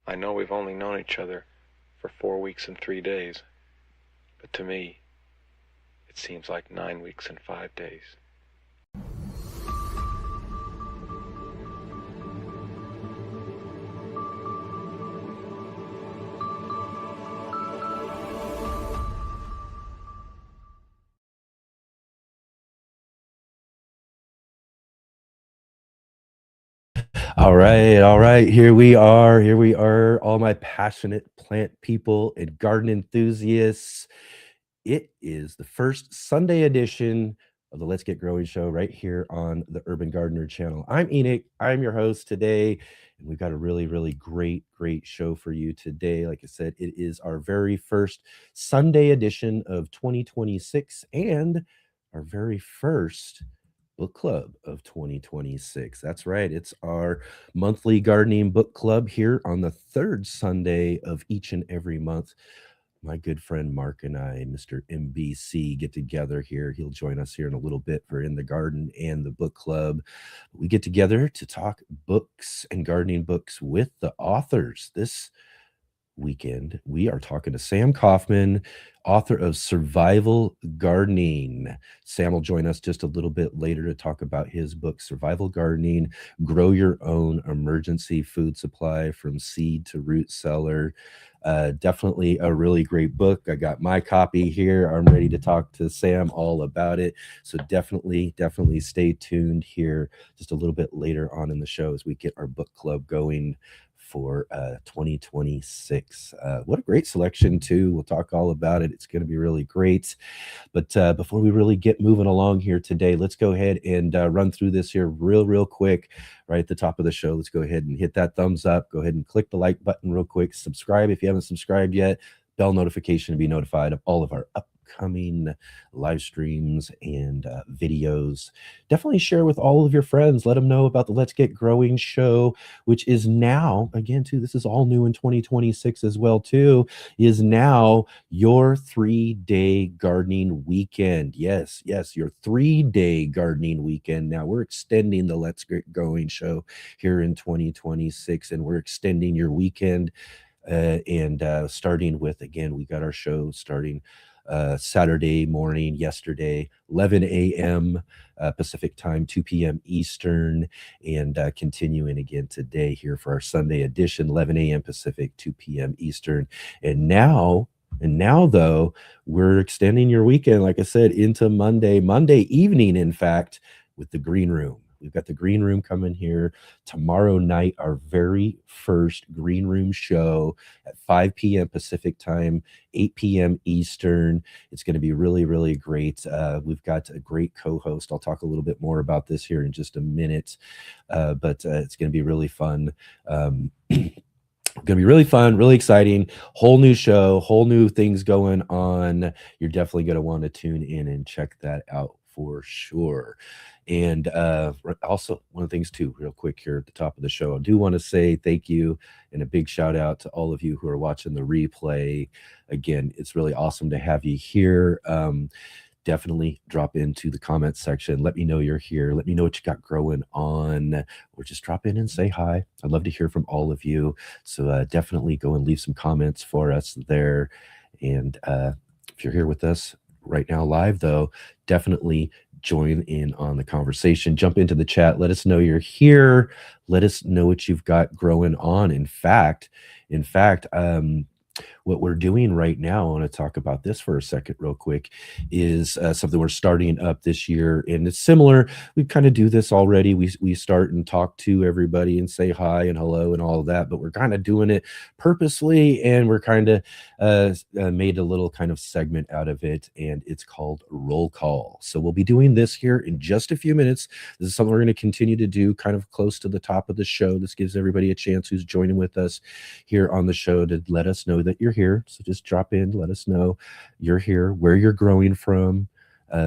I know we've only known each other for 4 weeks and 3 days, but to me, it seems like 9 weeks and 5 days. All right. Here we are, all my passionate plant people and garden enthusiasts. It is the first Sunday edition of the Let's Get Growing show right here on the Urban Gardener channel. I'm Enoch. I'm your host today, and we've got a really great show for you today. Like I said, it is our very first Sunday edition of 2026 and our very first book club of 2026. That's right. It's our monthly gardening book club here on the third Sunday of each and every month. My good friend Mark and I, Mr. MBC, get together here. He'll join us here in a little bit for In the Garden and the book club. We get together to talk books and gardening books with the authors. This weekend, we are talking to Sam Coffman, author of Survival Gardening. Sam will join us just a little bit later to talk about his book, Survival Gardening, Grow Your Own Emergency Food Supply from Seed to Root Cellar. Definitely a really great book. I got my copy here. I'm ready to talk to Sam all about it. So definitely stay tuned here just a little bit later on in the show as we get our book club going for 2026. What a great selection, too. We'll talk all about it. It's going to be really great. But before we really get moving along here today, let's go ahead and run through this here real quick. Right at the top of the show, let's go ahead and hit that thumbs up. Go ahead and click the like button real quick. Subscribe if you haven't subscribed yet. Bell notification to be notified of all of our upcoming live streams and videos. Definitely share with all of your friends. Let them know about the Let's Get Growing show, which is now, again, too, this is all new in 2026 as well, too, is now your 3-day gardening weekend. Yes, your 3-day gardening weekend. Now we're extending the Let's Get Going show here in 2026, and we're extending your weekend and starting with, again, we got our show starting Saturday morning, yesterday, 11 a.m. Pacific time, 2 p.m. Eastern, and continuing again today here for our Sunday edition, 11 a.m. Pacific, 2 p.m. Eastern. And now, though, we're extending your weekend, like I said, into Monday evening, in fact, with the green room. We've got the green room coming here tomorrow night, our very first green room show at 5 p.m. Pacific time, 8 p.m. Eastern. It's going to be really great. We've got a great co-host. I'll talk a little bit more about this here in just a minute, but it's going to be really fun. Going to be really fun, really exciting, whole new show, whole new things going on. You're definitely going to want to tune in and check that out for sure. And also, one of the things too, real quick here at the top of the show, I do want to say thank you and a big shout out to all of you who are watching the replay. Again, it's really awesome to have you here. Definitely drop into the comment section. Let me know you're here. Let me know what you got growing on, or just drop in and say hi. I'd love to hear from all of you. So definitely go and leave some comments for us there. And if you're here with us right now live, though, definitely join in on the conversation. Jump into the chat. Let us know you're here. Let us know what you've got growing on. In fact, what we're doing right now, I want to talk about this for a second real quick, is something we're starting up this year. And it's similar. We kind of do this already. We start and talk to everybody and say hi and hello and all of that, but we're kind of doing it purposely, and we're kind of made a little kind of segment out of it, and it's called Roll Call. So we'll be doing this here in just a few minutes. This is something we're going to continue to do kind of close to the top of the show. This gives everybody a chance who's joining with us here on the show to let us know that you're here. So just drop in, let us know you're here, where you're growing from.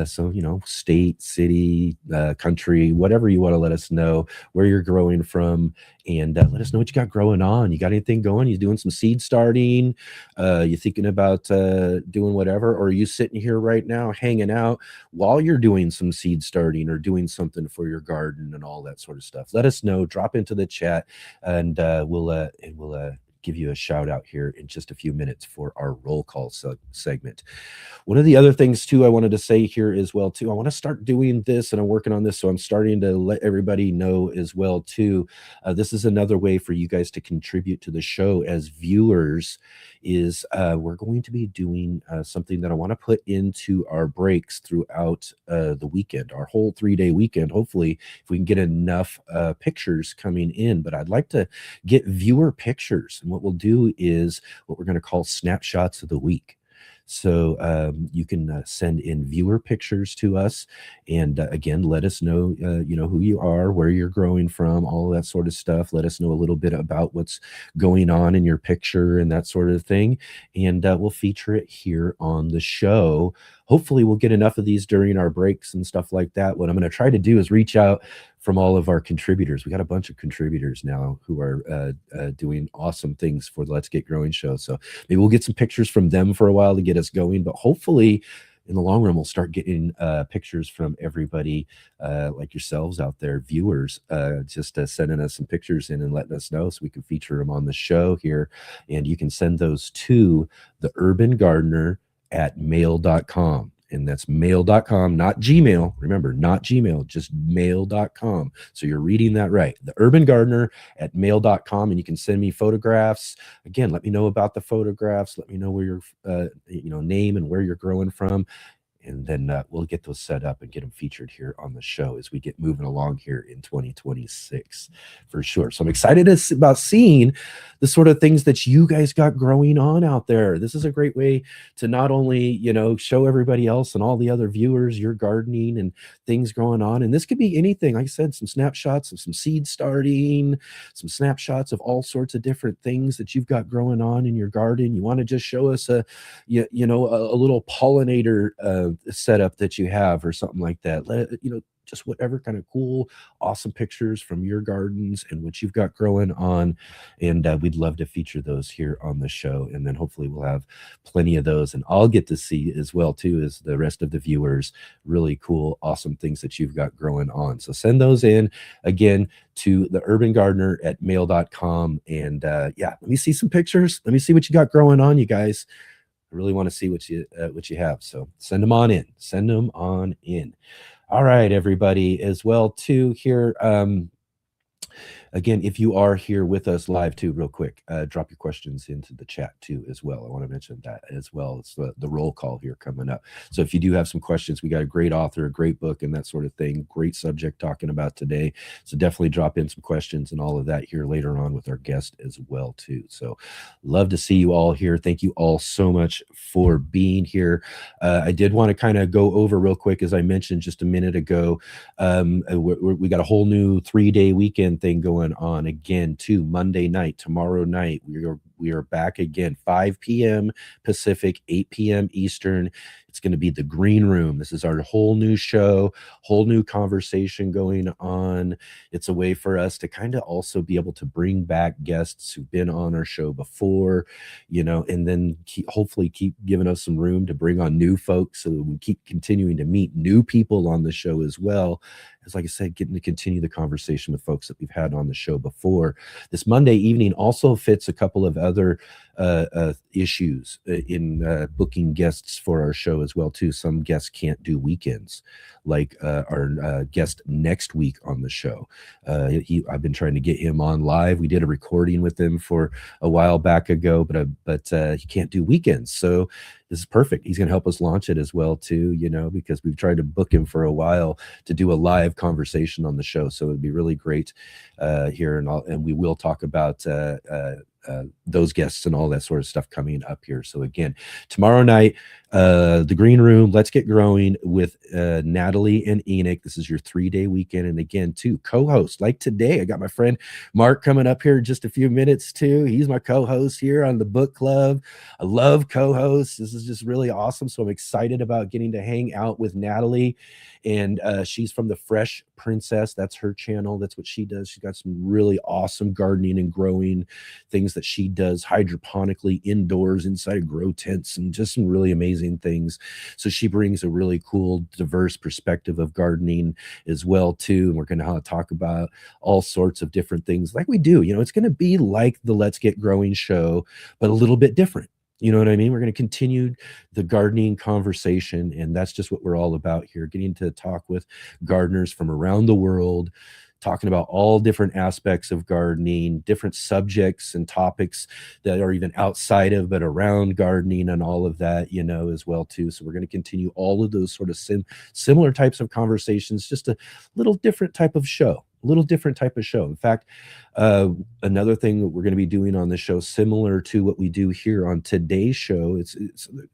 So, state, city, country, whatever you want to let us know where you're growing from, and let us know what you got growing on. You got anything going? You doing some seed starting? You thinking about doing whatever? Or are you sitting here right now hanging out while you're doing some seed starting or doing something for your garden and all that sort of stuff? Let us know. Drop into the chat, and we'll give you a shout out here in just a few minutes for our roll call segment. One of the other things too I wanted to say here as well too, I want to start doing this, and I'm working on this, so I'm starting to let everybody know as well too. This is another way for you guys to contribute to the show as viewers. Is we're going to be doing something that I want to put into our breaks throughout the weekend, our whole 3-day weekend. Hopefully, if we can get enough pictures coming in, but I'd like to get viewer pictures, and what we'll do is what we're going to call snapshots of the week. So you can send in viewer pictures to us, and again, let us know, who you are, where you're growing from, all that sort of stuff. Let us know a little bit about what's going on in your picture and that sort of thing, and we'll feature it here on the show. Hopefully, we'll get enough of these during our breaks and stuff like that. What I'm going to try to do is reach out from all of our contributors. We got a bunch of contributors now who are doing awesome things for the Let's Get Growing show. So maybe we'll get some pictures from them for a while to get us going, but hopefully in the long run, we'll start getting pictures from everybody like yourselves out there, viewers, just sending us some pictures in and letting us know so we can feature them on the show here. And you can send those to the Urban Gardener at mail.com. And that's mail.com, not Gmail. Remember, not Gmail, just mail.com. So you're reading that right. The Urban Gardener at mail.com. And you can send me photographs. Again, let me know about the photographs. Let me know where your name and where you're growing from. And then we'll get those set up and get them featured here on the show as we get moving along here in 2026 for sure. So I'm excited about seeing the sort of things that you guys got growing on out there. This is a great way to not only, show everybody else and all the other viewers your gardening and things growing on. And this could be anything. Like I said, some snapshots of some seed starting, some snapshots of all sorts of different things that you've got growing on in your garden. You want to just show us a little pollinator setup that you have or something like that. Just whatever kind of cool, awesome pictures from your gardens and what you've got growing on. And we'd love to feature those here on the show. And then hopefully we'll have plenty of those. And I'll get to see as well, too, as the rest of the viewers, really cool, awesome things that you've got growing on. So send those in again to the Urban Gardener at mail.com. And let me see some pictures. Let me see what you got growing on, you guys. I really want to see what you have. So send them on in. Send them on in. All right, everybody, as well too here. Again, if you are here with us live too, real quick, drop your questions into the chat too as well. I want to mention that as well. It's the roll call here coming up. So if you do have some questions, we got a great author, a great book and that sort of thing. Great subject talking about today. So definitely drop in some questions and all of that here later on with our guest as well too. So love to see you all here. Thank you all so much for being here. I did want to kind of go over real quick, as I mentioned just a minute ago, we got a whole new 3-day weekend thing going on again too. Monday night, tomorrow night, we are back again, 5 p.m. Pacific, 8 p.m. Eastern. It's going to be the Green Room. This is our whole new show, whole new conversation going on. It's a way for us to kind of also be able to bring back guests who've been on our show before, and then hopefully keep giving us some room to bring on new folks so that we keep continuing to meet new people on the show as well. As like I said, getting to continue the conversation with folks that we've had on the show before. This Monday evening also fits a couple of other issues in booking guests for our show as well too. Some guests can't do weekends, like our guest next week on the show. I've been trying to get him on live. We did a recording with him for a while back ago, but he can't do weekends. So this is perfect. He's going to help us launch it as well too, because we've tried to book him for a while to do a live conversation on the show. So it'd be really great here, and we will talk about those guests and all that sort of stuff coming up here. So again, tomorrow night, the Green Room, Let's Get Growing with Natalie and Enoch. This is your 3-day weekend. And again, too, co-host like today. I got my friend Mark coming up here in just a few minutes too. He's my co-host here on the book club. I love co-hosts. This is just really awesome. So I'm excited about getting to hang out with Natalie. And she's from the Fresh Princess. That's her channel. That's what she does. She's got some really awesome gardening and growing things that she does hydroponically indoors inside of grow tents, and just some really amazing things. So she brings a really cool, diverse perspective of gardening as well too. And we're going to talk about all sorts of different things like we do. It's going to be like the Let's Get Growing show, but a little bit different. You know what I mean? We're going to continue the gardening conversation, and that's just what we're all about here, getting to talk with gardeners from around the world, talking about all different aspects of gardening, different subjects and topics that are even outside of but around gardening and all of that, as well too. So we're going to continue all of those sort of similar types of conversations, just a little different type of show. In fact, another thing that we're going to be doing on the show, similar to what we do here on today's show,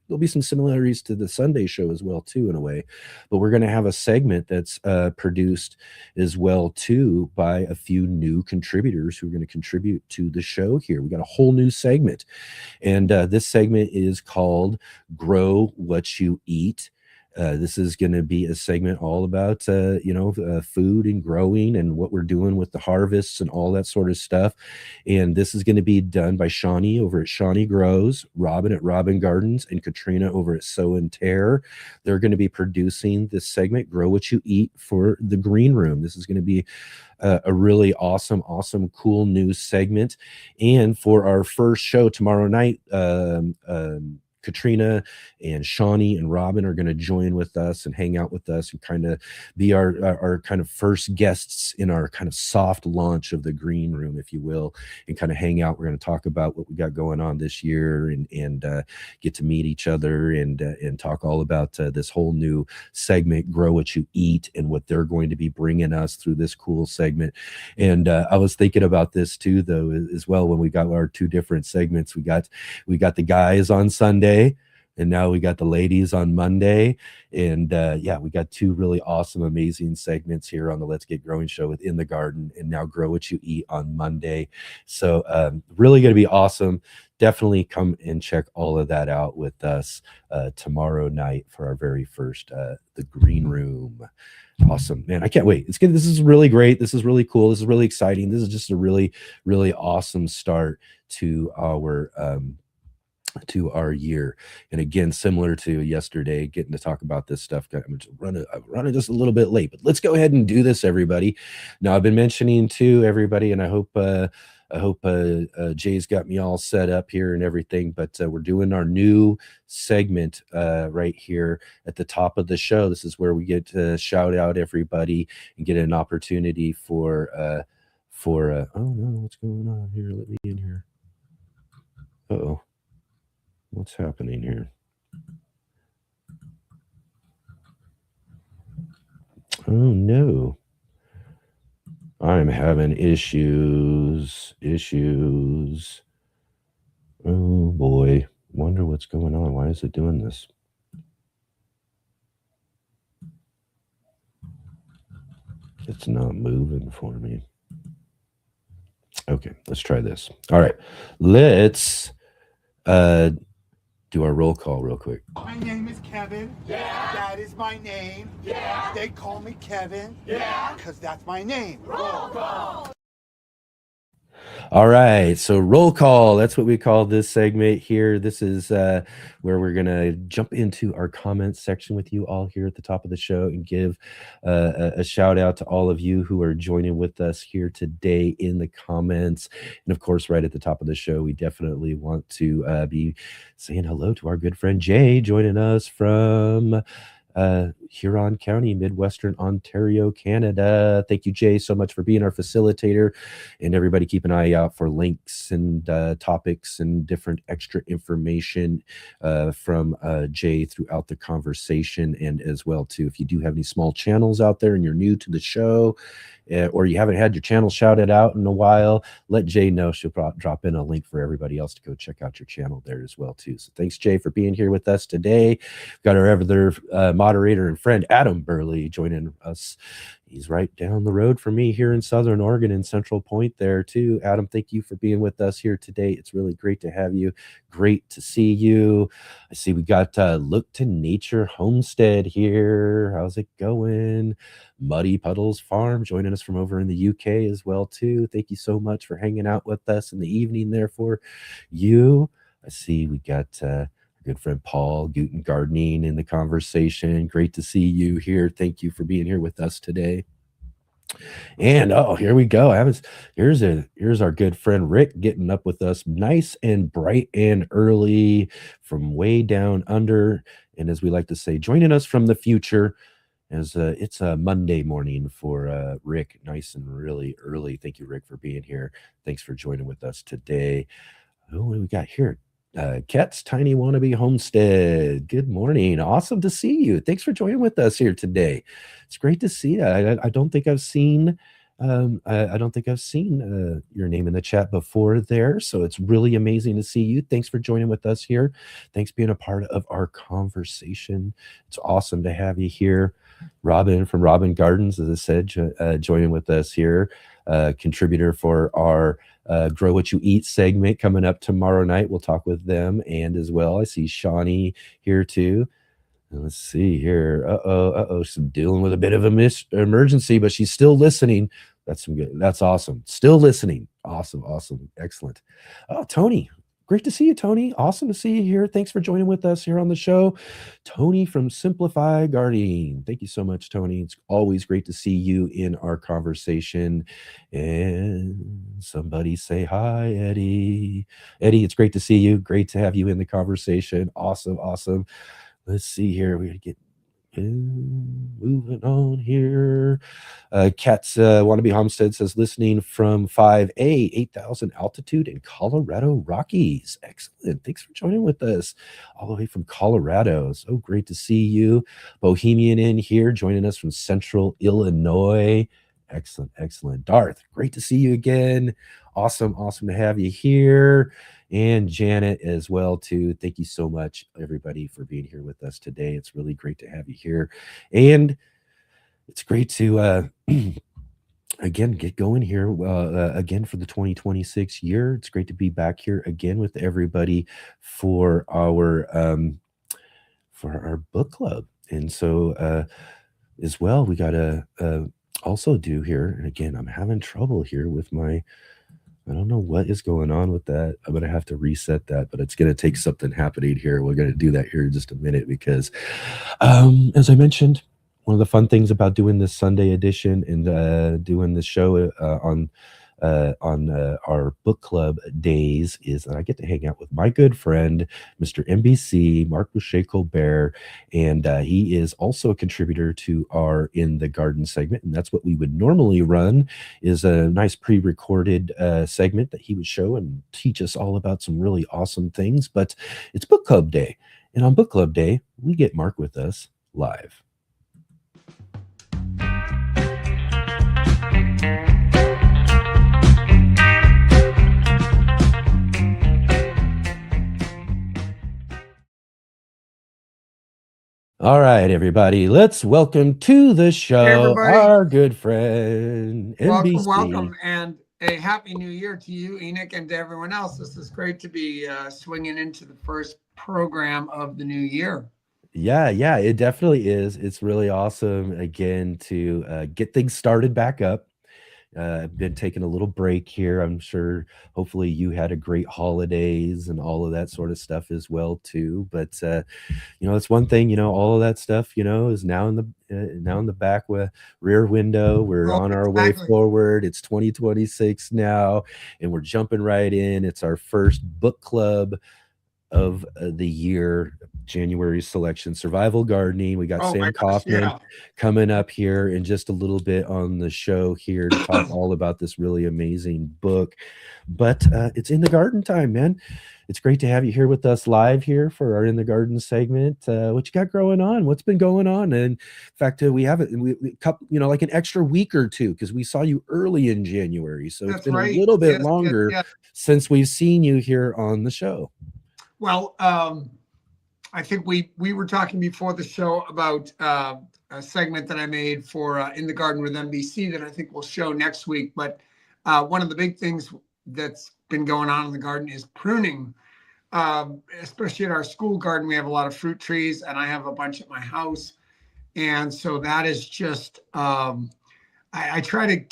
there'll be some similarities to the Sunday show as well too, in a way, but we're going to have a segment that's produced as well too by a few new contributors who are going to contribute to the show here. We got a whole new segment, and this segment is called Grow What You Eat. This is going to be a segment all about, food and growing and what we're doing with the harvests and all that sort of stuff. And this is going to be done by Shawnee over at Shawnee Grows, Robin at Robin Gardens, and Katrina over at Sow and Tear. They're going to be producing this segment, Grow What You Eat, for the Green Room. This is going to be a really awesome, cool news segment. And for our first show tomorrow night, Katrina and Shawnee and Robin are going to join with us and hang out with us and kind of be our kind of first guests in our kind of soft launch of the Green Room, if you will, and kind of hang out. We're going to talk about what we got going on this year and get to meet each other and talk all about this whole new segment, Grow What You Eat, and what they're going to be bringing us through this cool segment. And I was thinking about this too, though, as well, when we got our two different segments. We got the guys on Sunday, and now we got the ladies on Monday. And we got two really awesome, amazing segments here on the Let's Get Growing show within the garden, and now Grow What You Eat on Monday. So really going to be awesome. Definitely come and check all of that out with us tomorrow night for our very first the Green Room. Awesome, man. I can't wait. It's good. This is really great. This is really cool. This is really exciting. This is just a really, really awesome start to our year. And again, similar to yesterday, getting to talk about this stuff, I'm running just a little bit late, but let's go ahead and do this, everybody. Now, I've been mentioning to everybody, and I hope Jay's got me all set up here and everything, but we're doing our new segment right here at the top of the show. This is where we get to shout out everybody and get an opportunity for oh no, what's going on here? Let me in here. Uh-oh. What's happening here? Oh no. I'm having issues. Oh boy. Wonder what's going on. Why is it doing this? It's not moving for me. Okay, let's try this. All right. Let's do our roll call real quick. My name is Kevin. Yeah. That is my name. Yeah. They call me Kevin. Yeah. Because that's my name. Roll call. All right, so roll call. That's what we call this segment here. This is where we're going to jump into our comments section with you all here at the top of the show and give a shout out to all of you who are joining with us here today in the comments. And of course, right at the top of the show, we definitely want to be saying hello to our good friend Jay joining us from Huron County, Midwestern Ontario, Canada. Thank you, Jay, so much for being our facilitator. And everybody keep an eye out for links and topics and different extra information from Jay throughout the conversation. And as well, too, if you do have any small channels out there and you're new to the show, or you haven't had your channel shouted out in a while, let Jay know. She'll drop in a link for everybody else to go check out your channel there as well, too. So thanks, Jay, for being here with us today. Got our other moderator and friend, Adam Burley, joining us He's right down the road from me here in Southern Oregon in Central Point there too. Adam, thank you for being with us here today. It's really great to have you. Great to see you. I see we got Look to Nature Homestead here. How's it going? Muddy Puddles Farm joining us from over in the UK as well too. Thank you so much for hanging out with us in the evening there for you. I see we got good friend Paul Guten Gardening in the conversation. Great to see you here. Thank you for being here with us today. And oh, here we go. Here's our good friend Rick getting up with us nice and bright and early from way down under. And as we like to say, joining us from the future as it's a Monday morning for Rick, nice and really early. Thank you, Rick, for being here. Thanks for joining with us today. Oh, what do we got here? Ket's Tiny Wannabe Homestead. Good morning. Awesome to see you. Thanks for joining with us here today. It's great to see you. I don't think I've seen I don't think I've seen your name in the chat before there, so it's really amazing to see you. Thanks for joining with us here. Thanks for being a part of our conversation. It's awesome to have you here. Robin from Robin Gardens, as I said, joining with us here, contributor for our Grow What You Eat segment coming up tomorrow night. We'll talk with them and as well. I see Shawnee here too. Let's see here. She's dealing with a bit of a emergency, but she's still listening. That's some good. That's awesome. Still listening. Awesome. Excellent. Oh, Tony. Great to see you, Tony. Awesome to see you here. Thanks for joining with us here on the show. Tony from Simplify Gardening. Thank you so much, Tony. It's always great to see you in our conversation. And somebody say hi, Eddie. Eddie, it's great to see you. Great to have you in the conversation. Awesome. Let's see here. We gotta get moving on here. Cat's Wannabe Homestead says listening from 5A, 8,000 altitude in Colorado Rockies. Excellent. Thanks for joining with us all the way from Colorado. So great to see you. Bohemian in here joining us from Central Illinois. Excellent. Darth, great to see you again. Awesome to have you here. And Janet as well too. Thank you so much, everybody, for being here with us today. It's really great to have you here. And it's great to again get going here again for the 2026 year. It's great to be back here again with everybody for our book club. And so as well, we got to also do here. And again, I'm having trouble here with I don't know what is going on with that. I'm going to have to reset that, but it's going to take something happening here. We're going to do that here in just a minute because, as I mentioned, one of the fun things about doing this Sunday edition and doing this show on our book club days is that I get to hang out with my good friend, Mr. NBC, Mark Boucher Colbert, and he is also a contributor to our In the Garden segment, and that's what we would normally run, is a nice pre-recorded segment that he would show and teach us all about some really awesome things, but it's book club day, and on book club day, we get Mark with us live. All right, everybody, let's welcome to the show our good friend, NBC. Welcome, and a happy new year to you, Enoch, and to everyone else. This is great to be swinging into the first program of the new year. Yeah, it definitely is. It's really awesome, again, to get things started back up. I've been taking a little break here. I'm sure hopefully you had a great holidays and all of that sort of stuff as well too. But it's one thing, all of that stuff, is now in the back rear window. We're on our way forward. It's 2026 now, and we're jumping right in. It's our first book club of the year, January selection, Survival Gardening. We got Sam Coffman coming up here in just a little bit on the show here to talk all about this really amazing book. But it's In the Garden time, man. It's great to have you here with us live here for our In the Garden segment. What you got growing on? What's been going on? And in fact, we have it, like an extra week or two because we saw you early in January. So it's been a little bit longer since we've seen you here on the show. Well, I think we were talking before the show about segment that I made for In the Garden with NBC that I think we'll show next week. But one of the big things that's been going on in the garden is pruning. Especially at our school garden, we have a lot of fruit trees, and I have a bunch at my house. And so that is just, I try to,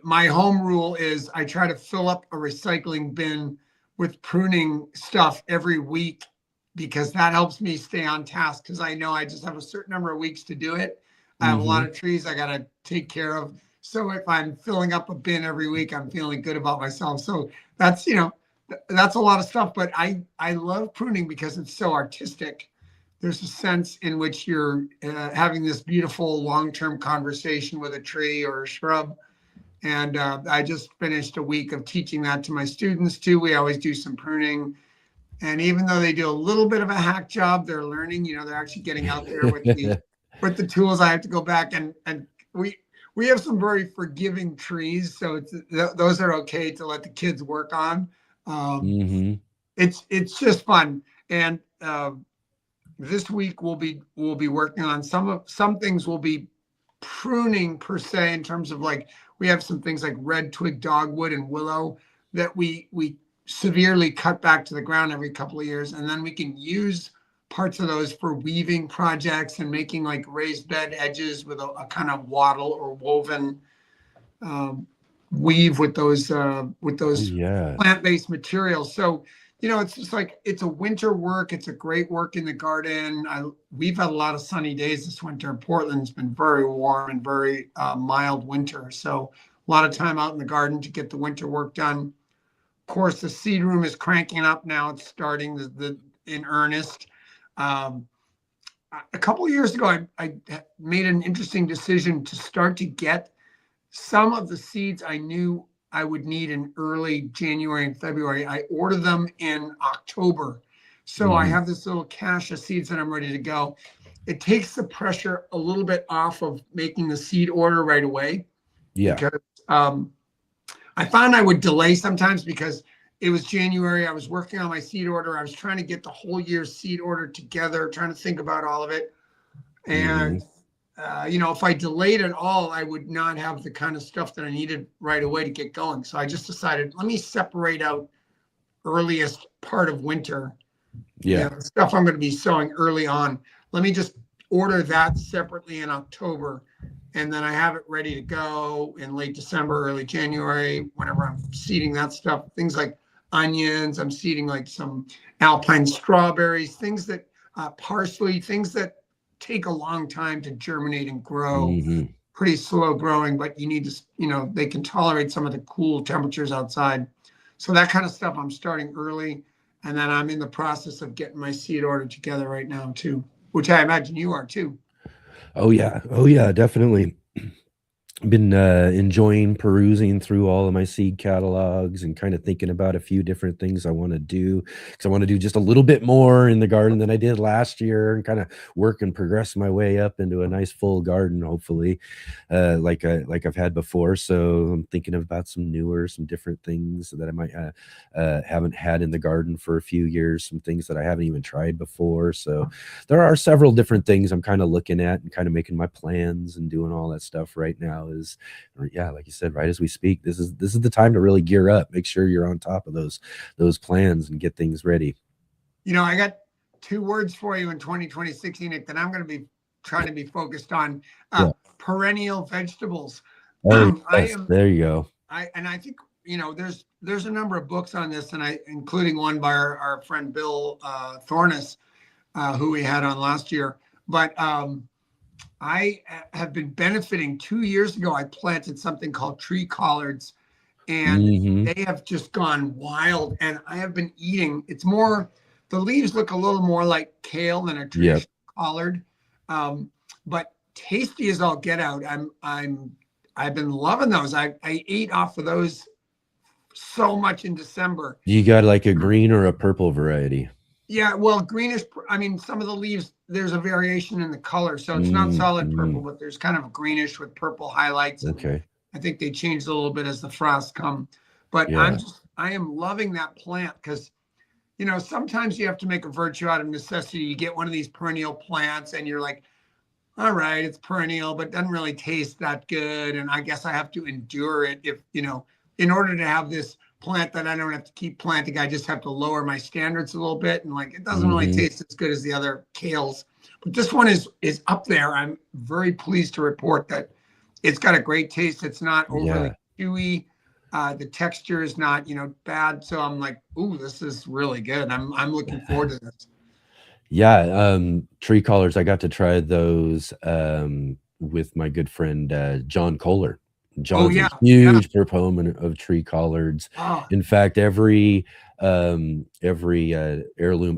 my home rule is I try to fill up a recycling bin with pruning stuff every week, because that helps me stay on task, because I know I just have a certain number of weeks to do it. I have a lot of trees I got to take care of. So if I'm filling up a bin every week, I'm feeling good about myself. So that's, that's a lot of stuff, but I love pruning because it's so artistic. There's a sense in which you're having this beautiful long-term conversation with a tree or a shrub. And I just finished a week of teaching that to my students too. We always do some pruning. And even though they do a little bit of a hack job, they're learning, they're actually getting out there with the tools. I have to go back and we have some very forgiving trees. So those are okay to let the kids work on. It's just fun. And this week we'll be working on some things. We'll be pruning per se, in terms of like, we have some things like red twig dogwood and willow that we severely cut back to the ground every couple of years, and then we can use parts of those for weaving projects and making like raised bed edges with a kind of wattle or woven weave with those plant-based materials. So it's just like, it's a winter work. It's a great work in the garden. We've had a lot of sunny days this winter. Portland's been very warm and very mild winter. So a lot of time out in the garden to get the winter work done. Of course, the seed room is cranking up now. It's starting in earnest. A couple of years ago, I made an interesting decision to start to get some of the seeds I knew I would need in early January and February. I ordered them in October. So I have this little cache of seeds that I'm ready to go. It takes the pressure a little bit off of making the seed order right away. Yeah. Because I found I would delay sometimes because it was January. I was working on my seed order. I was trying to get the whole year's seed order together, trying to think about all of it. And if I delayed at all, I would not have the kind of stuff that I needed right away to get going. So I just decided, let me separate out earliest part of winter. The stuff I'm going to be sowing early on. Let me just order that separately in October. And then I have it ready to go in late December, early January, whenever I'm seeding that stuff. Things like onions, I'm seeding like some alpine strawberries, things that, parsley, things that take a long time to germinate and grow. Pretty slow growing, but you need to, they can tolerate some of the cool temperatures outside. So that kind of stuff I'm starting early. And then I'm in the process of getting my seed order together right now too, which I imagine you are too. Oh yeah, definitely. Been enjoying perusing through all of my seed catalogs and kind of thinking about a few different things I want to do, because I want to do just a little bit more in the garden than I did last year, and kind of work and progress my way up into a nice full garden, hopefully, like I've had before. So I'm thinking about some different things that I might haven't had in the garden for a few years, some things that I haven't even tried before. So there are several different things I'm kind of looking at and kind of making my plans and doing all that stuff right now. Is like you said, right as we speak, this is the time to really gear up, make sure you're on top of those plans and get things ready. I got 2 words for you in 2026, Nick, that I'm going to be trying to be focused on. Perennial vegetables. Yes, there you go. I think there's a number of books on this, and including one by our friend Bill Thornes, who we had on last year. But I have been benefiting. 2 years ago, I planted something called tree collards, and they have just gone wild. And I have been eating. It's more, the leaves look a little more like kale than a traditional collard, but tasty as all get out. I've been loving those. I ate off of those so much in December. You got like a green or a purple variety? Yeah, well, greenish. I mean, some of the leaves, there's a variation in the color, so it's not solid purple, but there's kind of a greenish with purple highlights. Okay. I think they changed a little bit as the frosts come, but I am loving that plant because, sometimes you have to make a virtue out of necessity. You get one of these perennial plants and you're like, all right, it's perennial, but doesn't really taste that good. And I guess I have to endure it if, in order to have this plant that I don't have to keep planting, I just have to lower my standards a little bit. And like, it doesn't really taste as good as the other kales, but this one is up there. I'm very pleased to report that it's got a great taste. It's not overly chewy. The texture is not, bad. So I'm like, ooh, this is really good. I'm looking forward to this. Yeah, tree collars. I got to try those with my good friend John Kohler. John's a huge proponent of tree collards. Oh. In fact, every heirloom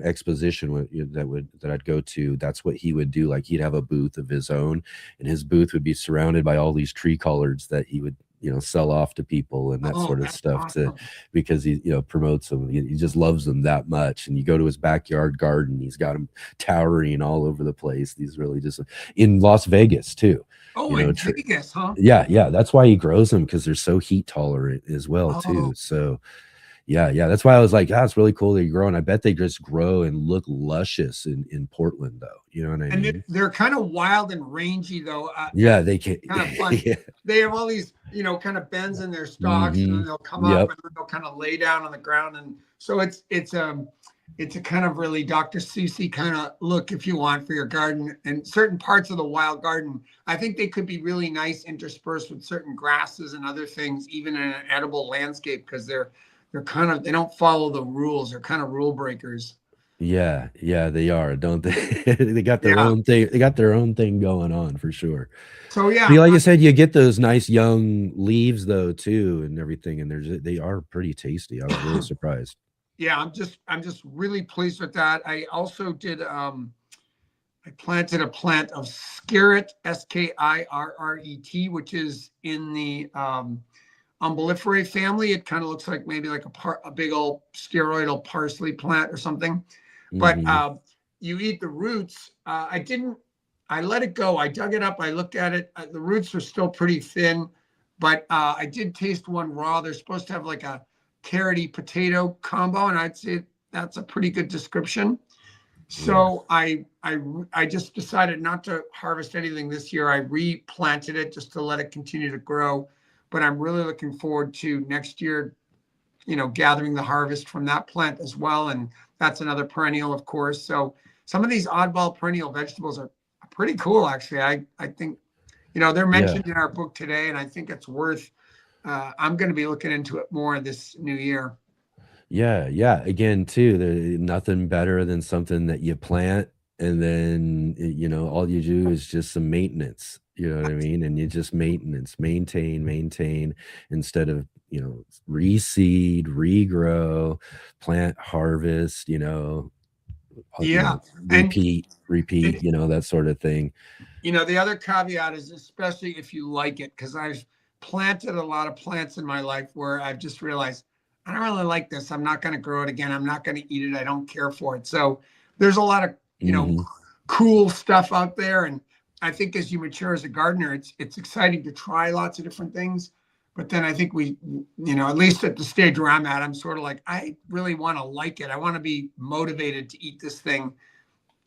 exposition that I'd go to, that's what he would do. Like, he'd have a booth of his own, and his booth would be surrounded by all these tree collards that he would sell off to people and that sort of stuff, awesome. because he promotes them. He just loves them that much. And you go to his backyard garden, he's got them towering all over the place. These really just in Las Vegas too. In Vegas, huh? Yeah, that's why he grows them, because they're so heat tolerant as well too. So yeah, that's why I was like, it's really cool that you grow. And I bet they just grow and look luscious in Portland, though. You know what I mean? They're kind of wild and rangy, though. They can. Kind of fun. They have all these, kind of bends in their stalks, and then they'll come up and then they'll kind of lay down on the ground. And so it's a kind of really Dr. Seuss kind of look, if you want, for your garden. And certain parts of the wild garden, I think they could be really nice interspersed with certain grasses and other things, even in an edible landscape, because they're kind of, they don't follow the rules. They're kind of rule breakers. Yeah, they are, don't they? They got their own thing. They got their own thing going on for sure. So like you said, you get those nice young leaves though too, and everything, and they are pretty tasty. I was really surprised. Yeah, I'm just really pleased with that. I also did I planted a plant of Skirret, Skirret, which is in the Umbelliferae family. It kind of looks like maybe like a big old steroidal parsley plant or something. But you eat the roots. I let it go. I dug it up. I looked at it. The roots are still pretty thin, but I did taste one raw. They're supposed to have like a carroty potato combo, and I'd say that's a pretty good description. So I just decided not to harvest anything this year. I replanted it just to let it continue to grow. But I'm really looking forward to next year, gathering the harvest from that plant as well. And that's another perennial, of course. So some of these oddball perennial vegetables are pretty cool, actually. I think, they're mentioned in our book today, and I think it's worth, I'm going to be looking into it more this new year. Yeah. Again, too, there's nothing better than something that you plant, and then, all you do is just some maintenance. You know what I mean? And you just maintain instead of, reseed, regrow, plant, harvest, repeat, that sort of thing. The other caveat is, especially if you like it, because I've planted a lot of plants in my life where I've just realized, I don't really like this. I'm not going to grow it again. I'm not going to eat it. I don't care for it. So there's a lot of, cool stuff out there. And I think as you mature as a gardener, it's exciting to try lots of different things. But then I think we, at least at the stage where I'm at, I'm sort of like, I really want to like it. I want to be motivated to eat this thing.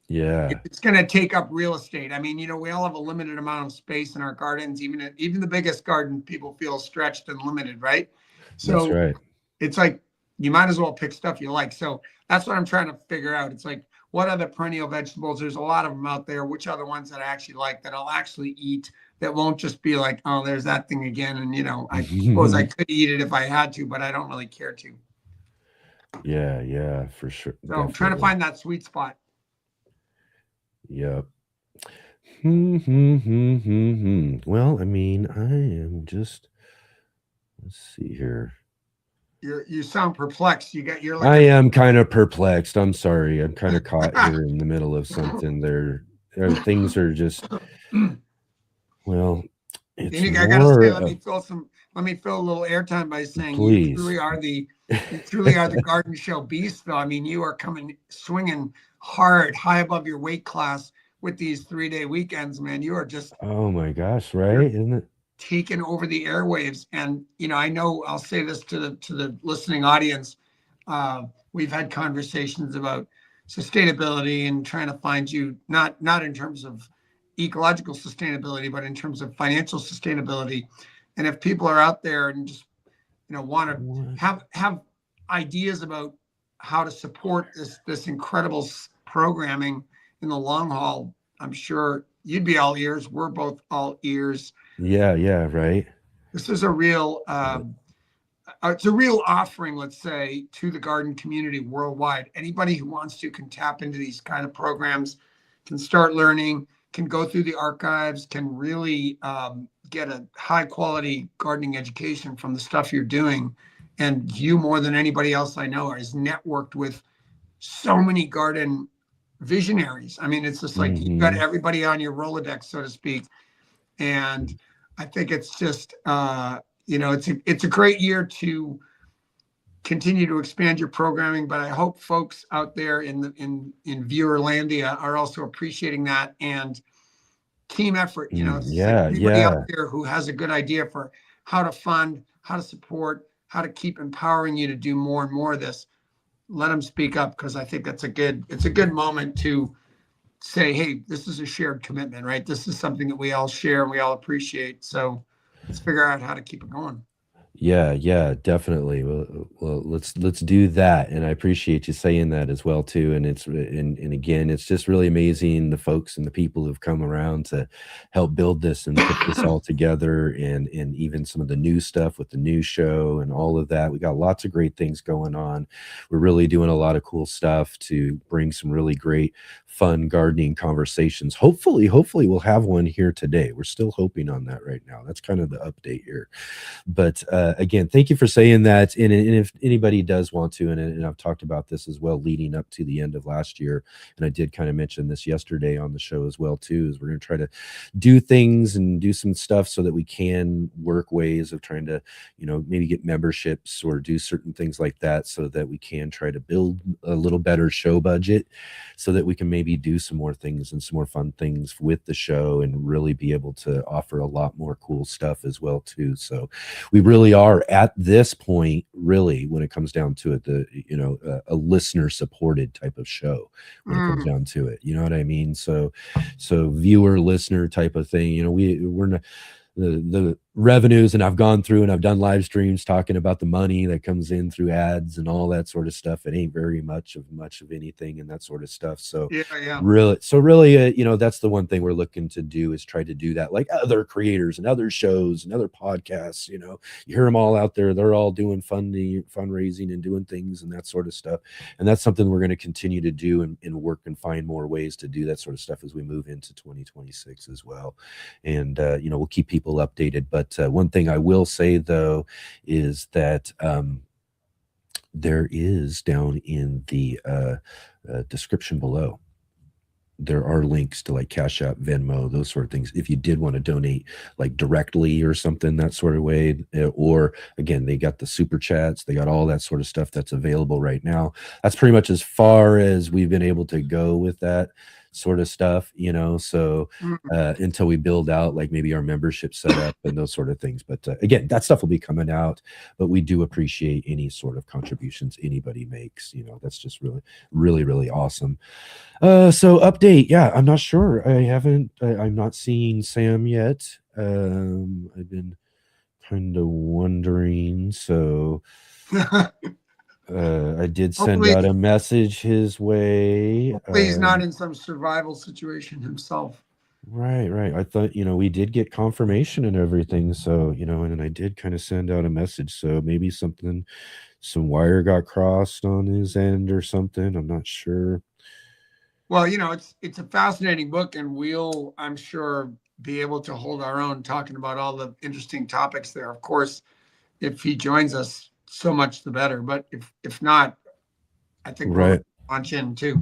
Yeah. It's going to take up real estate. I mean, we all have a limited amount of space in our gardens. Even the biggest garden, people feel stretched and limited, right? So that's right. It's like, you might as well pick stuff you like. So that's what I'm trying to figure out. It's like, what are the perennial vegetables? There's a lot of them out there. Which are the ones that I actually like, that I'll actually eat, that won't just be like, oh, there's that thing again. And, I suppose I could eat it if I had to, but I don't really care to. Yeah, for sure. So I'm trying to find that sweet spot. Yep. Well, I mean, I am just, let's see here. You sound perplexed. I am kind of perplexed. I'm sorry. I'm kind of caught here in the middle of something. Things are just, well, it's I gotta say, let me fill a little airtime by saying, please. You truly are the garden show beast, though. I mean, you are coming swinging hard, high above your weight class with these 3-day weekends, man. You are just, oh my gosh, right? Isn't it? Taken over the airwaves. And I know, I'll say this to the listening audience, we've had conversations about sustainability and trying to find you, not in terms of ecological sustainability, but in terms of financial sustainability. And if people are out there and just, want to have ideas about how to support this incredible programming in the long haul, I'm sure you'd be all ears. We're both all ears. Yeah, right. This is a real it's a real offering, let's say, to the garden community worldwide. Anybody who wants to can tap into these kind of programs, can start learning, can go through the archives, can really get a high quality gardening education from the stuff you're doing. And you, more than anybody else I know, is networked with so many garden visionaries. I mean, it's just like you've got everybody on your Rolodex, so to speak. And I think it's just, it's a great year to continue to expand your programming, but I hope folks out there in Viewerlandia are also appreciating that and team effort. Anybody out there who has a good idea for how to fund, how to support, how to keep empowering you to do more and more of this, let them speak up, because I think it's a good moment to say, hey, this is a shared commitment, right? This is something that we all share and we all appreciate. So let's figure out how to keep it going. Yeah, definitely. Well, let's do that. And I appreciate you saying that as well too. And and again, it's just really amazing, the folks and the people who've come around to help build this and put this all together, and even some of the new stuff with the new show and all of that. We got lots of great things going on. We're really doing a lot of cool stuff to bring some really great, fun gardening conversations. Hopefully we'll have one here today. We're still hoping on that right now. That's kind of the update here. But again, thank you for saying that. And if anybody does want to, and I've talked about this as well leading up to the end of last year, and I did kind of mention this yesterday on the show as well too, is we're going to try to do things and do some stuff so that we can work ways of trying to, maybe get memberships or do certain things like that, so that we can try to build a little better show budget, so that we can maybe do some more things and some more fun things with the show and really be able to offer a lot more cool stuff as well too. So we really are at this point, really, when it comes down to it, a listener supported type of show when it comes down to it. You know what I mean? So viewer, listener type of thing. We're not the revenues, and I've gone through and I've done live streams talking about the money that comes in through ads and all that sort of stuff. It ain't very much of anything and that sort of stuff. So really, that's the one thing we're looking to do, is try to do that like other creators and other shows and other podcasts. You hear them all out there. They're all doing fundraising and doing things and that sort of stuff. And that's something we're going to continue to do and work and find more ways to do that sort of stuff as we move into 2026 as well. And, we'll keep people updated. But one thing I will say, though, is that there is down in the description below, there are links to like Cash App, Venmo, those sort of things. If you did want to donate like directly or something, that sort of way, or again, they got the super chats, they got all that sort of stuff that's available right now. That's pretty much as far as we've been able to go with that sort of stuff, so until we build out like maybe our membership setup and those sort of things. But again, that stuff will be coming out, but we do appreciate any sort of contributions anybody makes. That's just really, really, really awesome. So update. Yeah, I'm not sure. I'm not seeing Sam yet. I've been kind of wondering. So I did send out a message his way. Hopefully he's not in some survival situation himself. Right. I thought, we did get confirmation and everything. So, and I did kind of send out a message. So maybe some wire got crossed on his end or something. I'm not sure. Well, it's a fascinating book, and we'll, I'm sure, be able to hold our own talking about all the interesting topics there. Of course, if he joins us, so much the better. But if not, I think we'll launch in too.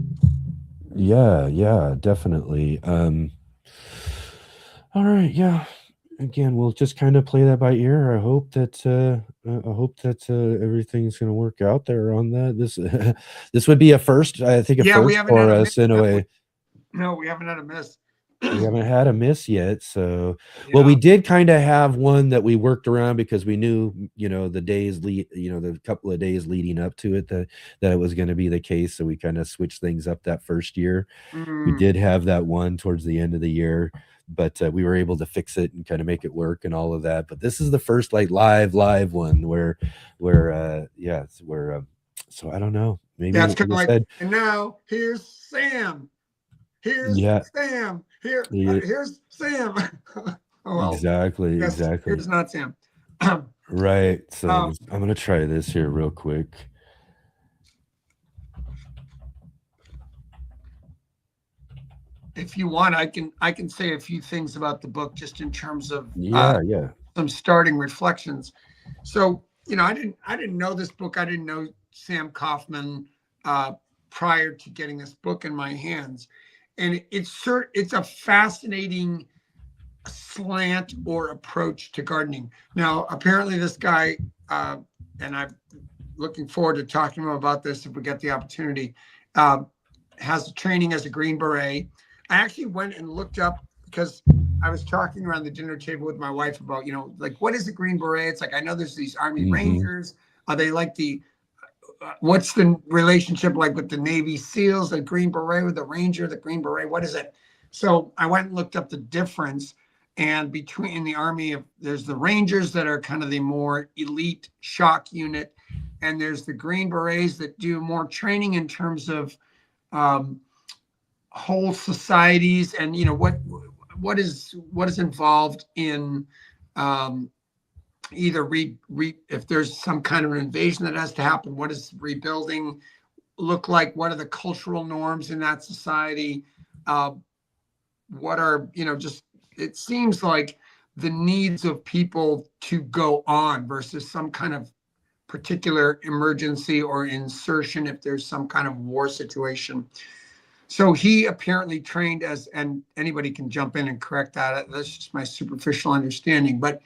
Yeah, definitely. All right, yeah. Again, we'll just kind of play that by ear. I hope that everything's going to work out there on that. This would be a first, I think, first for us in a way. No, we haven't had a miss. We haven't had a miss yet. So, well, Yeah. we did kind of have one that we worked around because we knew, the days the couple of days leading up to it that it was going to be the case. So we kind of switched things up that first year. We did have that one towards the end of the year, but we were able to fix it and kind of make it work and all of that. But this is the first like live one where so I don't know. Maybe Yeah, it's kind of like I like, said, and now here's Sam. Here's yeah, Sam. yeah, Here's Sam. Oh, well, exactly, yes, exactly. here's not Sam. Right. So Um, I'm gonna try this here real quick. if you want, I can say a few things about the book just in terms of Yeah, some starting reflections. So, I didn't know this book. I didn't know Sam Coffman prior to getting this book in my hands, and it's a fascinating slant or approach to gardening. Now, apparently, this guy, and I'm looking forward to talking to him about this if we get the opportunity, has training as a Green Beret. I actually went and looked up because I was talking around the dinner table with my wife about, like, what is a Green Beret? It's like, I know there's these Army Rangers. Are they like what's the relationship like with the Navy SEALs, the Green Beret with the Ranger, the Green Beret? What is it? So I went and looked up the difference. And between the Army, there's the Rangers that are kind of the more elite shock unit. And there's the Green Berets that do more training in terms of whole societies and what is involved in either if there's some kind of an invasion that has to happen, what does rebuilding look like? What are the cultural norms in that society? What are just it seems like the needs of people to go on versus some kind of particular emergency or insertion if there's some kind of war situation. So he apparently trained as, and anybody can jump in and correct that. That's just my superficial understanding. But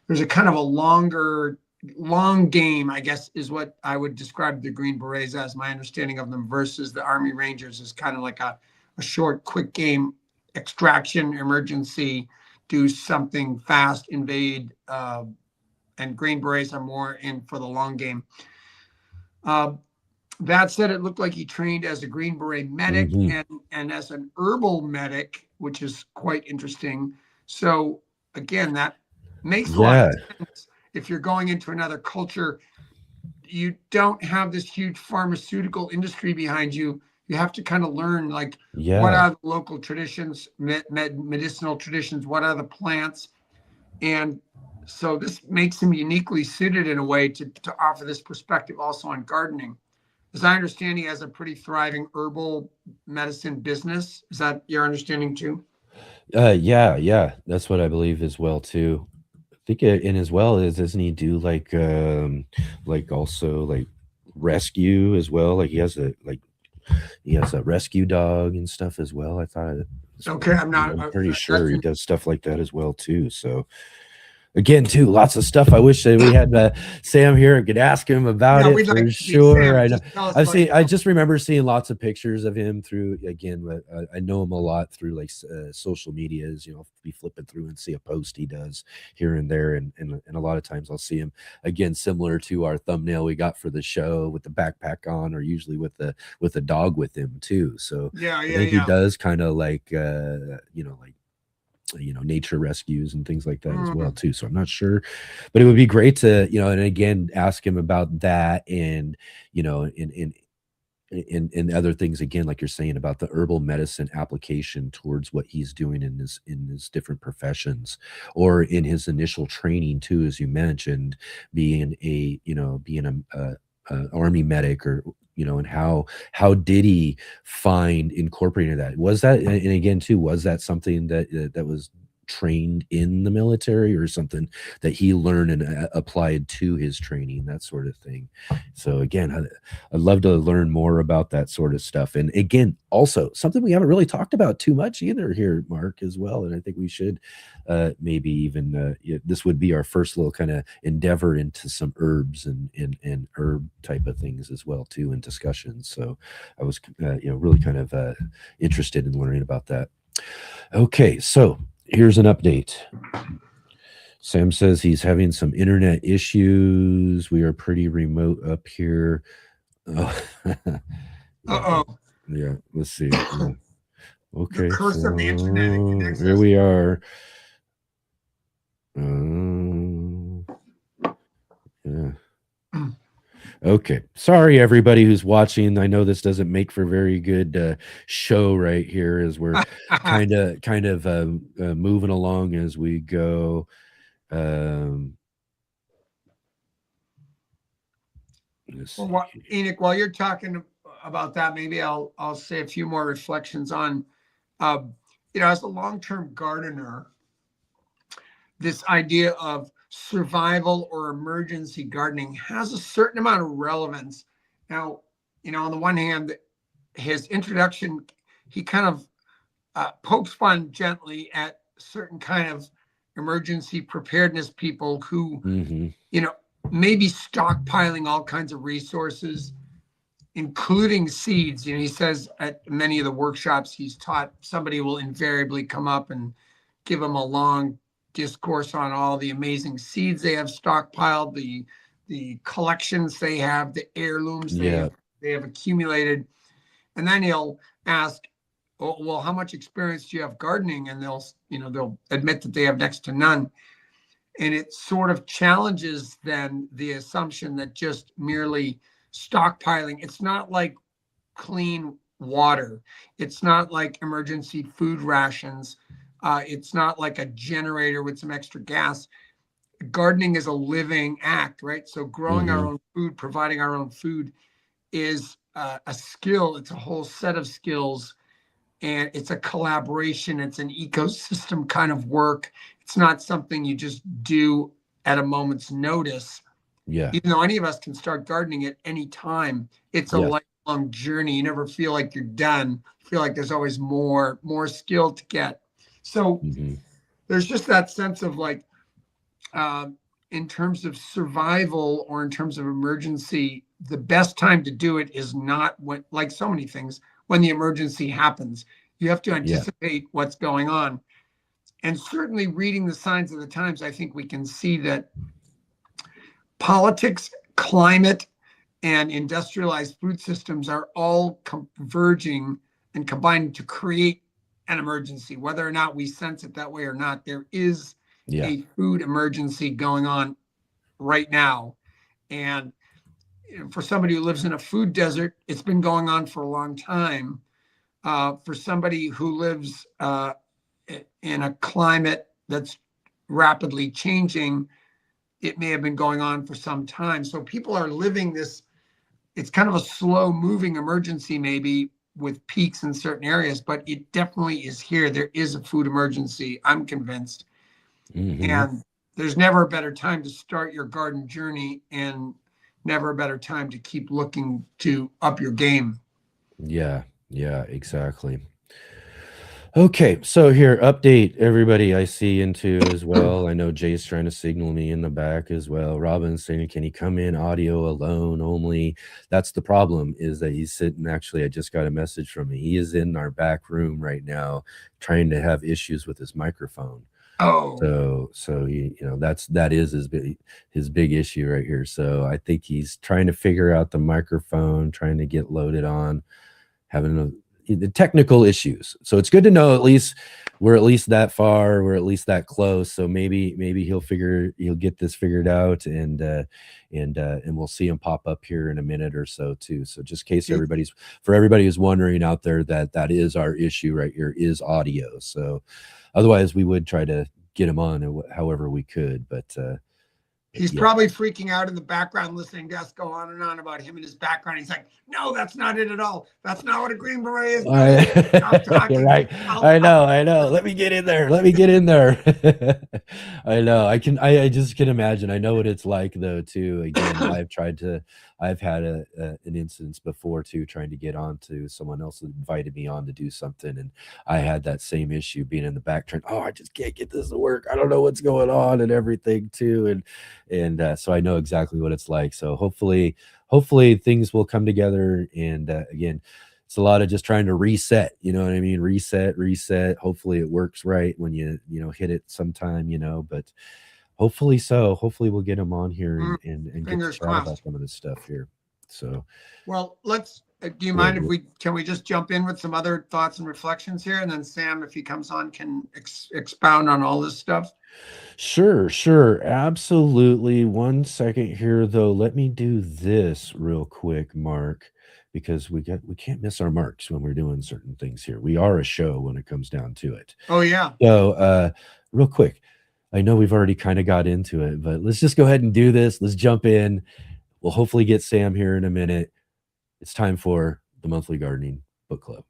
there's a kind of a long game, I guess, is what I would describe the Green Berets as. My understanding of them versus the Army Rangers is kind of like a short, quick game, extraction, emergency, do something fast, invade, and Green Berets are more in for the long game. That said, it looked like he trained as a Green Beret medic and as an herbal medic, which is quite interesting. So again, that makes a lot of sense. If you're going into another culture, you don't have this huge pharmaceutical industry behind you. You have to kind of learn, like, what are the local traditions, medicinal traditions, what are the plants? And so this makes him uniquely suited in a way to offer this perspective also on gardening. As I understand, he has a pretty thriving herbal medicine business. Is that your understanding too? Yeah. That's what I believe as well too. I think and as well as doesn't he do like also like rescue as well? Like he has a rescue dog and stuff as well. I thought. Okay, I'm pretty sure he does stuff like that as well too. So again, too, lots of stuff. I wish that we had Sam here and could ask him about it for sure. I know. I just remember seeing lots of pictures of him through. Again, I know him a lot through like social medias. Be flipping through and see a post he does here and there, and a lot of times I'll see him again, similar to our thumbnail we got for the show with the backpack on, or usually with the dog with him too. So I think he does kind of like nature rescues and things like that as well too. So I'm not sure, but it would be great to and again ask him about that and in other things, again, like you're saying about the herbal medicine application towards what he's doing in his different professions, or in his initial training too, as you mentioned, being a Army medic, or and how did he find incorporating that? Was that, and again too, was that something that was trained in the military, or something that he learned and applied to his training, that sort of thing? So again, I'd love to learn more about that sort of stuff. And again, also something we haven't really talked about too much either here, Mark, as well. And I think we should maybe even this would be our first little kind of endeavor into some herbs and herb type of things as well too, in discussions. So I was really kind of interested in learning about that. Okay, so here's an update. Sam says he's having some internet issues. We are pretty remote up here. Uh-oh. Yeah, let's see. Okay, The curse of the internet. Here we are. Yeah. Okay. Sorry, everybody who's watching. I know this doesn't make for very good show right here as we're kind of moving along as we go. Well, Enoch, while you're talking about that, maybe I'll say a few more reflections on, as a long-term gardener, this idea of survival or emergency gardening has a certain amount of relevance. Now, on the one hand, his introduction, he kind of pokes fun gently at certain kind of emergency preparedness people who, may be stockpiling all kinds of resources, including seeds. He says at many of the workshops he's taught, somebody will invariably come up and give him a long discourse on all the amazing seeds they have stockpiled, the collections they have, the heirlooms they have accumulated. And then he'll ask, oh, well, how much experience do you have gardening? And they'll admit that they have next to none. And it sort of challenges then the assumption that just merely stockpiling, it's not like clean water. It's not like emergency food rations. It's not like a generator with some extra gas. Gardening is a living act, right? So growing our own food, providing our own food is a skill. It's a whole set of skills, and it's a collaboration. It's an ecosystem kind of work. It's not something you just do at a moment's notice. Yeah. Even though any of us can start gardening at any time, it's a lifelong journey. You never feel like you're done. You feel like there's always more skill to get. So there's just that sense of like, in terms of survival or in terms of emergency, the best time to do it is not when, like so many things, when the emergency happens. You have to anticipate what's going on. And certainly reading the signs of the times, I think we can see that politics, climate, and industrialized food systems are all converging and combining to create an emergency. Whether or not we sense it that way or not, there is a food emergency going on right now. And for somebody who lives in a food desert, it's been going on for a long time. For somebody who lives in a climate that's rapidly changing, it may have been going on for some time. So people are living this, it's kind of a slow moving emergency, maybe with peaks in certain areas, but it definitely is here. There is a food emergency, I'm convinced. And there's never a better time to start your garden journey, and never a better time to keep looking to up your game. Yeah, exactly. Okay, so here, update everybody I see into as well. I know Jay's trying to signal me in the back as well. Robin's saying, can he come in audio alone only? That's the problem, is that he's sitting, actually, I just got a message from him. He is in our back room right now trying to have issues with his microphone. Oh, so he, that is his big issue right here. So I think he's trying to figure out the microphone, trying to get loaded on, having the technical issues. So it's good to know at least we're at least that far, we're at least that close. So maybe he'll get this figured out, and we'll see him pop up here in a minute or so too. So just in case for everybody who's wondering out there, that is our issue right here, is audio. So otherwise we would try to get him on however we could, but he's probably freaking out in the background, listening to us go on and on about him and his background. He's like, no, that's not it at all. That's not what a Green Beret is. You're right. I know. Let me get in there. I know. I just can imagine. I know what it's like though, too. Again, I've had an instance before too, trying to get on to someone else that invited me on to do something. And I had that same issue, being in the back trying, I just can't get this to work. I don't know what's going on and everything too. And so I know exactly what it's like. So hopefully things will come together. And again, it's a lot of just trying to reset, you know what I mean? Reset. Hopefully it works right when you hit it sometime, but hopefully so. Hopefully we'll get him on here and get to chat about some of this stuff here. So, well, let's, do you mind if can we just jump in with some other thoughts and reflections here? And then Sam, if he comes on, can expound on all this stuff. Sure. Absolutely. 1 second here though. Let me do this real quick, Mark, because we can't miss our marks when we're doing certain things here. We are a show when it comes down to it. Oh yeah. So real quick, I know we've already kind of got into it, but let's just go ahead and do this. Let's jump in. We'll hopefully get Sam here in a minute. It's time for the Monthly Gardening Book Club.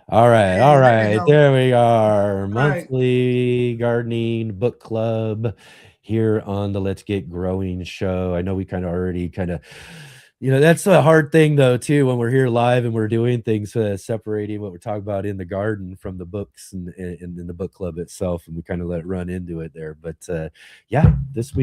All right. There we are. Monthly Gardening Book Club here on the Let's Get Growing show. I know we already that's a hard thing though too when we're here live and we're doing things, separating what we're talking about in the garden from the books and in the book club itself, and we kind of let it run into it there. But this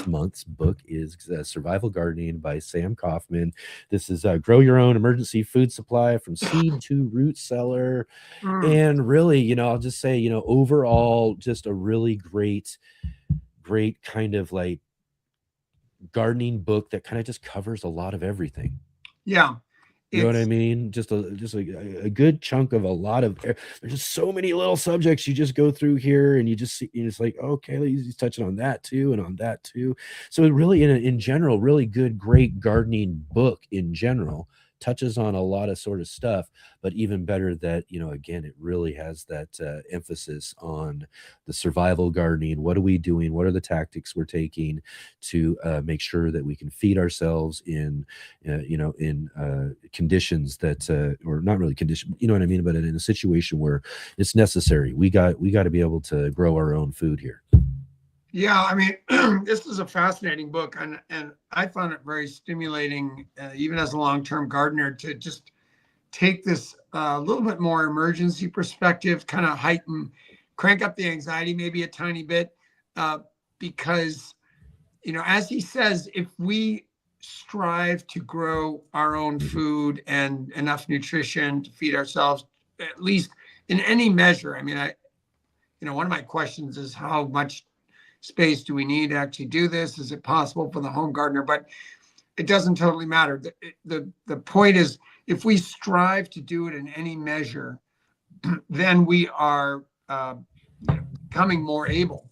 month's book is Survival Gardening by Sam Coffman. This is Grow Your Own Emergency Food Supply from Seed to Root Cellar. And really, I'll just say, overall, just a really great kind of like gardening book that kind of just covers a lot of everything. Yeah. You know what I mean? Just a good chunk of a lot of, there's just so many little subjects you just go through here, and you just see, it's like, okay, he's touching on that too and on that too. So it really, in general, really good, great gardening book in general. Touches on a lot of sort of stuff, but even better that, again, it really has that emphasis on the survival gardening. What are we doing? What are the tactics we're taking to make sure that we can feed ourselves in conditions that, or not really condition, you know what I mean? But in a situation where it's necessary, we got to be able to grow our own food here. Yeah, I mean, this is a fascinating book, and I found it very stimulating, even as a long-term gardener, to just take this a little bit more emergency perspective, kind of crank up the anxiety maybe a tiny bit, because, as he says, if we strive to grow our own food and enough nutrition to feed ourselves, at least in any measure, I mean, one of my questions is how much space do we need to actually do this? Is it possible for the home gardener? But it doesn't totally matter. The point is, if we strive to do it in any measure, then we are becoming more able.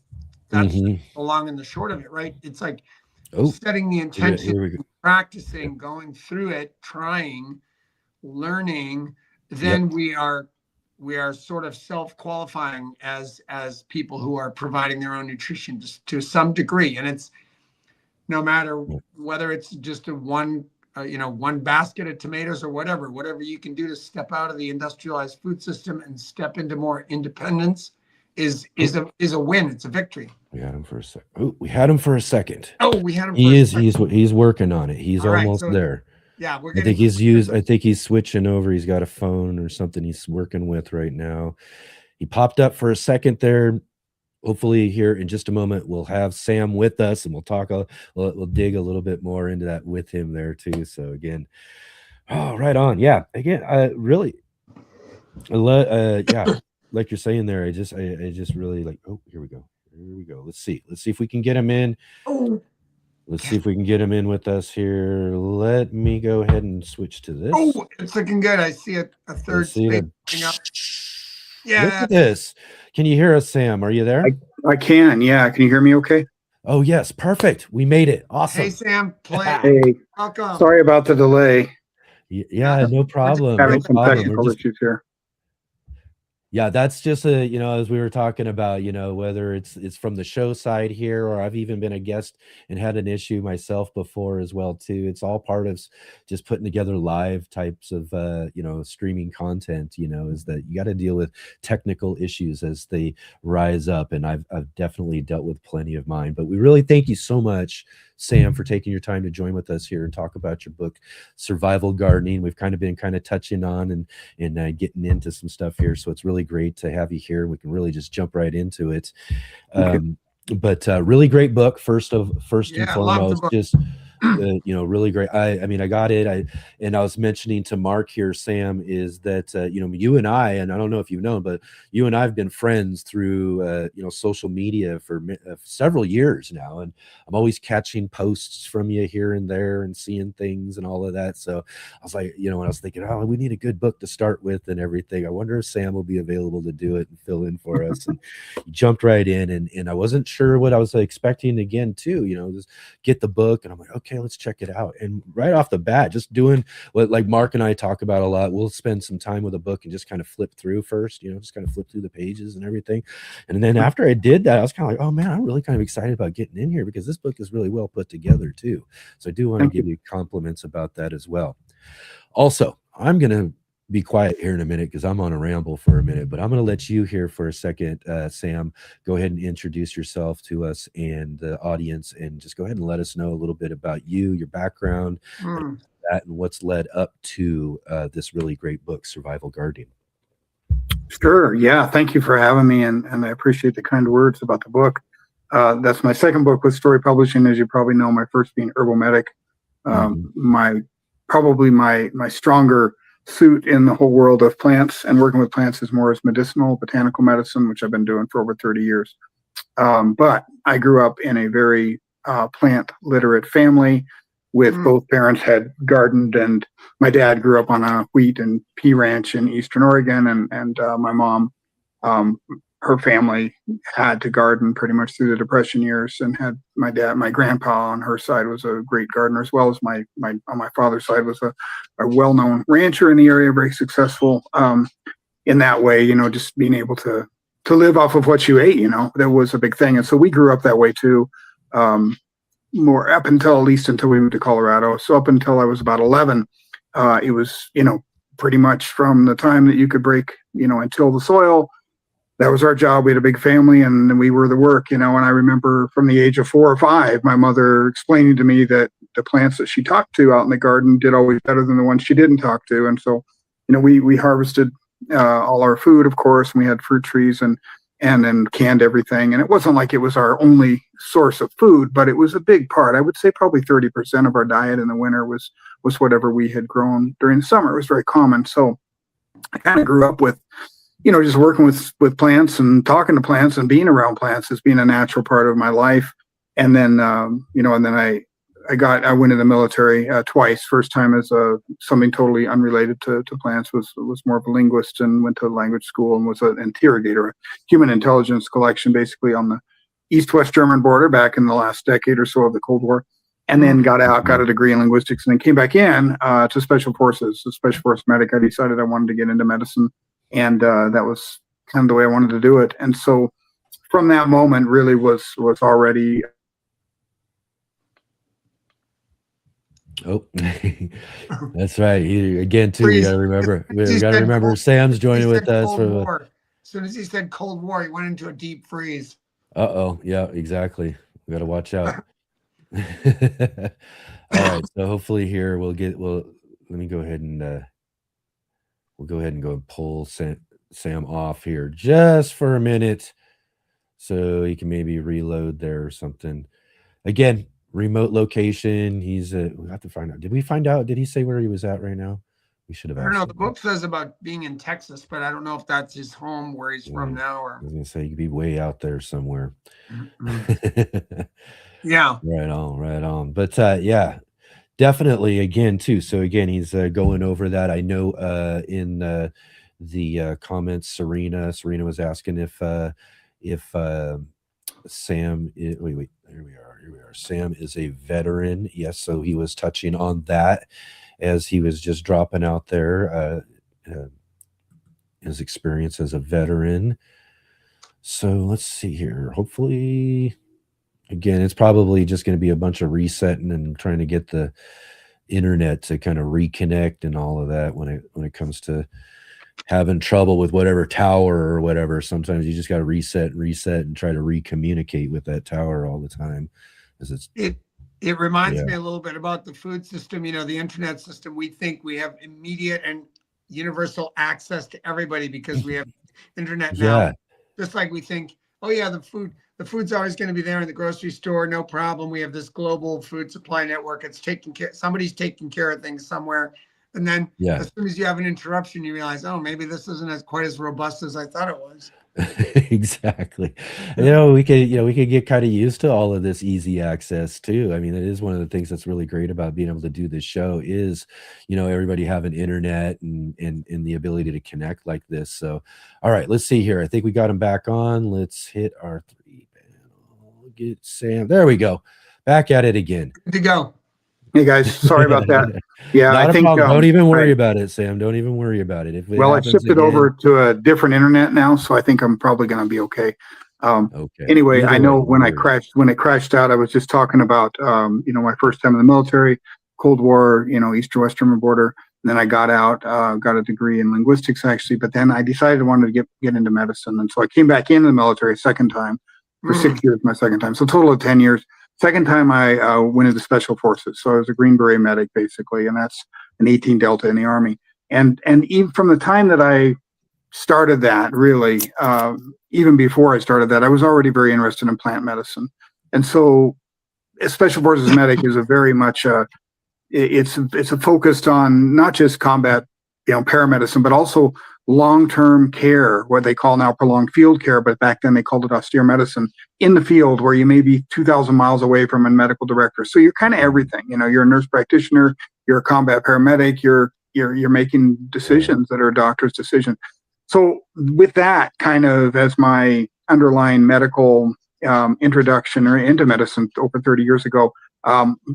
That's the long and the short of it, right? It's like setting the intention, practicing, going through it, trying, learning. Then we are sort of self-qualifying as people who are providing their own nutrition to some degree. And it's no matter whether it's just one basket of tomatoes or whatever you can do to step out of the industrialized food system and step into more independence is a win. It's a victory. We had him for a second. Oh, we had him for a second. Oh, we had him. He's working on it. He's almost there. Yeah, I think he's switching over. He's got a phone or something he's working with right now. He popped up for a second there. Hopefully here in just a moment, we'll have Sam with us and we'll talk, we'll dig a little bit more into that with him there too. So again, right on. Yeah. Again, like you're saying there, I just really like, here we go. Let's see if we can get him in. Let's see if we can get him in with us here. Let me go ahead and switch to this. Oh, it's looking good. I see a third space coming up. Yeah. Look at this. Can you hear us, Sam? Are you there? I can. Yeah. Can you hear me okay? Oh, yes. Perfect. We made it. Awesome. Hey, Sam. Hey. Welcome. Sorry about the delay. Yeah, no problem. Having some technical issues here. Yeah, that's just as we were talking about, whether it's from the show side here, or I've even been a guest and had an issue myself before as well too. It's all part of just putting together live types of streaming content, is that you got to deal with technical issues as they rise up, and I've definitely dealt with plenty of mine. But we really thank you so much, Sam, for taking your time to join with us here and talk about your book, Survival Gardening. We've been touching on and getting into some stuff here, so it's really really great to have you here. We can really just jump right into it. Okay. But really great book. First and Yeah, love the foremost, book. just really great. I mean, I got it. And I was mentioning to Mark here, Sam, is that you and I don't know if you've known, but you and I have been friends through social media for several years now, and I'm always catching posts from you here and there and seeing things and all of that. So I was like, when I was thinking, oh, we need a good book to start with and everything. I wonder if Sam will be available to do it and fill in for us. And he jumped right in, and I wasn't sure what I was expecting again too. Just get the book, and I'm like, okay, let's check it out. And right off the bat, just doing what like Mark and I talk about a lot. We'll spend some time with a book and just kind of flip through first, just kind of flip through the pages and everything. And then after I did that, I was kind of like, oh man, I'm really kind of excited about getting in here because this book is really well put together too. So I do want to give you compliments about that as well. Also, I'm going to be quiet here in a minute because I'm on a ramble for a minute, but I'm going to let you here for a second, Sam. Go ahead and introduce yourself to us and the audience, and just go ahead and let us know a little bit about you, your background, and what's led up to this really great book, Survival Gardening. Sure. Yeah. Thank you for having me, and I appreciate the kind words about the book. That's my second book with Story Publishing, as you probably know. My first being Herbal Medic. My stronger suit in the whole world of plants and working with plants is more as medicinal, botanical medicine, which I've been doing for over 30 years. But I grew up in a very plant literate family with both parents had gardened, and my dad grew up on a wheat and pea ranch in Eastern Oregon, and my mom, her family had to garden pretty much through the Depression years, and had my grandpa on her side was a great gardener, as well as my on my father's side was a well-known rancher in the area, very successful in that way, just being able to live off of what you ate, that was a big thing. And so we grew up that way too, more up until, at least until we moved to Colorado. So up until I was about 11, it was, pretty much from the time that you could break, and till the soil. That was our job. We had a big family, and we were the work, and I remember from the age of 4 or 5, my mother explaining to me that the plants that she talked to out in the garden did always better than the ones she didn't talk to. And so, we harvested all our food, of course, and we had fruit trees and then canned everything. And it wasn't like it was our only source of food, but it was a big part. I would say probably 30% of our diet in the winter was whatever we had grown during the summer. It was very common. So I kind of grew up with, just working with plants and talking to plants and being around plants as being a natural part of my life. And then, and then I went in the military twice. First time as something totally unrelated to plants, was more of a linguist, and went to language school and was an interrogator, a human intelligence collection, basically on the East-West German border back in the last decade or so of the Cold War. And then got out, got a degree in linguistics, and then came back in to Special Forces, a Special Force medic. I decided I wanted to get into medicine, and that was kind of the way I wanted to do it. And so from that moment really was already. Oh, that's right. Again, too, we got to remember Sam's joining with us. As soon as he said Cold War, he went into a deep freeze. Uh-oh. Yeah, exactly. We got to watch out. All right. So hopefully here let me go ahead and we'll go ahead and go and pull Sam off here just for a minute so he can maybe reload there or something. Again, remote location. We have to find out. Did we find out? Did he say where he was at right now? We should have asked. I don't know. The book says about being in Texas, but I don't know if that's his home, where he's from now. Or I was gonna say he could be way out there somewhere. Yeah. Right on. But yeah, definitely again too. So again, he's going over that. I know in the comments, Serena was asking if Sam wait, here we are. Sam is a veteran. Yes, so he was touching on that as he was just dropping out there his experience as a veteran. So let's see here. Hopefully, again, it's probably just going to be a bunch of resetting and trying to get the internet to kind of reconnect and all of that when it comes to having trouble with whatever tower or whatever. Sometimes you just got to reset and try to recommunicate with that tower all the time. It reminds me a little bit about the food system, the internet system. We think we have immediate and universal access to everybody because we have internet now. Yeah. Just like we think, oh yeah, the food's always going to be there in the grocery store, no problem. We have this global food supply network. It's taking care, somebody's taking care of things somewhere. And then as soon as you have an interruption, you realize, oh, maybe this isn't quite as robust as I thought it was. Exactly. We could get kind of used to all of this easy access too. I mean, it is one of the things that's really great about being able to do this show is, everybody having internet and the ability to connect like this. So, all right, let's see here. I think we got him back on. Let's hit our 3 panel. Get Sam. There we go. Back at it again. Good to go. Hey guys, sorry about that. Yeah, Not I a think problem. Don't even worry about it, Sam. Don't even worry about it. If it I happens shifted again, over to a different internet now, so I think I'm probably going to be okay. Okay. Anyway, I know when it crashed out, I was just talking about my first time in the military, Cold War, Eastern-Western border. And then I got out, got a degree in linguistics actually, but then I decided I wanted to get into medicine, and so I came back into the military a second time for 6 years. My second time, so total of 10 years. Second time I went into special forces, so I was a Green Beret medic basically, and that's an 18 Delta in the Army. And even from the time that I started that, really, even before I started that, I was already very interested in plant medicine. And so, special forces medic is a very much it's a focused on not just combat, paramedicine, but also long-term care, what they call now prolonged field care, but back then they called it austere medicine, in the field where you may be 2,000 miles away from a medical director. So you're kind of everything. You're a nurse practitioner, you're a combat paramedic, you're making decisions that are a doctor's decision. So with that kind of as my underlying medical introduction or into medicine over 30 years ago,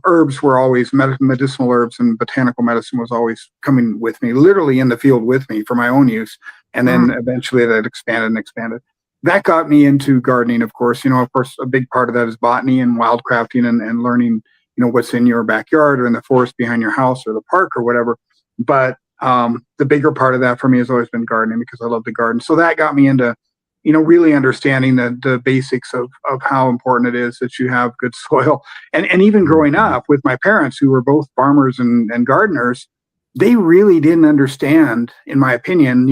herbs were always medicinal herbs, and botanical medicine was always coming with me, literally in the field with me for my own use. And then eventually that expanded and expanded. That got me into gardening, of course. Of course, a big part of that is botany and wildcrafting and learning, what's in your backyard or in the forest behind your house or the park or whatever. But the bigger part of that for me has always been gardening because I love to garden. So that got me into really understanding the basics of how important it is that you have good soil. And even growing up with my parents, who were both farmers and gardeners, they really didn't understand, in my opinion,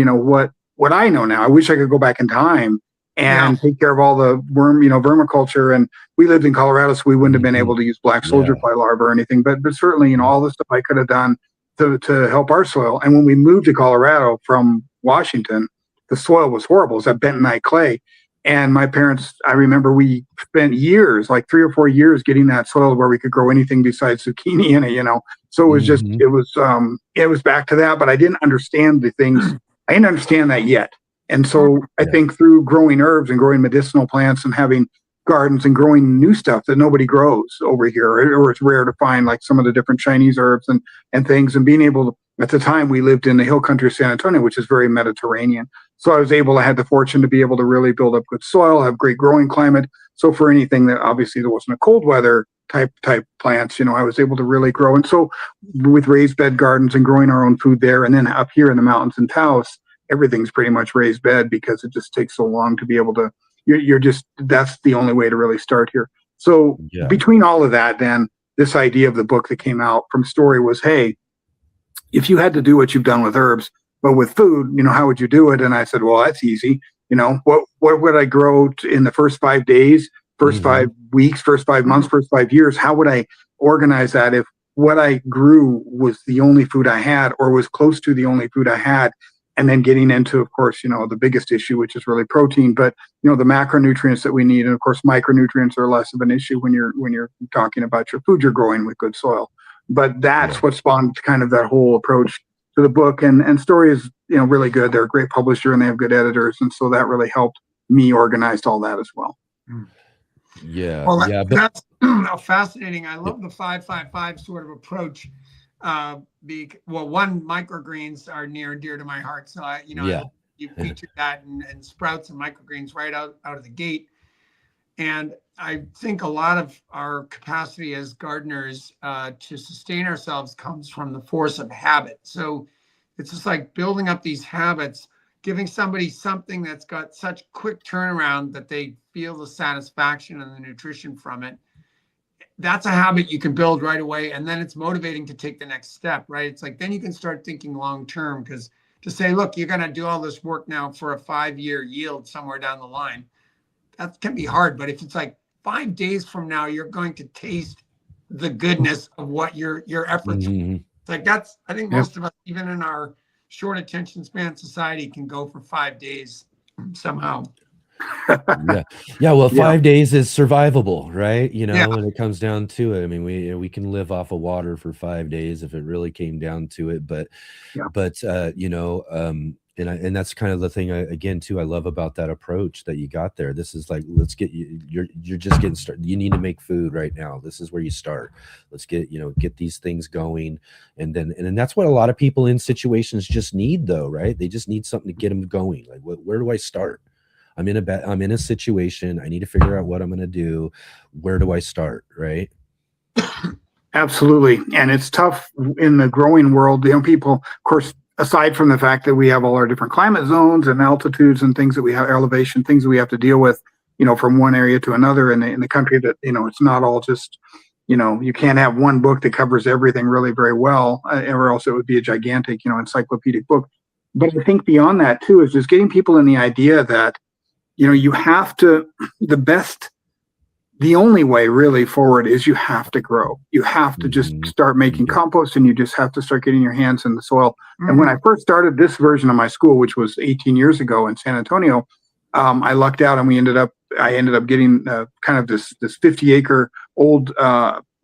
what I know now. I wish I could go back in time and take care of all the vermiculture. And we lived in Colorado, so we wouldn't have been able to use black soldier fly larvae or anything. But certainly, all the stuff I could have done to help our soil. And when we moved to Colorado from Washington, the soil was horrible. It was that bentonite clay. And my parents, I remember we spent years, like 3 or 4 years, getting that soil where we could grow anything besides zucchini in it, So it was just, it was back to that, but I didn't understand the things. I didn't understand that yet. And so I think through growing herbs and growing medicinal plants and having gardens and growing new stuff that nobody grows over here, or it's rare to find, like some of the different Chinese herbs and things, and being able to, at the time we lived in the hill country of San Antonio, which is very Mediterranean. So I had the fortune to be able to really build up good soil, have great growing climate. So for anything that obviously there wasn't a cold weather type plants, I was able to really grow. And so with raised bed gardens and growing our own food there, and then up here in the mountains in Taos, everything's pretty much raised bed because it just takes so long to be able to, that's the only way to really start here. So between all of that, then this idea of the book that came out from Story was, hey, if you had to do what you've done with herbs, but with food, how would you do it? And I said, well, that's easy. What would I grow in the first 5 days, first 5 weeks, first 5 months, first 5 years? How would I organize that if what I grew was the only food I had or was close to the only food I had? And then getting into, of course, the biggest issue, which is really protein, but the macronutrients that we need, and of course, micronutrients are less of an issue when you're talking about your food you're growing with good soil. But that's what spawned kind of that whole approach to the book. And Story is really good. They're a great publisher and they have good editors, and so that really helped me organize all that as well. That's fascinating. I love the 5-5-5 sort of approach. One, microgreens are near and dear to my heart. So you featured that and sprouts and microgreens right out of the gate. And I think a lot of our capacity as gardeners to sustain ourselves comes from the force of habit. So it's just like building up these habits, giving somebody something that's got such quick turnaround that they feel the satisfaction and the nutrition from it. That's a habit you can build right away. And then it's motivating to take the next step, right? It's like, then you can start thinking long-term, because to say, look, you're going to do all this work now for a 5-year yield somewhere down the line. That can be hard. But if it's like 5 days from now, you're going to taste the goodness of what your efforts. Mm-hmm. It's like that's, I think most of us, even in our short attention span society, can go for 5 days somehow. Yeah. Well, 5 days is survivable, right? You know, when it comes down to it. I mean, we can live off of water for 5 days if it really came down to it. But you know, and that's kind of the thing again too I love about that approach that you got there. This is like, let's get you, you're just getting started. You need to make food right now. This is where you start. Let's get these things going, and then that's what a lot of people in situations just need, though, right? They just need something to get them going. Like, where do I start? I'm in a situation. I need to figure out what I'm going to do. Where do I start? Right. Absolutely. And it's tough in the growing world. People, of course, aside from the fact that we have all our different climate zones and altitudes and things that we have, elevation, things that we have to deal with, from one area to another in the country, that, it's not all just, you can't have one book that covers everything really very well, or else it would be a gigantic, encyclopedic book. But I think beyond that too, is just getting people in the idea that, you have to, the only way really forward is you have to grow. You have to just start making compost, and you just have to start getting your hands in the soil. And when I first started this version of my school, which was 18 years ago in San Antonio, I lucked out, and I ended up getting kind of this 50-acre old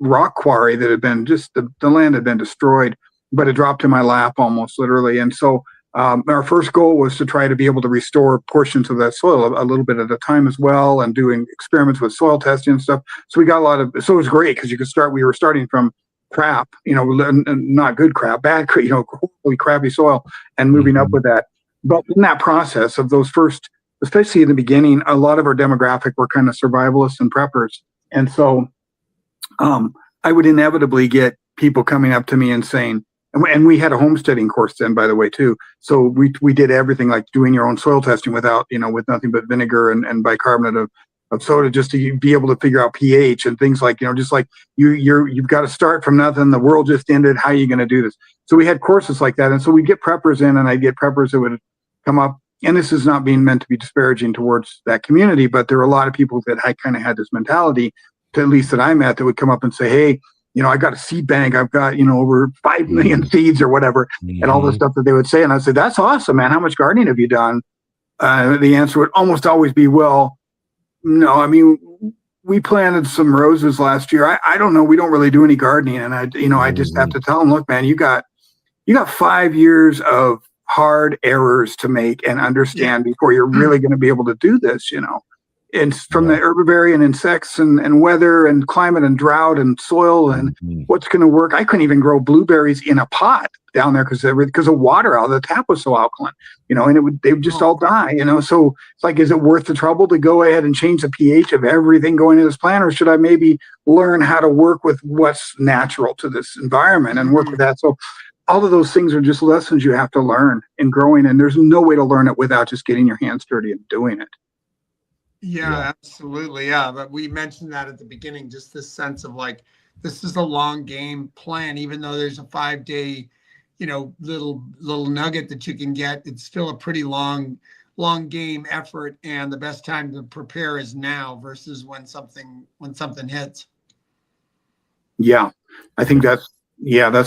rock quarry that had been the land had been destroyed, but it dropped in my lap almost literally. And so our first goal was to try to be able to restore portions of that soil a little bit at a time as well, and doing experiments with soil testing and stuff. So we got so it was great because we were starting from crap, not good crap, bad, horribly crappy soil, and moving up with that. But in that process of those first, especially in the beginning, a lot of our demographic were kind of survivalists and preppers. And so I would inevitably get people coming up to me and saying, and we had a homesteading course then, by the way, too. So we did everything like doing your own soil testing without, with nothing but vinegar and bicarbonate of soda, just to be able to figure out pH and things like, just like you've got to start from nothing. The world just ended. How are you going to do this? So we had courses like that. And so we'd get preppers in, and I'd get preppers that would come up. And this is not being meant to be disparaging towards that community, but there were a lot of people that kind of had this mentality, at least that I met, that would come up and say, hey, I got a seed bank. I've got, over 5 million seeds or whatever, and all the stuff that they would say. And I'd say, that's awesome, man. How much gardening have you done? The answer would almost always be, well, no, I mean, we planted some roses last year. I don't know. We don't really do any gardening. And I just have to tell them, look, man, you got 5 years of hard errors to make and understand before you're really going to be able to do this, And from the herbivory and insects and weather and climate and drought and soil and what's going to work. I couldn't even grow blueberries in a pot down there because of water out of the tap was so alkaline, and they would just all die, So it's like, is it worth the trouble to go ahead and change the pH of everything going into this plant, or should I maybe learn how to work with what's natural to this environment and work with that? So all of those things are just lessons you have to learn in growing, and there's no way to learn it without just getting your hands dirty and doing it. Yeah, absolutely. Yeah. But we mentioned that at the beginning, just this sense of like, this is a long game plan, even though there's a 5-day, little nugget that you can get. It's still a pretty long game effort. And the best time to prepare is now versus when something hits. Yeah. I think that's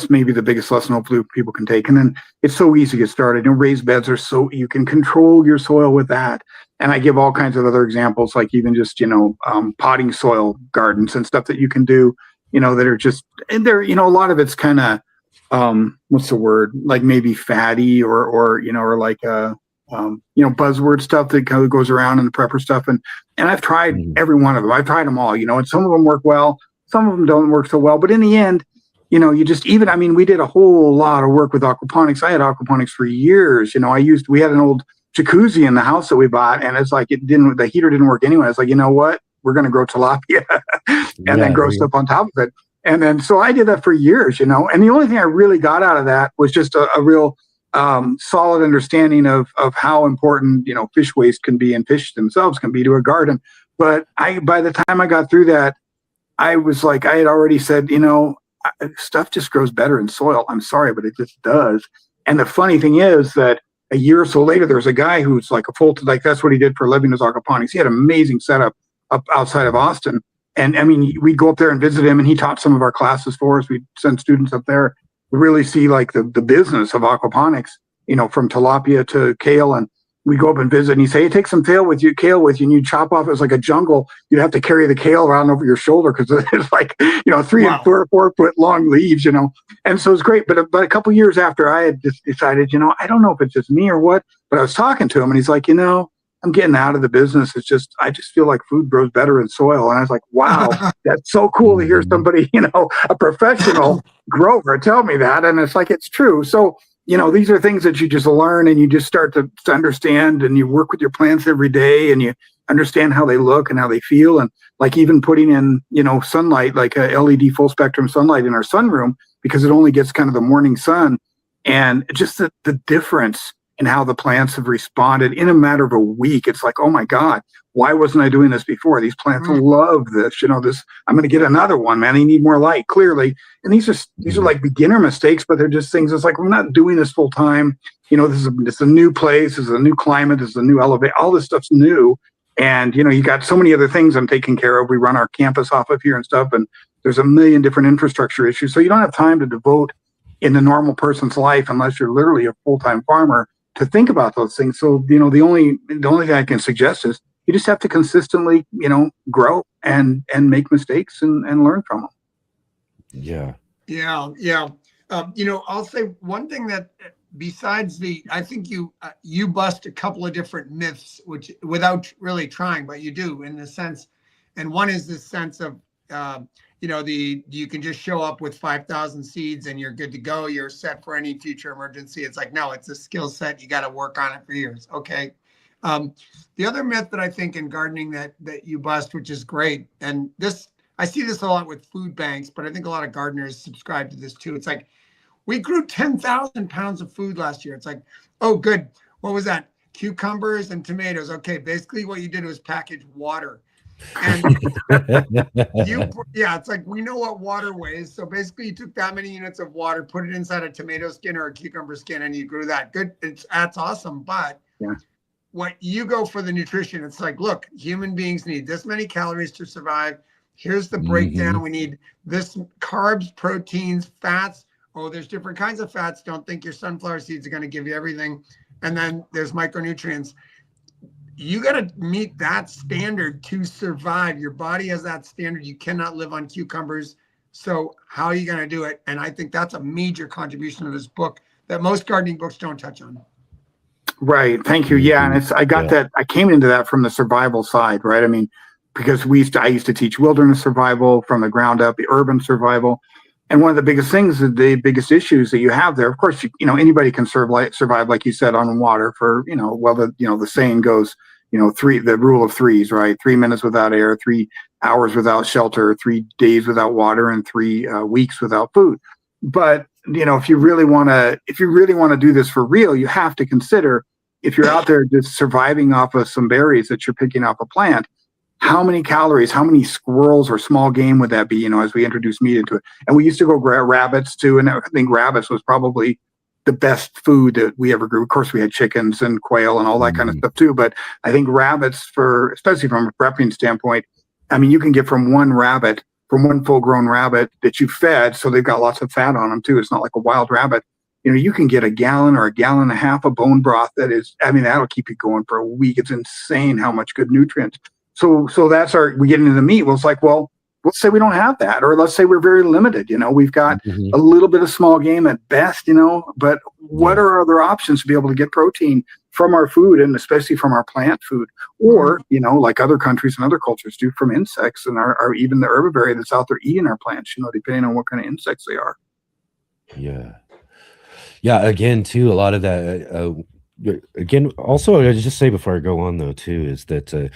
maybe the biggest lesson hopefully people can take. And then it's so easy to get started. Raised beds are you can control your soil with that. And I give all kinds of other examples, like even just, potting soil gardens and stuff that you can do, that are just, and they're, a lot of it's kind of, what's the word? Like maybe fatty or like, buzzword stuff that kind of goes around in the prepper stuff. And I've tried every one of them. I've tried them all, and some of them work well, some of them don't work so well. But in the end, we did a whole lot of work with aquaponics. I had aquaponics for years. We had an old jacuzzi in the house that we bought, and it's like the heater didn't work anyway. It's like, you know what? We're going to grow tilapia and then grow stuff on top of it. And then, so I did that for years, and the only thing I really got out of that was just a real solid understanding of how important, fish waste can be and fish themselves can be to a garden. But by the time I got through that, I was like, I had already said, stuff just grows better in soil. I'm sorry, but it just does. And the funny thing is that a year or so later, there was a guy who's like that's what he did for a living, was aquaponics. He had an amazing setup up outside of Austin. And I mean, we'd go up there and visit him, and he taught some of our classes for us. We'd send students up there to really see like the business of aquaponics, from tilapia to kale. And we go up and visit, and he'd say, hey, take some kale with you, and you chop off. It was like a jungle. You'd have to carry the kale around over your shoulder because it's like, 3 and 4 foot long leaves, And so it's great. But a couple years after, I had just decided, I don't know if it's just me or what, but I was talking to him, and he's like, I'm getting out of the business. I just feel like food grows better in soil. And I was like, wow, that's so cool to hear somebody, a professional grower tell me that. And it's like, it's true. So, these are things that you just learn, and you just start to understand, and you work with your plants every day, and you understand how they look and how they feel. And like even putting in, sunlight, like a LED full spectrum sunlight in our sunroom, because it only gets kind of the morning sun, and just the difference in how the plants have responded in a matter of a week. It's like, oh my God, why wasn't I doing this before? These plants love this, this, I'm going to get another one, man. They need more light, clearly. And these are like beginner mistakes, but they're just things. It's like, we're not doing this full time. This is a new place. This is a new climate. This is a new elevate. All this stuff's new. And, you got so many other things I'm taking care of. We run our campus off of here and stuff. And there's a million different infrastructure issues. So you don't have time to devote in the normal person's life, unless you're literally a full-time farmer, to think about those things. So, the only thing I can suggest is you just have to consistently, grow and make mistakes and learn from them. Yeah. Yeah. I'll say one thing that besides I think you bust a couple of different myths, which without really trying, but you do in the sense, and one is this sense of, you can just show up with 5,000 seeds and you're good to go. You're set for any future emergency. It's like, no, it's a skill set. You got to work on it for years. Okay. The other myth that I think in gardening that you bust, which is great, and I see this a lot with food banks, but I think a lot of gardeners subscribe to this too. It's like, we grew 10,000 pounds of food last year. It's like, oh, good. What was that? Cucumbers and tomatoes. Okay. Basically what you did was package water. And it's like, we know what water weighs. So basically you took that many units of water, put it inside a tomato skin or a cucumber skin, and you grew that. Good. That's awesome. But what you go for the nutrition, it's like, look, human beings need this many calories to survive. Here's the breakdown. We need this carbs, proteins, fats. Oh, there's different kinds of fats. Don't think your sunflower seeds are going to give you everything. And then there's micronutrients. You got to meet that standard to survive. Your body has that standard. You cannot live on cucumbers. So how are you going to do it? And I think that's a major contribution of this book that most gardening books don't touch on. Right. Thank you. Yeah. And I got that. I came into that from the survival side, right? I mean, because I used to teach wilderness survival from the ground up, the urban survival. And one of the biggest things, the biggest issues that you have there, of course, anybody can survive, like you said, on water for, the saying goes, the rule of threes, right? 3 minutes without air, 3 hours without shelter, 3 days without water, and 3 weeks without food. But, if you really want to do this for real, you have to consider, if you're out there just surviving off of some berries that you're picking off a plant, how many calories, how many squirrels or small game would that be, as we introduce meat into it? And we used to go grab rabbits too. And I think rabbits was probably the best food that we ever grew. Of course, we had chickens and quail and all that kind of stuff too. But I think rabbits, especially from a prepping standpoint, I mean, you can get from one full grown rabbit that you fed. So they've got lots of fat on them too. It's not like a wild rabbit. You can get a gallon or a gallon and a half of bone broth. That'll keep you going for a week. It's insane how much good nutrients. So we get into the meat. Well, it's like, let's say we don't have that, or let's say we're very limited. We've got a little bit of small game at best, but what are other options to be able to get protein from our food, and especially from our plant food, or, like other countries and other cultures do, from insects and our even the herbivory that's out there eating our plants, depending on what kind of insects they are. Yeah. Yeah. Again, too, a lot of that, again, also, I just say before I go on though, too, is that,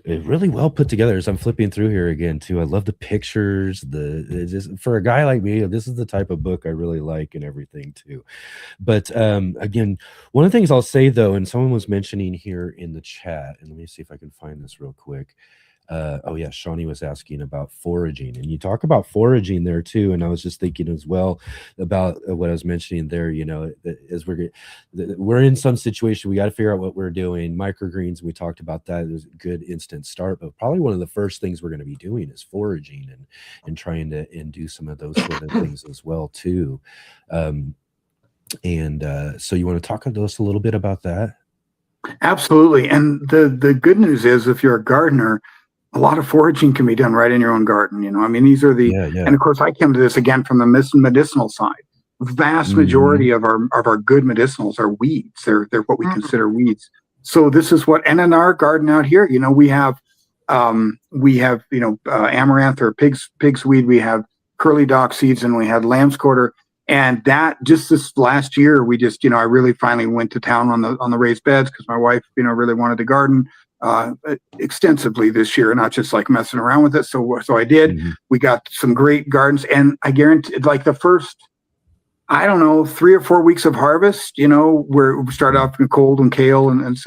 really well put together. As I'm flipping through here again too, I love the pictures. Just for a guy like me, this is the type of book I really like and everything too. But again, one of the things I'll say though, and someone was mentioning here in the chat, and let me see if I can find this real quick. Oh yeah, Shawnee was asking about foraging, and you talk about foraging there too. And I was just thinking as well about what I was mentioning there. You know, as we're in some situation, we got to figure out what we're doing. Microgreens, we talked about that. It was a good instant start, but probably one of the first things we're going to be doing is foraging and trying to and do some of those sort of things as well too. So you want to talk to us a little bit about that? Absolutely. And the good news is, if you're a gardener, a lot of foraging can be done right in your own garden. You know, I mean, these are and of course I came to this again from the medicinal side. Vast majority of our good medicinals are weeds. They're what we consider weeds. So this is what, and in our garden out here, you know, we have amaranth or pig's weed. We have curly dock seeds, and we had lamb's quarter. And that just this last year, we just, you know, I really finally went to town on the raised beds, because my wife, you know, really wanted to garden extensively this year, not just like messing around with it. So I did. We got some great gardens, and I guarantee, like the first, I don't know, 3 or 4 weeks of harvest, you know, where we started off in cold and kale and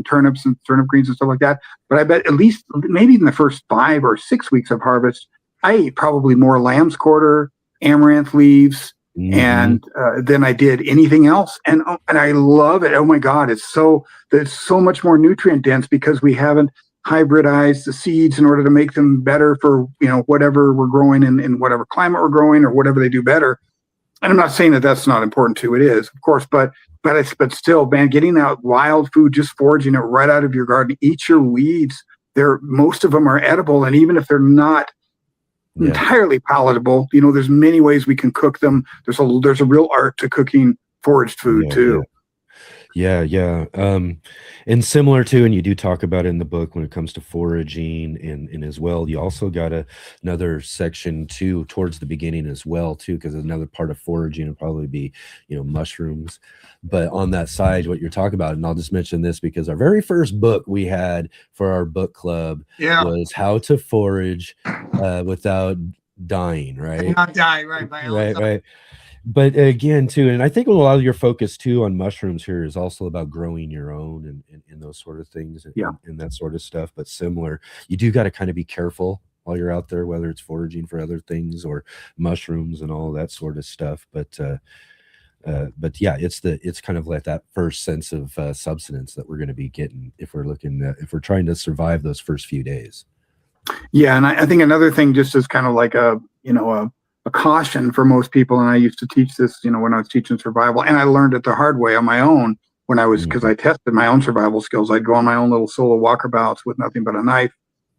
turnips and turnip greens and stuff like that. But I bet at least maybe in the first 5 or 6 weeks of harvest, I ate probably more lamb's quarter, amaranth leaves, and than I did anything else. And I love it. Oh my God, it's so much more nutrient dense, because we haven't hybridized the seeds in order to make them better for, you know, whatever we're growing in whatever climate we're growing, or whatever they do better. And I'm not saying that that's not important too. It is, of course, but still, man, getting that wild food, just foraging it right out of your garden. Eat your weeds. Most of them are edible, and even if they're not entirely palatable, you know, there's many ways we can cook them. There's a real art to cooking foraged food too. Yeah. And similar to, and you do talk about it in the book when it comes to foraging, and as well, you also got another section too towards the beginning as well too, because another part of foraging would probably be, you know, mushrooms. But on that side, what you're talking about, and I'll just mention this because our very first book we had for our book club was How to Forage Without Dying, right? Not die, right? Right. But again, too, and I think a lot of your focus too on mushrooms here is also about growing your own and those sort of things, and that sort of stuff. But similar, you do got to kind of be careful while you're out there, whether it's foraging for other things or mushrooms and all that sort of stuff. But yeah, it's kind of like that first sense of substance that we're going to be getting if we're trying to survive those first few days. Yeah, and I think another thing, just as kind of like a caution for most people, and I used to teach this, you know, when I was teaching survival, and I learned it the hard way on my own when I was, because I tested my own survival skills. I'd go on my own little solo walkabouts with nothing but a knife,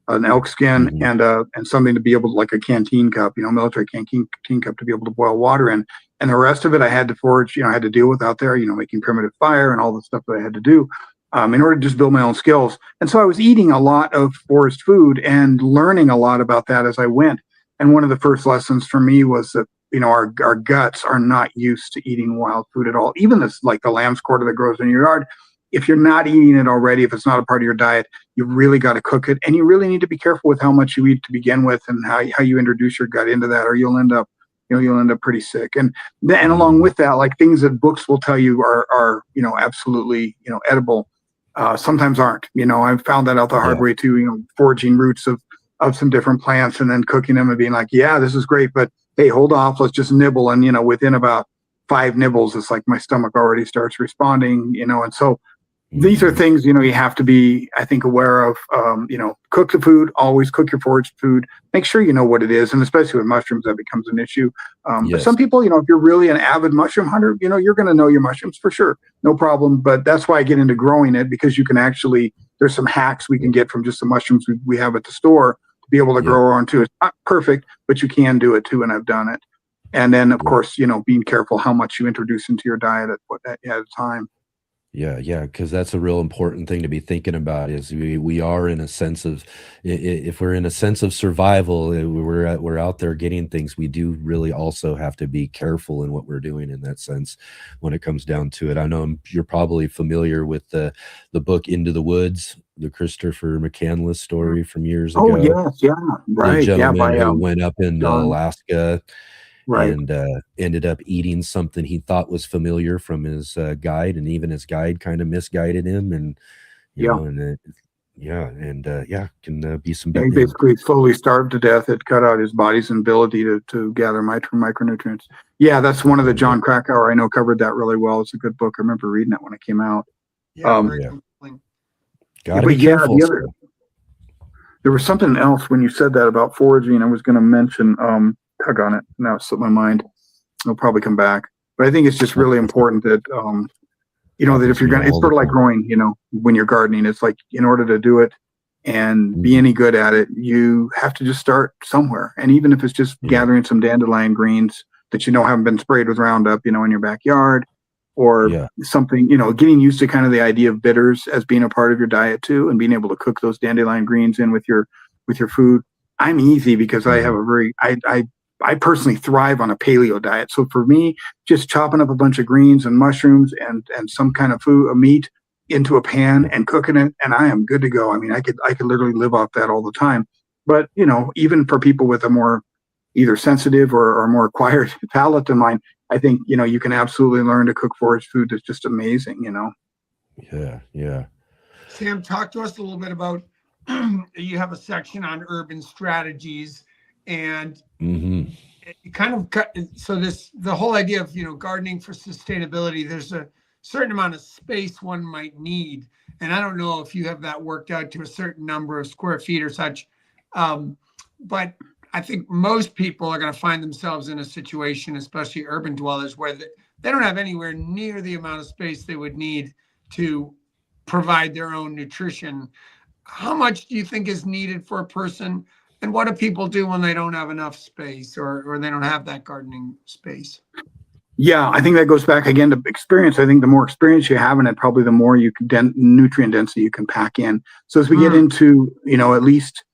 an elk skin, and something to be able to, like a canteen cup, you know, military canteen cup, to be able to boil water in. And the rest of it I had to forage, you know, I had to deal with out there, you know, making primitive fire and all the stuff that I had to do in order to just build my own skills. And so I was eating a lot of forest food and learning a lot about that as I went. And one of the first lessons for me was that, you know, our guts are not used to eating wild food at all. Even this, like the lamb's quarter that grows in your yard, if you're not eating it already, if it's not a part of your diet, you really got to cook it. And you really need to be careful with how much you eat to begin with, and how you introduce your gut into that, or you'll end up pretty sick. And along with that, like things that books will tell you are you know, absolutely, you know, edible, sometimes aren't. You know, I've found that out the hard way too, you know, foraging roots of some different plants and then cooking them and being like, yeah, this is great, but hey, hold off, let's just nibble. And, you know, within about 5 nibbles, it's like my stomach already starts responding, you know. And so these are things, you know, you have to be, I think, aware of. You know, cook the food, always cook your foraged food, make sure you know what it is. And especially with mushrooms, that becomes an issue. But some people, you know, if you're really an avid mushroom hunter, you know, you're going to know your mushrooms for sure, no problem. But that's why I get into growing it, because you can actually, there's some hacks we can get from just the mushrooms we have at the store, be able to grow on too. It's not perfect, but you can do it too, and I've done it. And then, of course, you know, being careful how much you introduce into your diet at a time. Yeah, because that's a real important thing to be thinking about. Is we are in a sense of, if we're in a sense of survival, we're out there getting things. We do really also have to be careful in what we're doing in that sense when it comes down to it. I know you're probably familiar with the book Into the Woods, the Christopher McCandless story from years ago. Oh yes, yeah, right. The gentleman who went up in Alaska. Right. And ended up eating something he thought was familiar from his guide, and even his guide kind of misguided him, and you know, and Yeah, and can be some. He basically slowly starved to death. It cut out his body's ability to gather micronutrients. Yeah, that's one of the John Krakauer I know covered that really well. It's a good book. I remember reading it when it came out. Gotta be careful. There was something else when you said that about foraging. I was going to mention, tug on it. Now it slipped my mind. It'll probably come back. But I think it's just really important that, that if you're going to, it's sort of like growing, when you're gardening, it's like in order to do it and be any good at it, you have to just start somewhere. And even if it's just gathering some dandelion greens that haven't been sprayed with Roundup, in your backyard, or something, getting used to kind of the idea of bitters as being a part of your diet too, and being able to cook those dandelion greens in with your food. I'm easy because I have I personally thrive on a paleo diet. So for me, just chopping up a bunch of greens and mushrooms and some kind of food, a meat into a pan and cooking it, and I am good to go. I mean, I could literally live off that all the time. But, even for people with a more either sensitive or more acquired palate than mine, I think, you can absolutely learn to cook forage food that's just amazing, Yeah. Sam, talk to us a little bit about, you have a section on urban strategies, and it kind of the whole idea of, gardening for sustainability, there's a certain amount of space one might need. And I don't know if you have that worked out to a certain number of square feet or such. But I think most people are going to find themselves in a situation, especially urban dwellers, where they don't have anywhere near the amount of space they would need to provide their own nutrition. How much do you think is needed for a person? And what do people do when they don't have enough space or they don't have that gardening space? Yeah, I think that goes back again to experience. I think the more experience you have in it, probably the more nutrient density you can pack in. So as we get into, at least,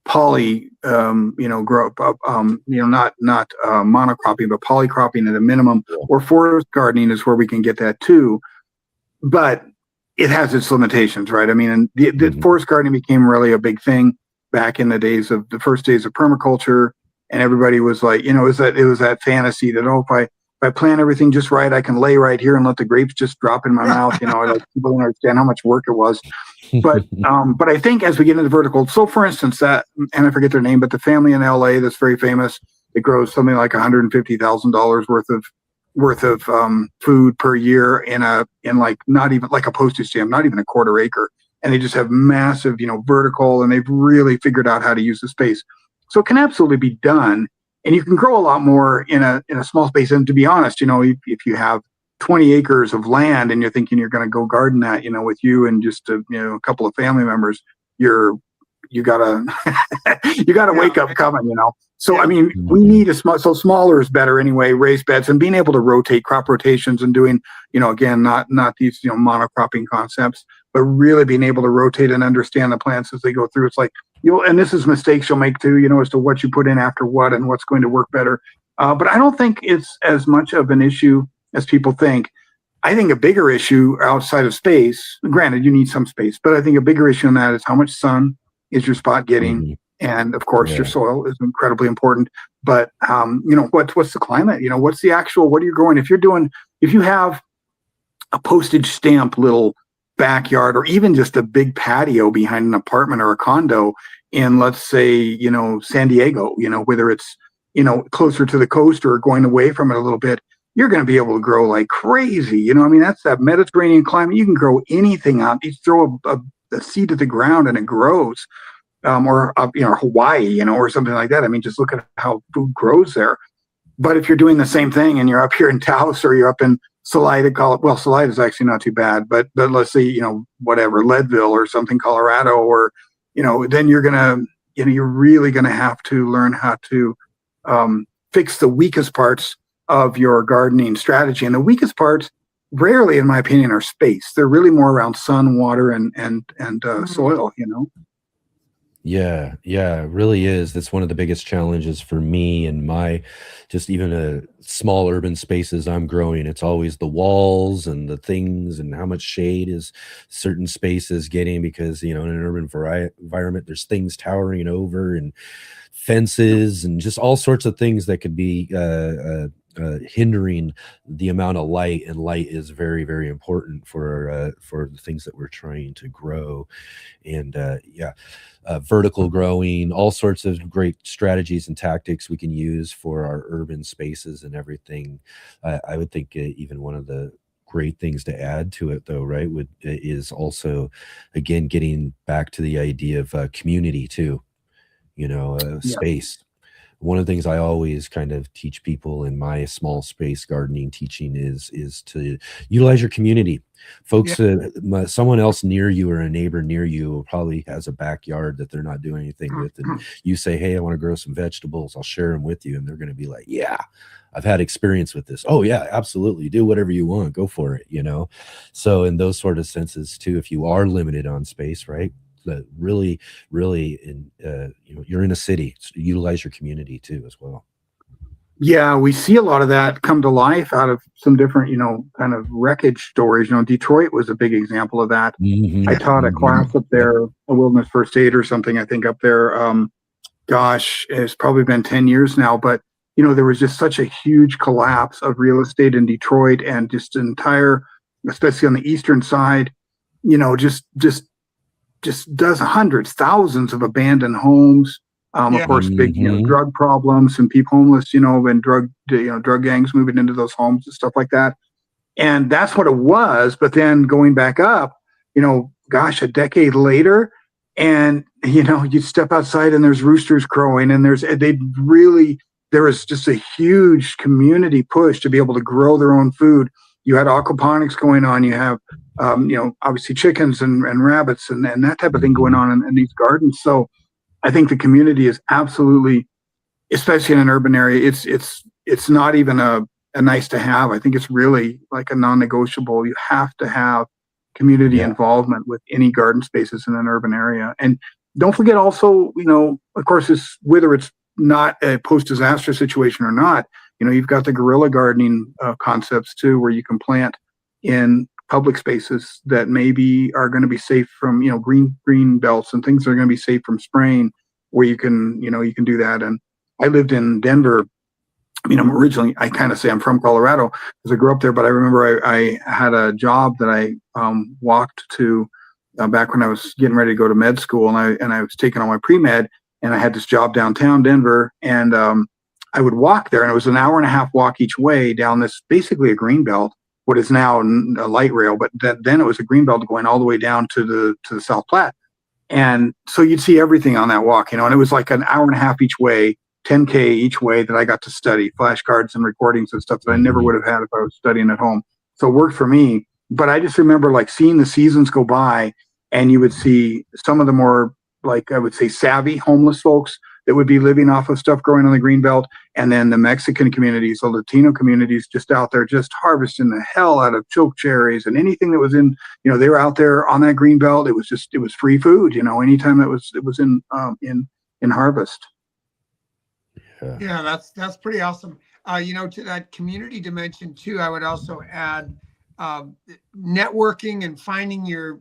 poly, grow up, not monocropping, but polycropping at a minimum, or forest gardening is where we can get that too. But it has its limitations, right? I mean, and the forest gardening became really a big thing back in the first days of permaculture. And everybody was like, it was that fantasy that, if I plant everything just right, I can lay right here and let the grapes just drop in my mouth. People don't understand how much work it was. But I think as we get into vertical, so for instance, and I forget their name, but the family in LA that's very famous, it grows something like $150,000 worth of food per year in like not even like a postage stamp, not even a quarter acre. And they just have massive, vertical, and they've really figured out how to use the space. So it can absolutely be done, and you can grow a lot more in a small space. And to be honest, if you have 20 acres of land and you're thinking you're going to go garden that, with you and just a couple of family members, you gotta wake up coming, So I mean, we need so smaller is better anyway. Raised beds and being able to rotate, crop rotations, and doing, again, not these monocropping concepts, but really being able to rotate and understand the plants as they go through. It's like and this is mistakes you'll make too, as to what you put in after what and what's going to work better. But I don't think it's as much of an issue as people think. I think a bigger issue outside of space, granted, you need some space, but I think a bigger issue in that is how much sun is your spot getting. And of course, your soil is incredibly important. But, what's the climate? What's the actual, what are you growing? If you have a postage stamp little backyard, or even just a big patio behind an apartment or a condo in, let's say, San Diego, whether it's, closer to the coast or going away from it a little bit, you're going to be able to grow like crazy. That's that Mediterranean climate. You can grow anything out. You throw a seed to the ground and it grows. Or Hawaii, or something like that. I mean, just look at how food grows there. But if you're doing the same thing and you're up here in Taos or you're up in Salida, Salida is actually not too bad, but let's say, whatever, Leadville or something, Colorado, or, then you're really going to have to learn how to fix the weakest parts of your gardening strategy. And the weakest parts rarely, in my opinion, are space. They're really more around sun, water, and soil, Yeah, it really is. That's one of the biggest challenges for me and my just even small urban spaces I'm growing. It's always the walls and the things and how much shade is certain spaces getting, because, in an urban environment, there's things towering over and fences and just all sorts of things that could be, hindering the amount of light, and light is very, very important for the things that we're trying to grow. And vertical growing, all sorts of great strategies and tactics we can use for our urban spaces and everything. I would think even one of the great things to add to it, though, right, is also, again, getting back to the idea of community too, space. One of the things I always kind of teach people in my small space gardening teaching is to utilize your community. Folks, someone else near you or a neighbor near you probably has a backyard that they're not doing anything with. And you say, hey, I want to grow some vegetables. I'll share them with you. And they're going to be like, yeah, I've had experience with this. Oh yeah, absolutely. Do whatever you want. Go for it. So in those sort of senses too, if you are limited on space, right? That really you're in a city, so utilize your community too as well. Yeah, we see a lot of that come to life out of some different kind of wreckage stories. Detroit was a big example of that. I taught a class up there, a wilderness first aid or something, I think, up there. Gosh, it's probably been 10 years now, but there was just such a huge collapse of real estate in Detroit, and just entire, especially on the eastern side, just hundreds, thousands of abandoned homes. Of course, big drug problems and people homeless, and drug gangs moving into those homes and stuff like that. And that's what it was. But then going back up, a decade later, and you step outside and there's roosters crowing, and there was just a huge community push to be able to grow their own food. You had aquaponics going on. You have, obviously chickens and rabbits and that type of thing going on in these gardens. So I think the community is absolutely, especially in an urban area, it's not even a nice to have. I think it's really like a non-negotiable. You have to have community involvement with any garden spaces in an urban area. And don't forget also, of course, whether it's not a post-disaster situation or not, you've got the guerrilla gardening concepts too, where you can plant in public spaces that maybe are going to be safe from, green belts and things that are going to be safe from spraying, where you can do that. And I lived in Denver. Originally, I kind of say I'm from Colorado because I grew up there, but I remember I had a job that I walked to back when I was getting ready to go to med school, and I was taking on my pre-med, and I had this job downtown Denver, and I would walk there, and it was an hour and a half walk each way down this, basically a green belt, what is now a light rail, but then it was a green belt going all the way down to the South Platte. And so you'd see everything on that walk, and it was like an hour and a half each way, 10K each way, that I got to study flashcards and recordings and stuff that I never would have had if I was studying at home. So it worked for me. But I just remember like seeing the seasons go by, and you would see some of the more, like I would say, savvy homeless folks that would be living off of stuff growing on the greenbelt, and then the Mexican communities, the Latino communities, just out there just harvesting the hell out of choke cherries and anything that was in, they were out there on that greenbelt. It was free food, anytime it was in harvest. Yeah, that's pretty awesome. To that community dimension too, I would also add networking and finding your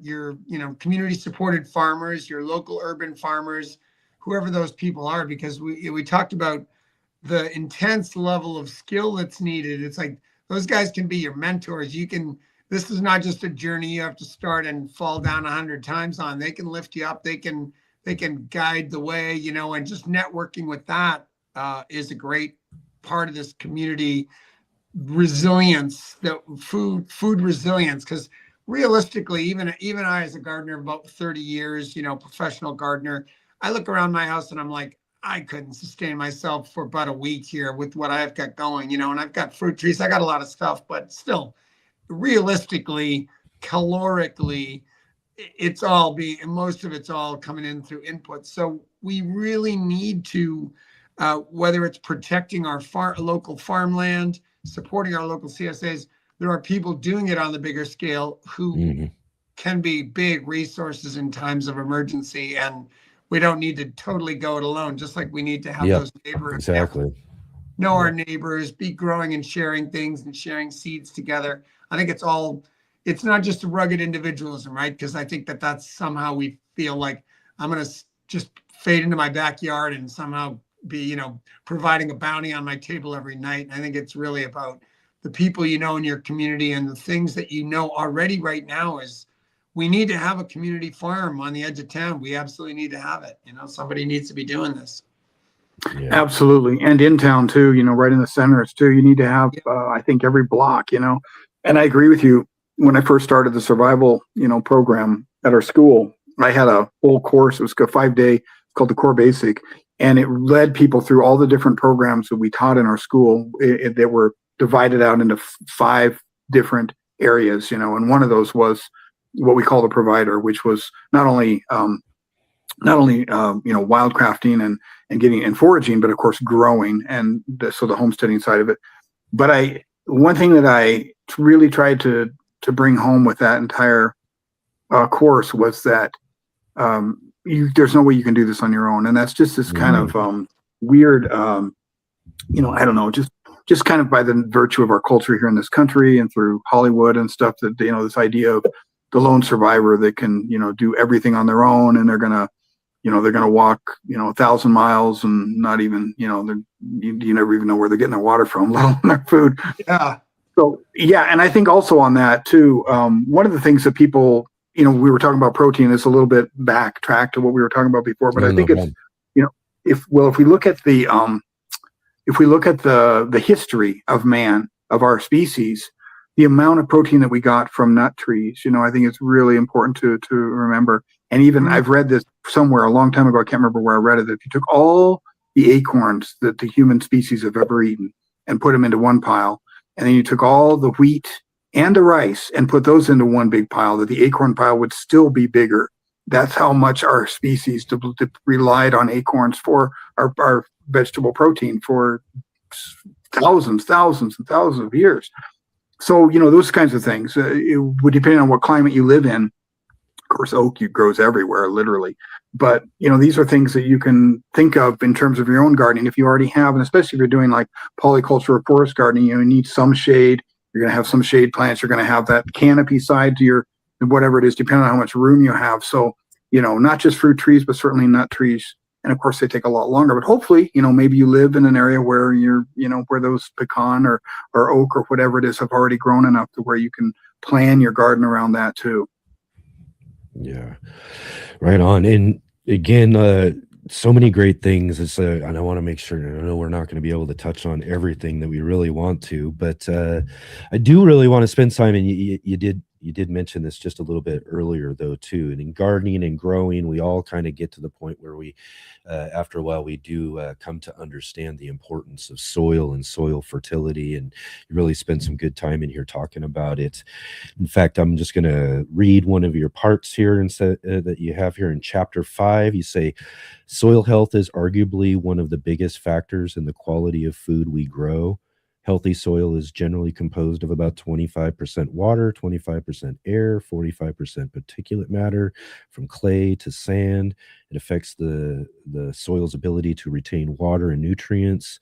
community supported farmers, your local urban farmers, whoever those people are, because we talked about the intense level of skill that's needed. It's like those guys can be your mentors. This is not just a journey you have to start and fall down 100 times on. They can lift you up. They can guide the way, and just networking with that is a great part of this community resilience, the food resilience. Because realistically, even I, as a gardener of about 30 years, professional gardener, I look around my house and I'm like, I couldn't sustain myself for about a week here with what I've got going, and I've got fruit trees, I got a lot of stuff, but still, realistically, calorically, most of it's all coming in through input. So we really need to, whether it's protecting our local farmland, supporting our local CSAs, there are people doing it on the bigger scale who can be big resources in times of emergency, and we don't need to totally go it alone, just like we need to have those neighbors. Exactly. Know our neighbors, be growing and sharing things and sharing seeds together. I think it's not just a rugged individualism, right? Because I think that's somehow we feel like I'm going to just fade into my backyard and somehow be, providing a bounty on my table every night. And I think it's really about the people you know in your community and the things that you know already right now is we need to have a community farm on the edge of town. We absolutely need to have it. Somebody needs to be doing this. Yeah. Absolutely. And in town too, right in the centers too, you need to have, I think every block, and I agree with you. When I first started the survival, program at our school, I had a whole course. It was a 5-day, called the Core Basic. And it led people through all the different programs that we taught in our school that were divided out into 5 different areas, and one of those was what we call the provider, which was not only wildcrafting and getting and foraging, but of course growing, and so the homesteading side of it. But one thing that I really tried to bring home with that entire course was that there's no way you can do this on your own, and that's just this kind of weird, I don't know, just kind of by the virtue of our culture here in this country and through Hollywood and stuff, that this idea of the lone survivor that can do everything on their own, and they're gonna walk 1,000 miles and not even you never even know where they're getting their water from, let alone their food. Yeah. So yeah, and I think also on that too, one of the things that people, we were talking about protein, it's a little bit backtrack to what we were talking about before, but I think it's if we look at the history of man, of our species, the amount of protein that we got from nut trees, I think it's really important to remember. And even I've read this somewhere a long time ago, I can't remember where I read it, that if you took all the acorns that the human species have ever eaten and put them into one pile, and then you took all the wheat and the rice and put those into one big pile, that the acorn pile would still be bigger. That's how much our species relied on acorns for our vegetable protein for thousands and thousands of years. So, those kinds of things, it would depend on what climate you live in. Of course, oak grows everywhere, literally. But, these are things that you can think of in terms of your own gardening. If you already have, and especially if you're doing like polyculture or forest gardening, you need some shade. You're going to have some shade plants. You're going to have that canopy side to your, whatever it is, depending on how much room you have. So, not just fruit trees, but certainly nut trees. And of course, they take a lot longer, but hopefully, maybe you live in an area where you're, where those pecan or oak or whatever it is have already grown enough to where you can plan your garden around that too. Yeah, right on. And again, so many great things. And I want to make sure, I know we're not going to be able to touch on everything that we really want to, but I do really want to spend time, and you did mention this just a little bit earlier though too. And in gardening and growing, we all kind of get to the point where we, after a while, we do come to understand the importance of soil and soil fertility. And you really spend some good time in here talking about it. In fact, I'm just going to read one of your parts here that you have here in chapter 5. You say, soil health is arguably one of the biggest factors in the quality of food we grow. Healthy soil is generally composed of about 25% water, 25% air, 45% particulate matter, from clay to sand. It affects the soil's ability to retain water and nutrients.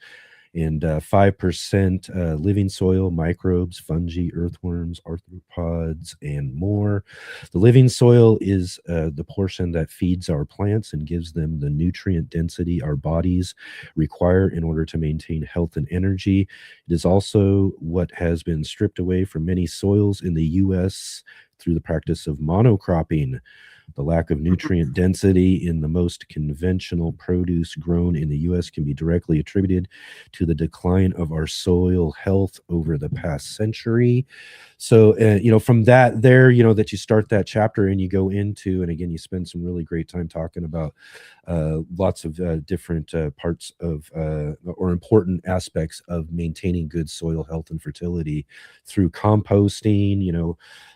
And 5% living soil, microbes, fungi, earthworms, arthropods, and more. The living soil is the portion that feeds our plants and gives them the nutrient density our bodies require in order to maintain health and energy. It is also what has been stripped away from many soils in the U.S. through the practice of monocropping. The lack of nutrient density in the most conventional produce grown in the U.S. can be directly attributed to the decline of our soil health over the past century. So, from that there, that you start that chapter and you go into, and again, you spend some really great time talking about lots of different parts of or important aspects of maintaining good soil health and fertility through composting,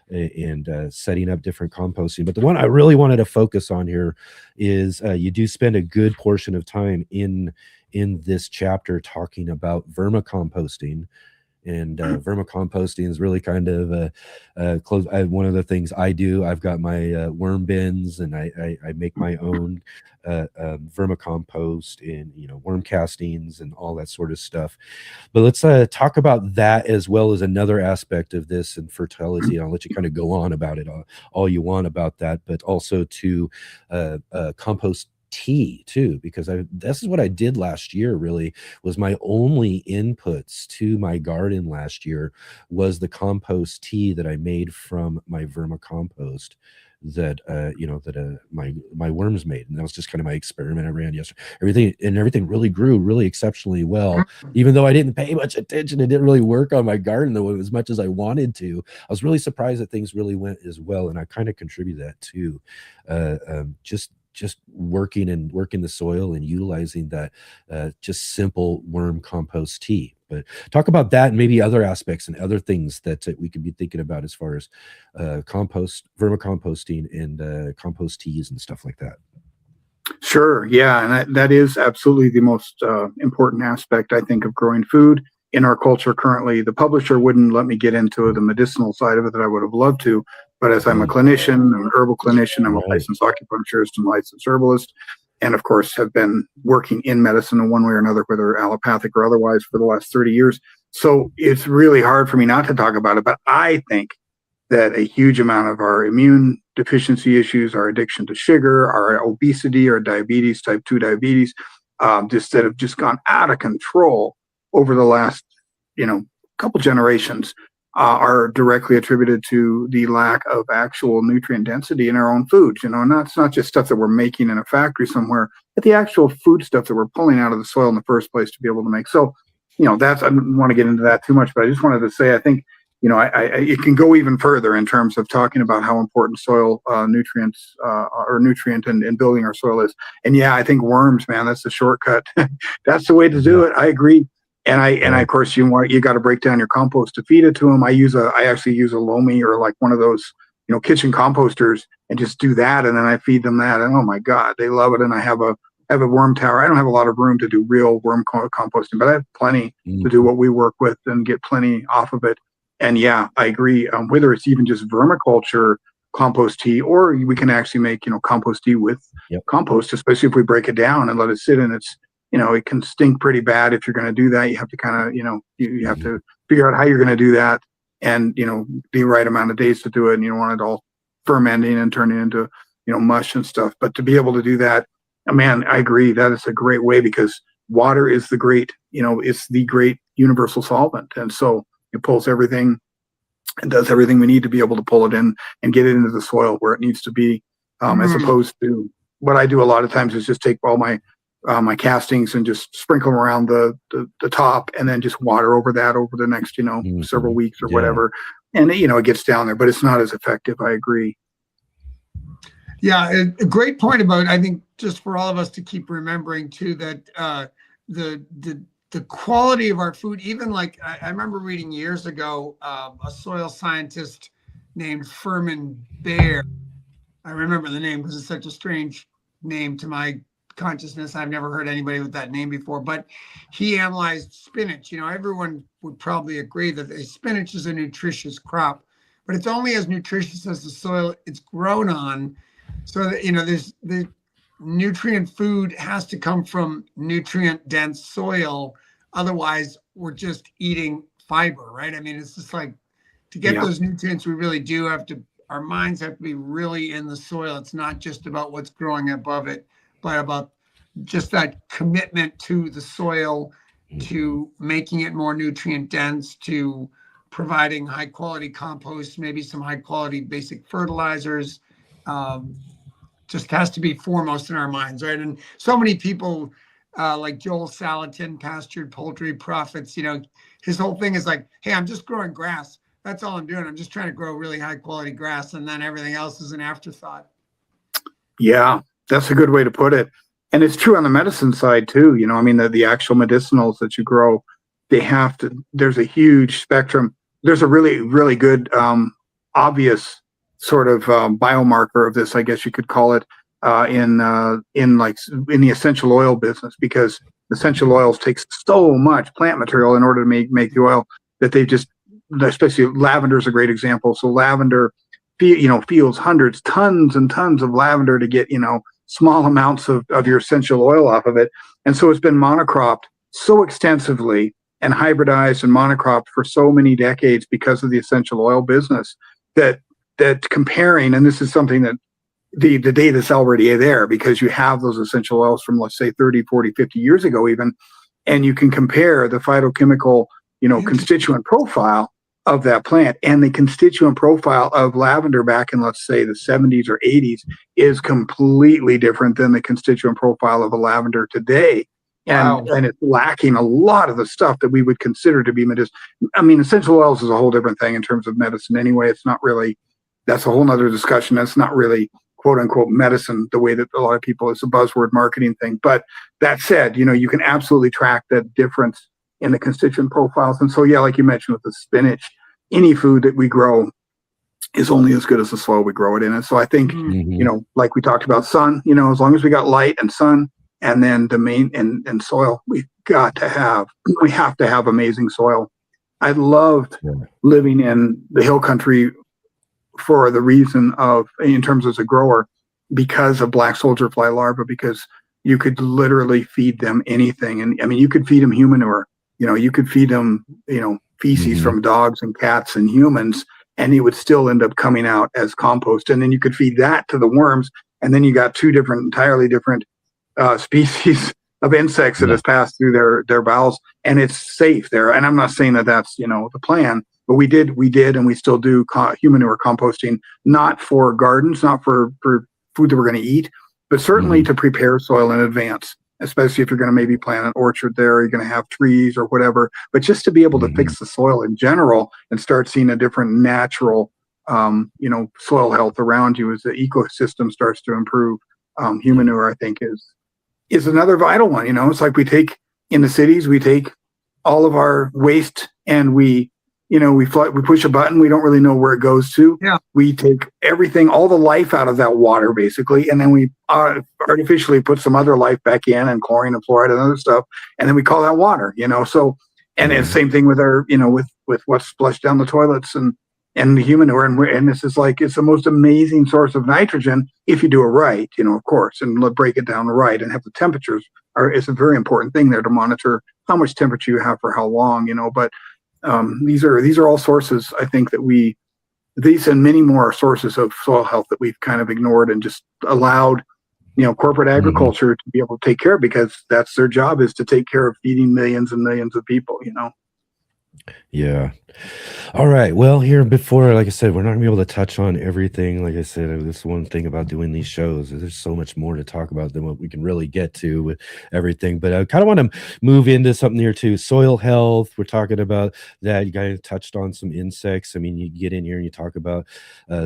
and setting up different composting. But the one I really wanted to focus on here is you do spend a good portion of time in this chapter talking about vermicomposting. And vermicomposting is really kind of close. One of the things I do, I've got my worm bins, and I make my own vermicompost and worm castings and all that sort of stuff. But let's talk about that as well as another aspect of this and fertility. I'll let you kind of go on about it all you want about that, but also to compost tea too, because this is what I did last year. Really, was my only inputs to my garden last year was the compost tea that I made from my vermicompost that my worms made, and that was just kind of my experiment I ran yesterday. Everything really grew really exceptionally well, even though I didn't pay much attention. It didn't really work on my garden though as much as I wanted to. I was really surprised that things really went as well, and I kind of contribute that too. Just working the soil and utilizing that just simple worm compost tea. But talk about that and maybe other aspects and other things that we could be thinking about as far as vermicomposting and compost teas and stuff like that. Sure. Yeah. And that is absolutely the most important aspect, I think, of growing food in our culture currently. The publisher wouldn't let me get into the medicinal side of it that I would have loved to. But as I'm a clinician, I'm an herbal clinician, I'm a licensed acupuncturist and licensed herbalist, and of course have been working in medicine in one way or another, whether allopathic or otherwise, for the last 30 years. So it's really hard for me not to talk about it. But I think that a huge amount of our immune deficiency issues, our addiction to sugar, our obesity, our diabetes, type 2 diabetes, just that have just gone out of control over the last, couple generations, are directly attributed to the lack of actual nutrient density in our own foods. And it's not just stuff that we're making in a factory somewhere, but the actual food stuff that we're pulling out of the soil in the first place to be able to make. So, I don't want to get into that too much, but I just wanted to say, I think, it can go even further in terms of talking about how important soil nutrients or nutrient and building our soil is. And yeah, I think worms, man, that's the shortcut. That's the way to do it. I agree. And of course you got to break down your compost to feed it to them. I actually use a Lomi or like one of those, kitchen composters, and just do that. And then I feed them that. And oh my God, they love it. And I have a worm tower. I don't have a lot of room to do real worm composting, but I have plenty to do what we work with and get plenty off of it. And yeah, I agree. Whether it's even just vermiculture compost tea, or we can actually make, compost tea with compost, especially if we break it down and let it sit in its, it can stink pretty bad if you're going to do that. You have to kind of, you have to figure out how you're going to do that, and, the right amount of days to do it. And you don't want it all fermenting and turning into, mush and stuff. But to be able to do that, man, I agree. That is a great way, because water is the great, it's the great universal solvent. And so it pulls everything and does everything we need to be able to pull it in and get it into the soil where it needs to be, as opposed to what I do a lot of times is just take all my castings and just sprinkle them around the top, and then just water over that over the next, several weeks or whatever. And, it gets down there, but it's not as effective. I agree. Yeah, a great point about, I think, just for all of us to keep remembering too, that the quality of our food, even like I remember reading years ago, a soil scientist named Furman Baer. I remember the name because it's such a strange name to my consciousness. I've never heard anybody with that name before, but he analyzed spinach. Everyone would probably agree that spinach is a nutritious crop, but it's only as nutritious as the soil it's grown on. So that, there's the nutrient food has to come from nutrient dense soil. Otherwise we're just eating fiber, right? I mean, it's just like, to get those nutrients, we really do have to, our minds have to be really in the soil. It's not just about what's growing above it, but about just that commitment to the soil, to making it more nutrient dense, to providing high quality compost, maybe some high quality basic fertilizers. Just has to be foremost in our minds, right? And so many people, like Joel Salatin, Pastured Poultry Profits, his whole thing is like, hey, I'm just growing grass. That's all I'm doing. I'm just trying to grow really high quality grass, and then everything else is an afterthought. Yeah, that's a good way to put it. And it's true on the medicine side too. The actual medicinals that you grow, there's a huge spectrum. There's a really, really good, obvious sort of biomarker of this, I guess you could call it, in the essential oil business, because essential oils take so much plant material in order to make the oil that they just, especially lavender is a great example. So lavender, fields hundreds, tons and tons of lavender to get, small amounts of your essential oil off of it. And so it's been monocropped so extensively and hybridized and monocropped for so many decades because of the essential oil business that comparing, and this is something that the data's already there because you have those essential oils from, let's say, 30, 40, 50 years ago even, and you can compare the phytochemical, constituent profile of that plant and the constituent profile of lavender back in, let's say, the 70s or 80s is completely different than the constituent profile of a lavender today. Wow. And it's lacking a lot of the stuff that we would consider to be medicinal. I mean, essential oils is a whole different thing in terms of medicine anyway. It's not really, that's a whole nother discussion. That's not really quote unquote medicine the way that a lot of people, it's a buzzword marketing thing. But that said, you can absolutely track the difference in the constituent profiles. And so, yeah, like you mentioned with the spinach, any food that we grow is only as good as the soil we grow it in. And so I think, like we talked about sun, as long as we got light and sun, and then the main and soil, we have to have amazing soil. I loved living in the hill country for the reason of, in terms as a grower, because of black soldier fly larvae, because you could literally feed them anything. And I mean, you could feed them human manure, you could feed them, feces from dogs and cats and humans, and it would still end up coming out as compost. And then you could feed that to the worms. And then you got two entirely different species of insects that has passed through their bowels, and it's safe there. And I'm not saying that that's the plan, but we did, and we still do human manure composting, not for gardens, not for food that we're going to eat, but certainly to prepare soil in advance, especially if you're going to maybe plant an orchard there, you're going to have trees or whatever, but just to be able to fix the soil in general and start seeing a different natural, soil health around you as the ecosystem starts to improve. Human manure, I think, is another vital one. It's like we take in the cities, we take all of our waste and we push a button. We don't really know where it goes to. Yeah. We take everything, all the life out of that water, basically, and then we artificially put some other life back in, and chlorine and fluoride and other stuff, and then we call that water. So, and it's the same thing with our, with what's flushed down the toilets and the human manure, and this is like, it's the most amazing source of nitrogen if you do it right, of course, and break it down right and have the temperatures. It's a very important thing there to monitor how much temperature you have for how long, but these are all sources, I think, that these and many more sources of soil health that we've kind of ignored and just allowed, corporate agriculture to be able to take care of, because that's their job, is to take care of feeding millions and millions of people, Yeah. All right. Well, here before, like I said, we're not gonna be able to touch on everything. Like I said, this is one thing about doing these shows is there's so much more to talk about than what we can really get to with everything. But I kind of want to move into something here too. Soil health. We're talking about that. You guys touched on some insects. I mean, you get in here and you talk about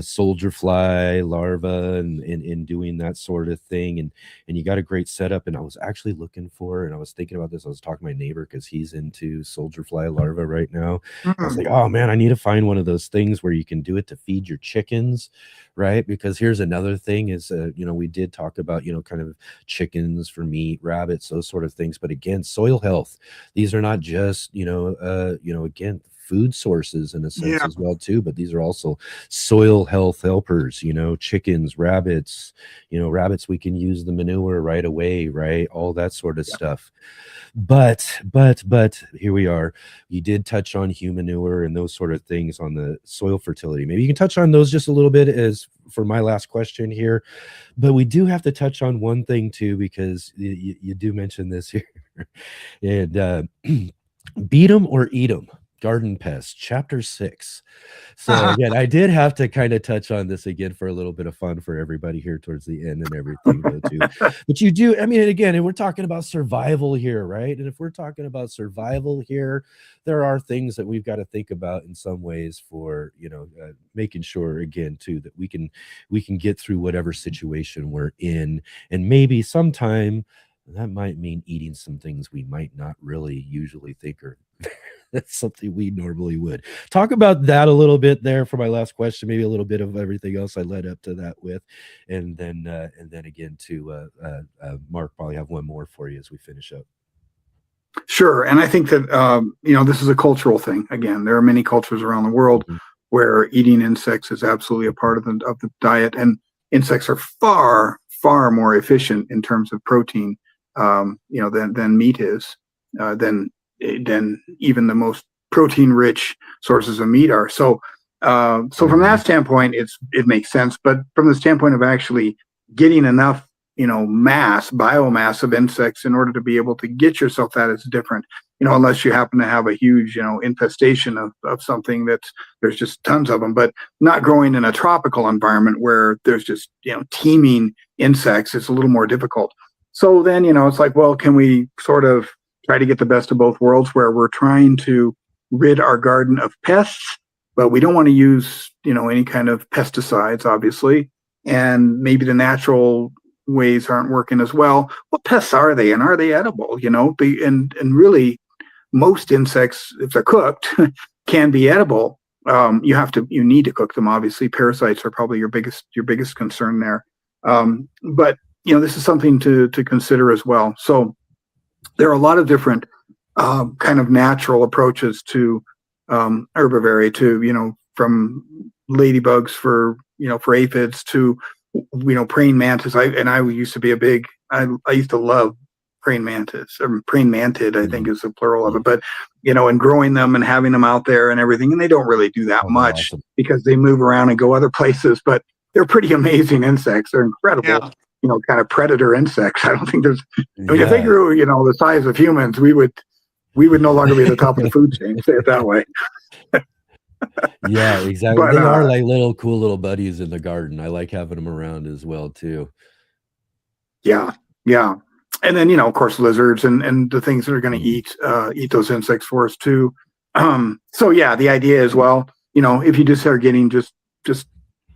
soldier fly larvae and doing that sort of thing. And you got a great setup. And I was actually looking for, and I was thinking about this. I was talking to my neighbor because he's into soldier fly larvae right now. I was like, oh man, I need to find one of those things where you can do it to feed your chickens, right? Because here's another thing is, we did talk about, kind of chickens for meat, rabbits, those sort of things. But again, soil health, these are not just, again, food sources in a sense as well too, but these are also soil health helpers, chickens, rabbits, rabbits, we can use the manure right away, right? All that sort of stuff. But here we are. You did touch on human manure and those sort of things on the soil fertility. Maybe you can touch on those just a little bit as for my last question here. But we do have to touch on one thing too, because you do mention this here. And beat 'em or eat 'em. Garden Pests, Chapter 6. So again, I did have to kind of touch on this again for a little bit of fun for everybody here towards the end and everything though too. But you do, I mean, again, and we're talking about survival here, right? And if we're talking about survival here, there are things that we've got to think about in some ways for, making sure again too that we can get through whatever situation we're in, and maybe sometime that might mean eating some things we might not really usually think are that's something we normally would. Talk about that a little bit there for my last question, maybe a little bit of everything else I led up to that with. And then again to Mark, probably have one more for you as we finish up. Sure. And I think that, this is a cultural thing. Again, there are many cultures around the world where eating insects is absolutely a part of the diet, and insects are far, far more efficient in terms of protein, than meat is, than even the most protein rich sources of meat are. So So from that standpoint, it makes sense. But from the standpoint of actually getting enough, biomass of insects in order to be able to get yourself that is different. Unless you happen to have a huge, infestation of something there's just tons of them, but not growing in a tropical environment where there's just, teeming insects. It's a little more difficult. So then, it's like, well, can we sort of try to get the best of both worlds where we're trying to rid our garden of pests, but we don't want to use, any kind of pesticides, obviously. And maybe the natural ways aren't working as well. What pests are they, and are they edible? And really, most insects, if they're cooked, can be edible. You need to cook them. Obviously, parasites are probably your biggest concern there. But this is something to consider as well. So there are a lot of different kind of natural approaches to herbivory, to from ladybugs for aphids to praying mantis. I used to be I used to love praying mantis, or praying mantid, I think is the plural of it. But and growing them and having them out there and everything, and they don't really do that much because they move around and go other places. But they're pretty amazing insects. They're incredible, kind of predator insects. I don't think there's. I mean, if they grew, the size of humans, we would no longer be at the top of the food chain. Say it that way. Yeah, exactly. But, they are like cool little buddies in the garden. I like having them around as well too. Yeah. And then, of course, lizards and the things that are going to eat those insects for us too. So yeah, the idea is, well, if you just are getting just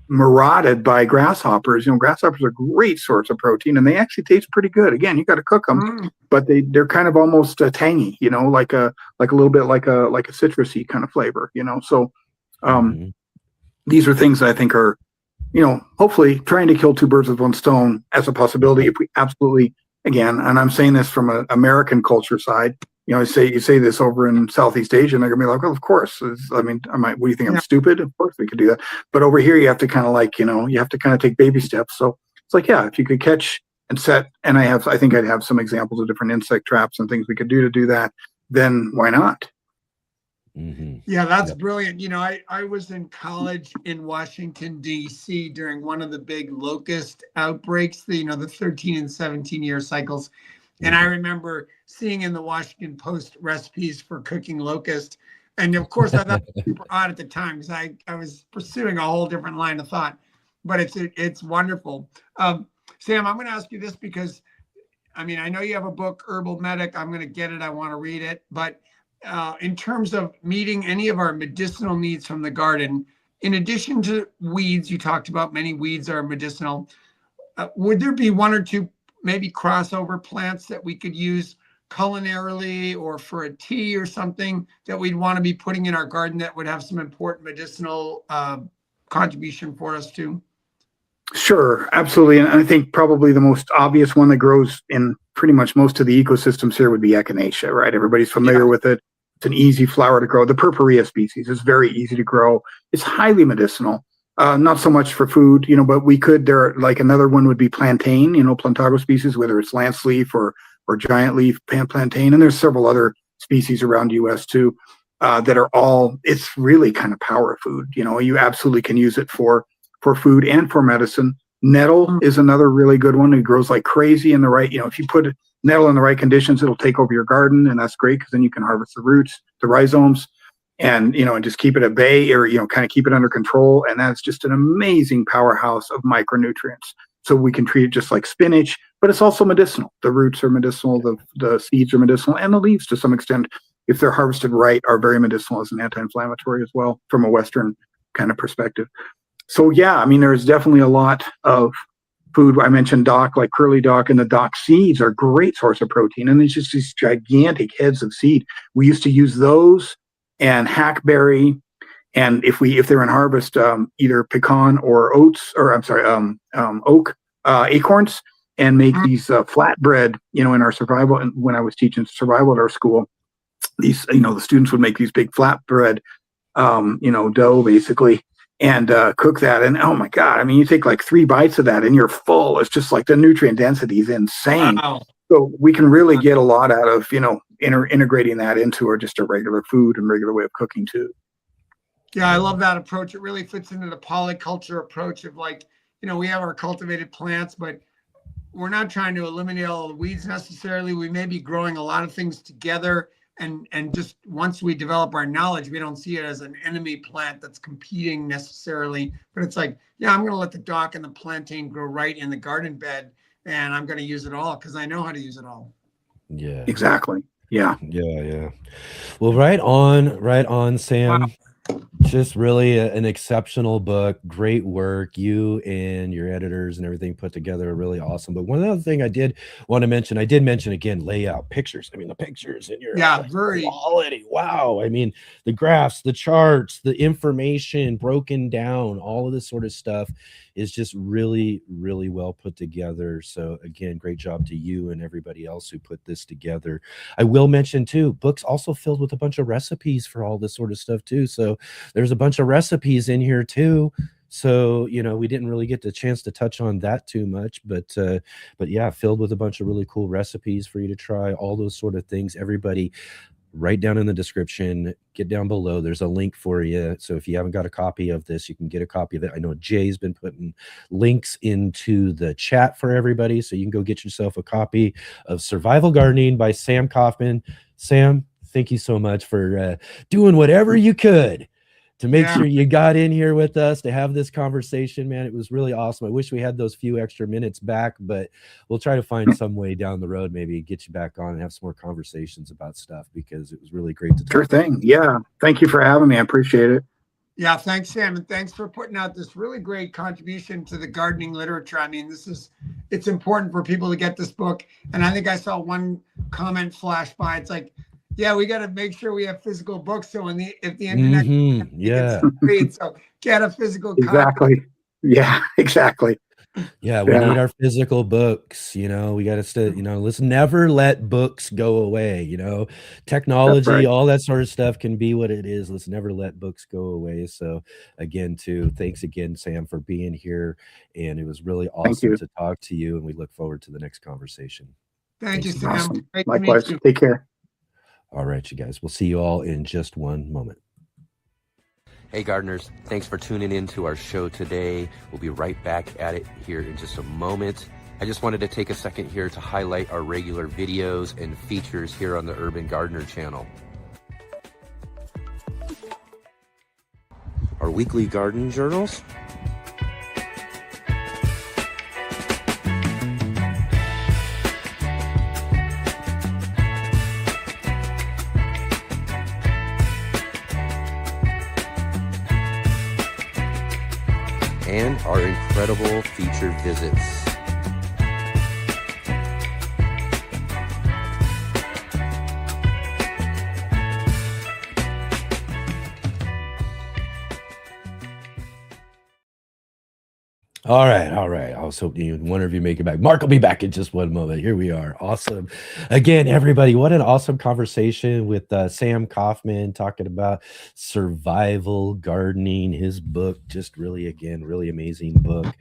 marauded by grasshoppers, grasshoppers are a great source of protein, and they actually taste pretty good. Again, you got to cook them, but they're kind of almost tangy, like a little bit like a citrusy kind of flavor, So these are things that I think are, hopefully trying to kill two birds with one stone as a possibility. If we absolutely, again, and I'm saying this from an American culture side, you say this over in Southeast Asia, and they're gonna be like, well, of course. What do you think? I'm stupid? Of course we could do that. But over here, you have to kind of take baby steps. So it's like, yeah, if you could catch and set, and I think I'd have some examples of different insect traps and things we could do to do that, then why not? Yeah, that's brilliant. I was in college in Washington, D.C. during one of the big locust outbreaks, the 13 and 17-year cycles. And I remember seeing in the Washington Post recipes for cooking locust. And of course, I thought it was super odd at the time because I was pursuing a whole different line of thought. But it's wonderful. Sam, I'm going to ask you this because, I know you have a book, Herbal Medic. I'm going to get it. I want to read it. But in terms of meeting any of our medicinal needs from the garden, in addition to weeds, you talked about many weeds are medicinal. Would there be one or two maybe crossover plants that we could use culinarily or for a tea or something that we'd want to be putting in our garden that would have some important medicinal contribution for us too? Sure, absolutely. And I think probably the most obvious one that grows in pretty much most of the ecosystems here would be echinacea, right? Everybody's familiar with it. It's an easy flower to grow. The purpurea species is very easy to grow. It's highly medicinal. Not so much for food, but we could, another one would be plantain, Plantago species, whether it's lance leaf or giant leaf plantain. And there's several other species around the U.S. too, that are all, it's really kind of power food. You absolutely can use it for food and for medicine. Nettle is another really good one. It grows like crazy in the right, if you put nettle in the right conditions, it'll take over your garden, and that's great because then you can harvest the roots, the rhizomes. And, and just keep it at bay or, kind of keep it under control. And that's just an amazing powerhouse of micronutrients. So we can treat it just like spinach, but it's also medicinal. The roots are medicinal, the seeds are medicinal, and the leaves to some extent, if they're harvested right, are very medicinal as an anti-inflammatory as well from a Western kind of perspective. So yeah, there's definitely a lot of food. I mentioned dock, like curly dock, and the dock seeds are a great source of protein. And there's just these gigantic heads of seed. We used to use those and hackberry, and if they're in harvest, either pecan or oak acorns, and make these flatbread. In our survival, and when I was teaching survival at our school, these the students would make these big flatbread, dough basically, and cook that. And oh my God, you take like 3 bites of that and you're full. It's just like the nutrient density is insane. Wow. So we can really get a lot out of integrating that into just a regular food and regular way of cooking too. Yeah, I love that approach. It really fits into the polyculture approach of like, we have our cultivated plants, but we're not trying to eliminate all the weeds necessarily. We may be growing a lot of things together. And just once we develop our knowledge, we don't see it as an enemy plant that's competing necessarily. But it's like, yeah, I'm going to let the dock and the plantain grow right in the garden bed, and I'm going to use it all because I know how to use it all. Yeah. Exactly. Yeah. Yeah. Well, right on, Sam. Wow. Just really an exceptional book. Great work. You and your editors and everything put together are really awesome. But one other thing I did want to mention, again, layout, pictures. I mean, the pictures in your very quality. Wow. I mean, the graphs, the charts, the information broken down, all of this sort of stuff is just really, really well put together. So again, great job to you and everybody else who put this together. I will mention too, books also filled with a bunch of recipes for all this sort of stuff too. So there's a bunch of recipes in here too. So, we didn't really get the chance to touch on that too much, but yeah, filled with a bunch of really cool recipes for you to try, all those sort of things. Everybody, right down in the description, get down below. There's a link for you. So if you haven't got a copy of this, you can get a copy of it. I know Jay's been putting links into the chat for everybody. So you can go get yourself a copy of Survival Gardening by Sam Coffman. Sam, thank you so much for doing whatever you could to make sure you got in here with us to have this conversation, man. It was really awesome. I wish we had those few extra minutes back, but we'll try to find some way down the road, maybe get you back on and have some more conversations about stuff, because it was really great to talk. Sure thing. Yeah. Thank you for having me. I appreciate it. Yeah. Thanks, Sam. And thanks for putting out this really great contribution to the gardening literature. I mean, it's important for people to get this book. And I think I saw one comment flash by. It's like, yeah, we got to make sure we have physical books. So if the internet, read, so get a physical copy. Exactly. Yeah, exactly. Yeah, we need our physical books. We got to, let's never let books go away. Technology, all that sort of stuff can be what it is. Let's never let books go away. So again, thanks again, Sam, for being here. And it was really awesome to talk to you. And we look forward to the next conversation. Thank you, Sam. Awesome. Likewise. Take care. All right, you guys. We'll see you all in just one moment. Hey, gardeners. Thanks for tuning in to our show today. We'll be right back at it here in just a moment. I just wanted to take a second here to highlight our regular videos and features here on the Urban Gardener channel. Our weekly garden journals. And our incredible featured visits. All right. I was hoping one of you make it back. Mark will be back in just one moment. Here we are. Awesome. Again, everybody, what an awesome conversation with Sam Coffman talking about survival gardening. His book, just really amazing book.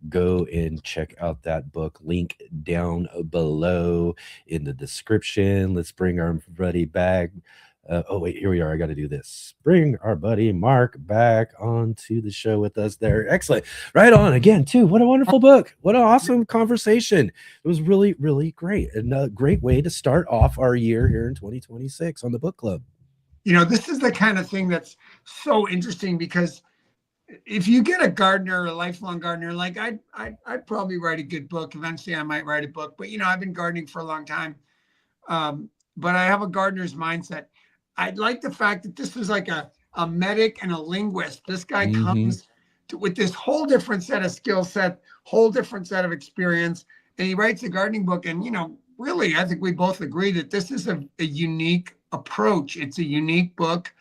Go and check out that book. Link down below in the description. Let's bring our buddy back. Wait, here we are. I got to do this. Bring our buddy Mark back onto the show with us there. Excellent. Right on again, too. What a wonderful book. What an awesome conversation. It was really, really great. And a great way to start off our year here in 2026 on the book club. This is the kind of thing that's so interesting, because if you get a gardener, a lifelong gardener, like I'd probably write a good book. Eventually I might write a book, but I've been gardening for a long time. But I have a gardener's mindset. I like the fact that this was like a medic and a linguist. This guy comes with this whole different set of skill set, whole different set of experience, and he writes a gardening book. And, really, I think we both agree that this is a unique approach. It's a unique book,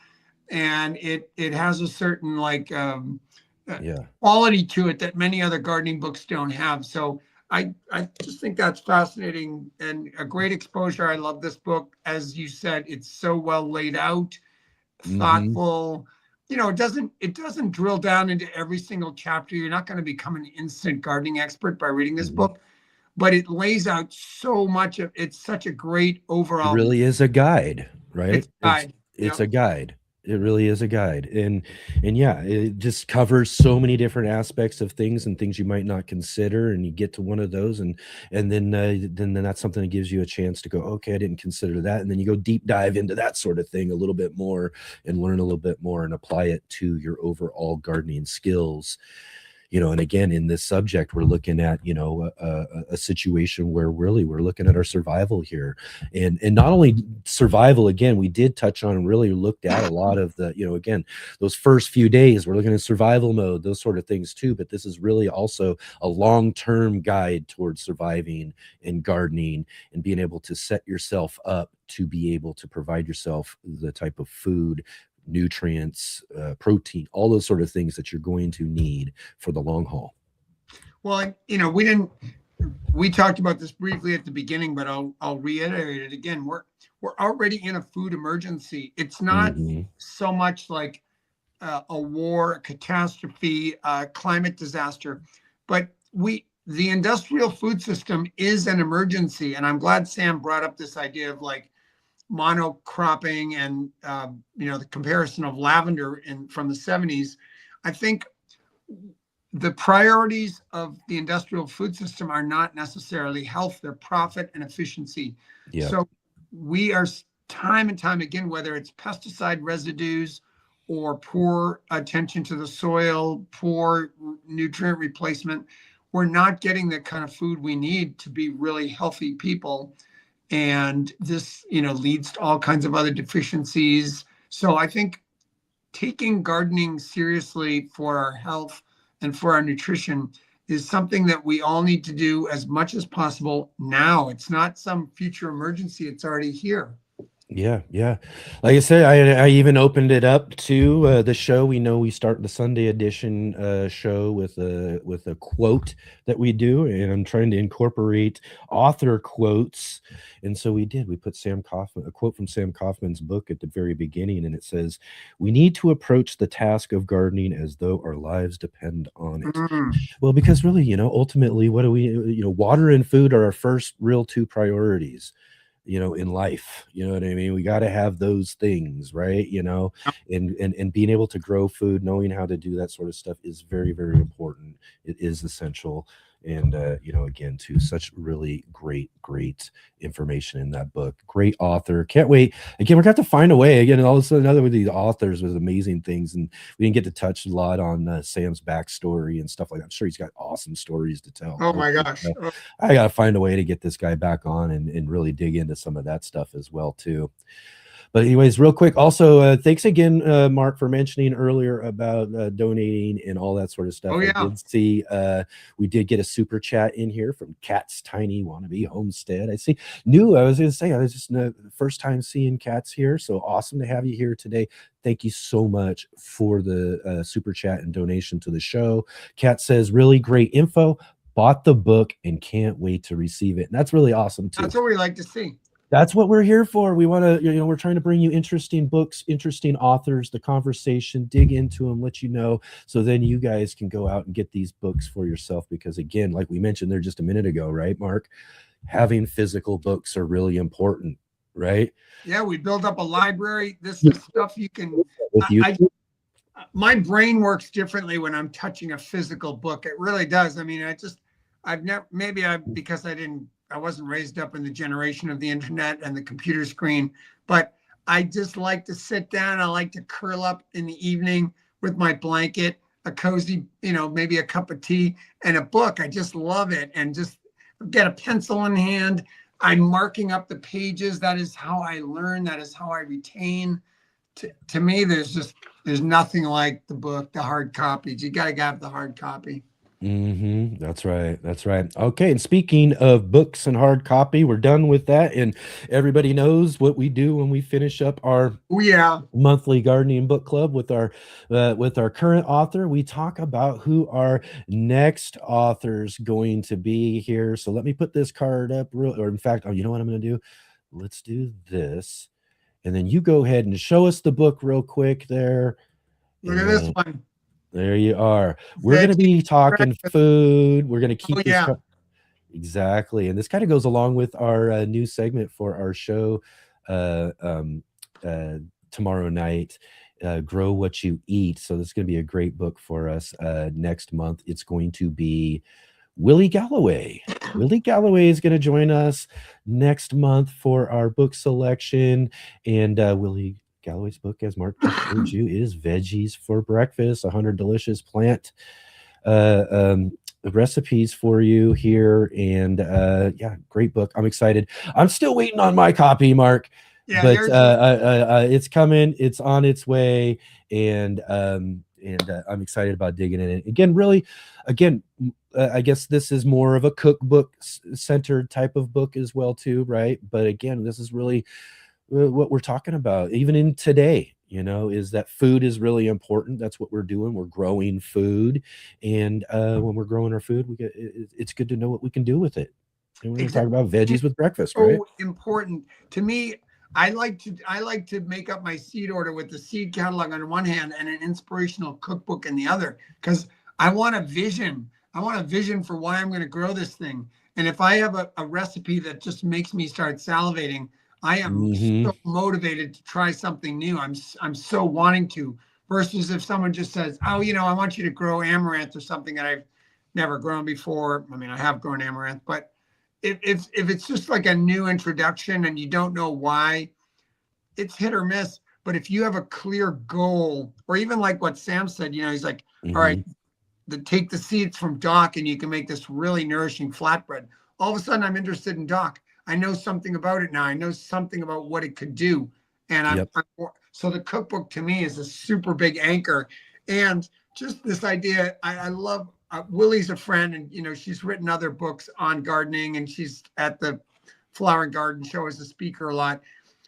and it has a certain quality to it that many other gardening books don't have. So I just think that's fascinating and a great exposure. I love this book. As you said, it's so well laid out, thoughtful. It doesn't drill down into every single chapter. You're not going to become an instant gardening expert by reading this book, but it lays out so much of it's such a great overall. It really is a guide, right? It's a guide. It's a guide. It really is a guide. And yeah, it just covers so many different aspects of things and things you might not consider. And you get to one of those, and then that's something that gives you a chance to go, okay, I didn't consider that. And then you go deep dive into that sort of thing a little bit more and learn a little bit more and apply it to your overall gardening skills. And again, in this subject, we're looking at, a situation where really we're looking at our survival here, and not only survival. Again, we did touch on and really looked at a lot of the, again, those first few days, we're looking at survival mode, those sort of things too. But this is really also a long-term guide towards surviving and gardening and being able to set yourself up to be able to provide yourself the type of food, nutrients, protein, all those sort of things that you're going to need for the long haul. Well, we talked about this briefly at the beginning, but I'll reiterate it again. We're already in a food emergency. It's not so much like a war, a catastrophe, a climate disaster, but the industrial food system is an emergency. And I'm glad Sam brought up this idea of like monocropping and the comparison of lavender from the 70s. I think the priorities of the industrial food system are not necessarily health, they're profit and efficiency. Yeah. So we are time and time again, whether it's pesticide residues or poor attention to the soil, poor nutrient replacement, we're not getting the kind of food we need to be really healthy people. And this, leads to all kinds of other deficiencies. So I think taking gardening seriously for our health and for our nutrition is something that we all need to do as much as possible now. It's not some future emergency. It's already here. Yeah. Like I said, I even opened it up to the show. We start the Sunday edition show with a quote that we do, and I'm trying to incorporate author quotes. And so we put a quote from Sam Coffman's book at the very beginning, and it says, "We need to approach the task of gardening as though our lives depend on it." Well, because really, ultimately, what do we, water and food are our first real two priorities in life. You know what I mean? We got to have those things, right? And being able to grow food, knowing how to do that sort of stuff is very, very important. It is essential. And, again, too, such really great information in that book. Great author. Can't wait. Again, we're going to have to find a way. Again, and all of a sudden, another one of these authors with amazing things. And we didn't get to touch a lot on Sam's backstory and stuff like that. I'm sure he's got awesome stories to tell. Oh, my gosh. I got to find a way to get this guy back on and really dig into some of that stuff as well, too. But anyways, real quick, also, thanks again, Mark, for mentioning earlier about donating and all that sort of stuff. Oh, yeah. I did see we did get a super chat in here from Cat's Tiny Wannabe Homestead. I see I was going to say, I was just the first time seeing Cat's here. So awesome to have you here today. Thank you so much for the super chat and donation to the show. Cat says, really great info. Bought the book and can't wait to receive it. And that's really awesome, too. That's what we like to see. That's what we're here for. We want to, we're trying to bring you interesting books, interesting authors, the conversation, dig into them, let you know, so then you guys can go out and get these books for yourself. Because again, like we mentioned there just a minute ago, right, Mark? Having physical books are really important, right? Yeah, we build up a library. This is stuff you can. My brain works differently when I'm touching a physical book. It really does. I mean, because I wasn't raised up in the generation of the internet and the computer screen, but I just like to sit down. I like to curl up in the evening with my blanket, a cozy, maybe a cup of tea and a book. I just love it. And just get a pencil in hand. I'm marking up the pages. That is how I learn. That is how I retain. To me, there's nothing like the book, the hard copies. You got to have the hard copy. That's right. Okay, and speaking of books and hard copy, we're done with that, and everybody knows what we do when we finish up our monthly gardening book club with our current author. We talk about who our next author's going to be here. So let me put this card up in fact, you know what I'm going to do? Let's do this, and then you go ahead and show us the book real quick there. Look at this one. There you are. We're going to be talking food. We're going to keep this. Exactly. And this kind of goes along with our new segment for our show tomorrow night. Grow What You Eat. So this is going to be a great book for us next month. It's going to be Willie Galloway. Willie Galloway is going to join us next month for our book selection. And Willie Galloway's book, as Mark just showed you, is Veggies for Breakfast, 100 delicious plant recipes for you here. And yeah, great book. I'm excited. I'm still waiting on my copy, Mark. Yeah, but it's coming. It's on its way. And I'm excited about digging in it. Again, I guess this is more of a cookbook centered type of book as well too, right? But again, this is really what we're talking about even in today, is that food is really important. That's what we're doing. We're growing food. And when we're growing our food, it's good to know what we can do with it. And we're going to talk about veggies with breakfast, right? So important to me. I like to make up my seed order with the seed catalog on one hand and an inspirational cookbook in the other, because I want a vision. I want a vision for why I'm going to grow this thing. And if I have a recipe that just makes me start salivating, I am so motivated to try something new. I'm so wanting to, versus if someone just says, oh, I want you to grow amaranth or something that I've never grown before. I mean, I have grown amaranth, but if it's just like a new introduction and you don't know why, it's hit or miss. But if you have a clear goal, or even like what Sam said, he's like, all right, take the seeds from Doc and you can make this really nourishing flatbread. All of a sudden I'm interested in Doc. I know something about it now. I know something about what it could do. And so the cookbook to me is a super big anchor. And just this idea, I love, Willie's a friend, and she's written other books on gardening, and she's at the Flower and Garden Show as a speaker a lot.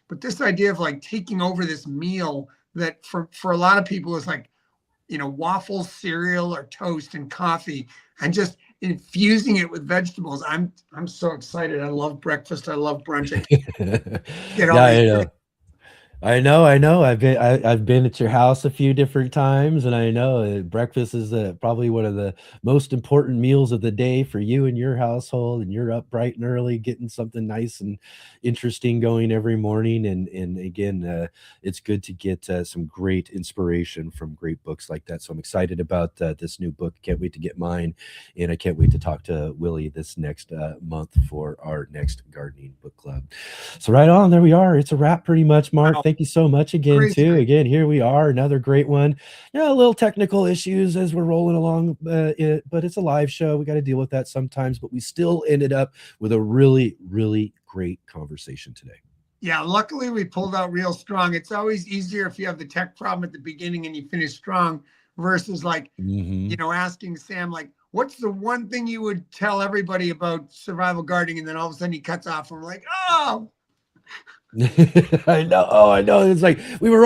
But this idea of like taking over this meal that for a lot of people is like, waffles, cereal, or toast and coffee, and just infusing it with vegetables. I'm so excited. I love breakfast. I love brunch. I know. I've been at your house a few different times, and I know breakfast is probably one of the most important meals of the day for you and your household. And you're up bright and early, getting something nice and interesting going every morning. And again, it's good to get some great inspiration from great books like that. So I'm excited about this new book. Can't wait to get mine, and I can't wait to talk to Willie this next month for our next gardening book club. So right on, there we are. It's a wrap, pretty much, Mark. Thank you so much again, too. Again, here we are, another great one. A little technical issues as we're rolling along, but it's a live show. We got to deal with that sometimes, but we still ended up with a really, really great conversation today. Yeah, luckily we pulled out real strong. It's always easier if you have the tech problem at the beginning and you finish strong versus like, asking Sam, like, what's the one thing you would tell everybody about survival gardening? And then all of a sudden he cuts off and we're like, oh, I know. It's like we were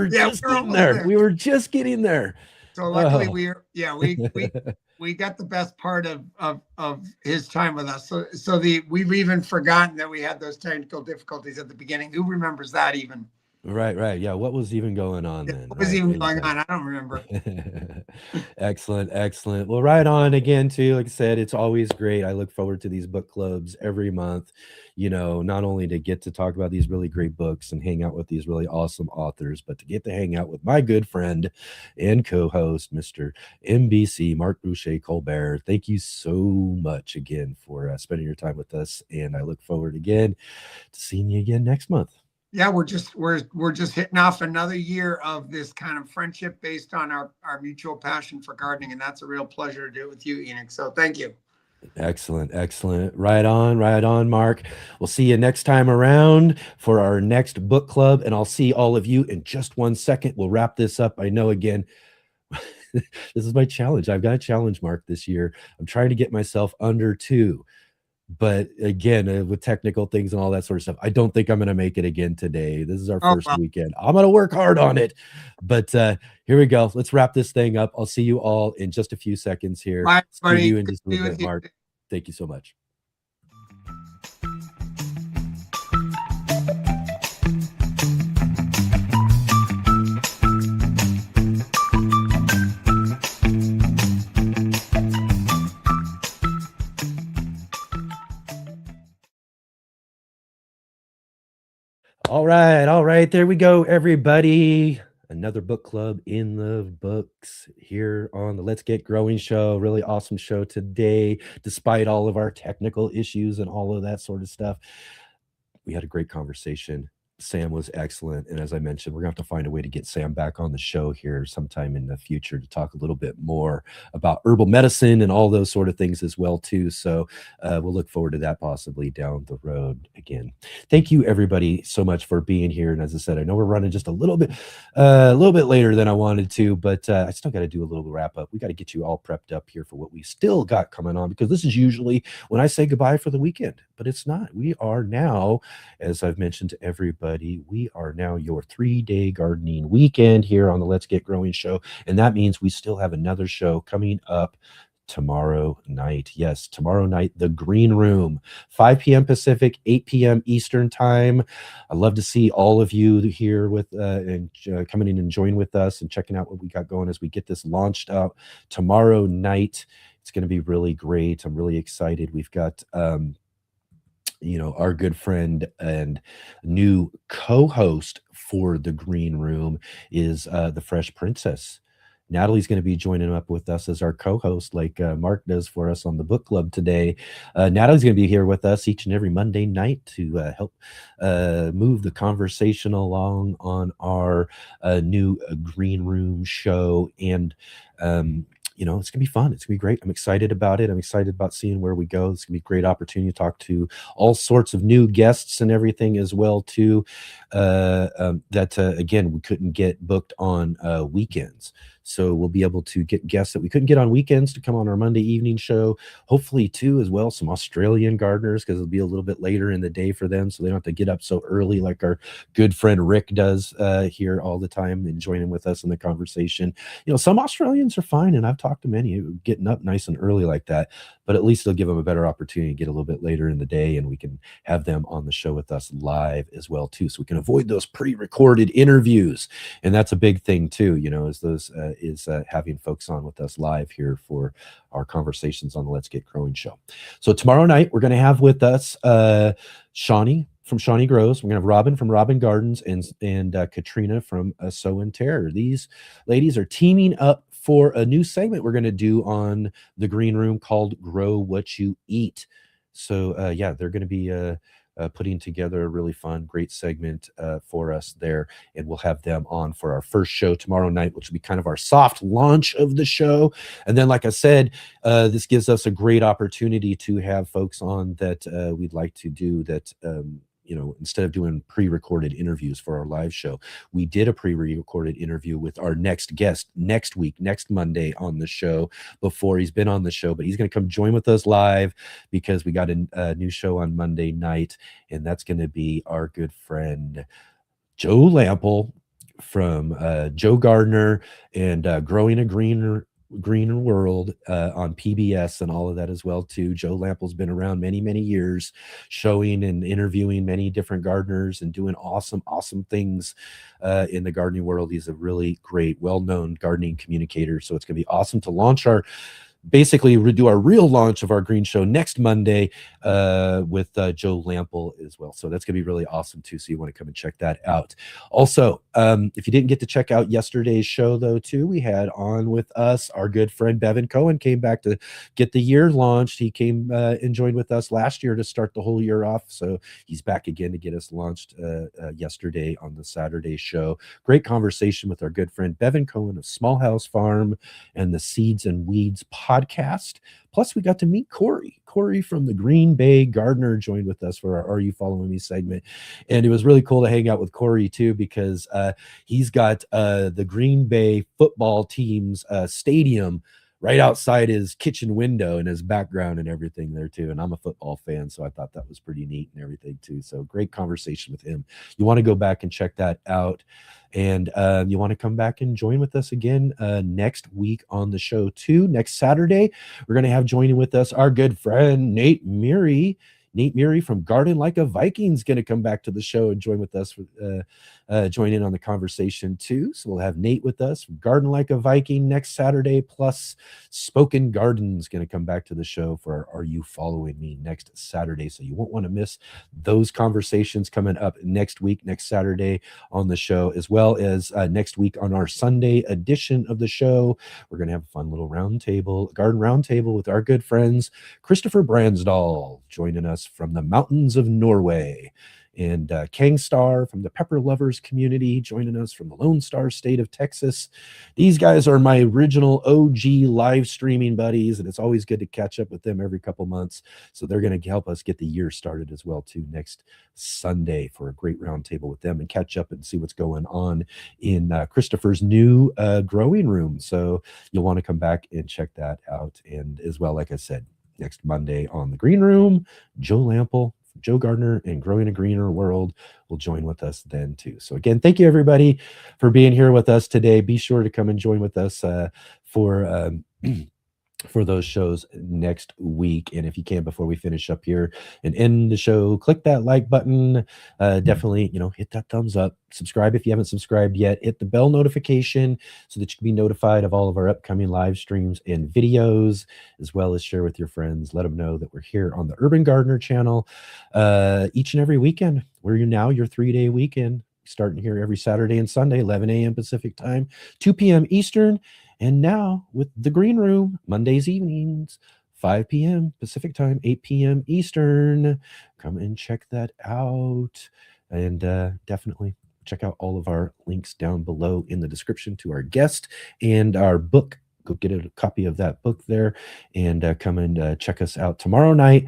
just getting there. We were just getting there. So luckily we got the best part of his time with us. So we've even forgotten that we had those technical difficulties at the beginning. Who remembers that even? Right. Yeah. What was even going on then? What was even going on? I don't remember. Excellent. Well, right on again, too. Like I said, it's always great. I look forward to these book clubs every month, not only to get to talk about these really great books and hang out with these really awesome authors, but to get to hang out with my good friend and co-host, Mr. MBC, Mark Boucher Colbert. Thank you so much again for spending your time with us. And I look forward again to seeing you again next month. Yeah, we're just hitting off another year of this kind of friendship based on our mutual passion for gardening, and that's a real pleasure to do it with you, Enoch. So thank you. Excellent. Right on, Mark. We'll see you next time around for our next book club, and I'll see all of you in just 1 second. We'll wrap this up. I know, again, this is my challenge. I've got a challenge, Mark, this year. I'm trying to get myself under 2. But again, with technical things and all that sort of stuff, I don't think I'm going to make it again today. This is our first weekend. I'm going to work hard on it. But here we go. Let's wrap this thing up. I'll see you all in just a few seconds here. Bye, buddy. See you in just a little bit, Mark. Thank you so much. All right. There we go, everybody. Another book club in the books here on the Let's Get Growing show. Really awesome show today, despite all of our technical issues and all of that sort of stuff. We had a great conversation. Sam was excellent. And as I mentioned, we're going to have to find a way to get Sam back on the show here sometime in the future to talk a little bit more about herbal medicine and all those sort of things as well, too. So we'll look forward to that possibly down the road again. Thank you, everybody, so much for being here. And as I said, I know we're running just a little bit later than I wanted to, but I still got to do a little wrap up. We got to get you all prepped up here for what we still got coming on, because this is usually when I say goodbye for the weekend, but it's not. We are now, as I've mentioned to everybody, we are now your 3-day gardening weekend here on the Let's Get Growing show. And that means we still have another show coming up tomorrow night. Yes, tomorrow night, the Green Room, 5 p.m. Pacific, 8 p.m. Eastern time. I'd love to see all of you here with and coming in and join with us and checking out what we got going as we get this launched out tomorrow night. It's going to be really great. I'm really excited. We've got our good friend and new co-host for the Green Room is the Fresh Princess. Natalie's going to be joining up with us as our co-host, like Mark does for us on the book club today. Natalie's going to be here with us each and every Monday night to help move the conversation along on our new Green Room show. And it's going to be fun. It's going to be great. I'm excited about it. I'm excited about seeing where we go. It's going to be a great opportunity to talk to all sorts of new guests and everything as well, too, that, again, we couldn't get booked on weekends. So we'll be able to get guests that we couldn't get on weekends to come on our Monday evening show. Hopefully, too, as well, some Australian gardeners, because it'll be a little bit later in the day for them, so they don't have to get up so early like our good friend Rick does here all the time and joining with us in the conversation. Some Australians are fine, and I've talked to many getting up nice and early like that, but at least it'll give them a better opportunity to get a little bit later in the day, and we can have them on the show with us live as well, too, so we can avoid those pre-recorded interviews. And that's a big thing, too, is having folks on with us live here for our conversations on the Let's Get Growing show. So tomorrow night, we're going to have with us Shawnee from Shawnee Grows. We're going to have Robin from Robin Gardens and Katrina from Sow and Terror. These ladies are teaming up for a new segment we're going to do on the Green Room called Grow What You Eat. So, they're going to be putting together a really fun, great segment for us there. And we'll have them on for our first show tomorrow night, which will be kind of our soft launch of the show. And then, like I said, this gives us a great opportunity to have folks on that we'd like to do that, instead of doing pre-recorded interviews for our live show, we did a pre-recorded interview with our next guest next Monday on the show before he's been on the show, but he's going to come join with us live because we got a new show on Monday night, and that's going to be our good friend Joe Lample from Joe Gardner and Growing a Greener World on PBS and all of that as well, too. Joe Lample's been around many, many years, showing and interviewing many different gardeners and doing awesome things in the gardening world. He's a really great, well-known gardening communicator. So it's going to be awesome to launch basically do our real launch of our green show next Monday with Joe Lample as well. So that's going to be really awesome too. So you want to come and check that out. Also, if you didn't get to check out yesterday's show though, too, we had on with us our good friend Bevan Cohen came back to get the year launched. He came and joined with us last year to start the whole year off. So he's back again to get us launched yesterday on the Saturday show. Great conversation with our good friend Bevan Cohen of Small House Farm and the Seeds and Weeds podcast. Plus, we got to meet Corey from the Green Bay Gardener joined with us for our Are You Following Me segment. And it was really cool to hang out with Corey, too, because he's got the Green Bay football team's stadium right outside his kitchen window and his background and everything there, too. And I'm a football fan, so I thought that was pretty neat and everything, too. So great conversation with him. You want to go back and check that out. And you want to come back and join with us again next week on the show, too. Next Saturday, we're going to have joining with us our good friend Nate Meary. Nate Murray from Garden Like a Viking is going to come back to the show and join with us, join in on the conversation too. So we'll have Nate with us from Garden Like a Viking next Saturday, plus Spoken Garden's going to come back to the show for Are You Following Me next Saturday. So you won't want to miss those conversations coming up next week, next Saturday on the show, as well as next week on our Sunday edition of the show. We're going to have a fun little garden round table with our good friends, Christopher Bransdal, joining us from the mountains of Norway, and Kangstar from the Pepper Lovers community, joining us from the Lone Star State of Texas. These guys are my original OG live streaming buddies, and it's always good to catch up with them every couple months. So they're going to help us get the year started as well too next Sunday for a great roundtable with them and catch up and see what's going on in Christopher's new growing room. So you'll want to come back and check that out. And as well, like I said, next Monday on the Green Room, Joe Lample, Joe Gardner, and Growing a Greener World will join with us then too. So again, thank you everybody for being here with us today. Be sure to come and join with us for those shows next week. And if you can, before we finish up here and end the show, click that like button. Definitely, hit that thumbs up. Subscribe if you haven't subscribed yet. Hit the bell notification so that you can be notified of all of our upcoming live streams and videos, as well as share with your friends. Let them know that we're here on the Urban Gardener channel each and every weekend. We're now your 3-day weekend, starting here every Saturday and Sunday, 11 a.m. Pacific time, 2 p.m. Eastern. And now with the Green Room, Mondays evenings, 5 p.m. Pacific time, 8 p.m. Eastern. Come and check that out. And definitely check out all of our links down below in the description to our guest and our book. Go get a copy of that book there, and come and check us out tomorrow night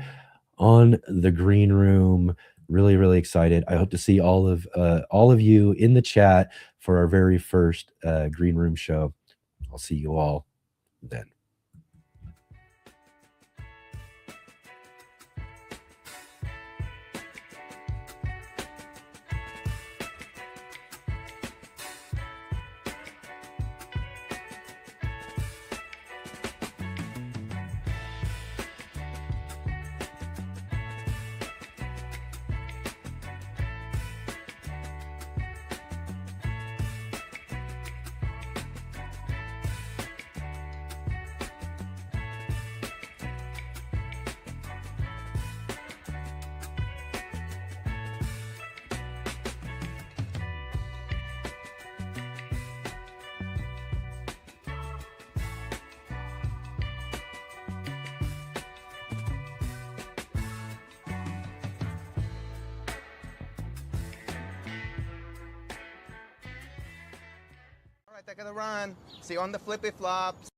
on the Green Room. Really, really excited. I hope to see all of you in the chat for our very first Green Room show. I'll see you all then. All right, I gotta run. See you on the flippy flops.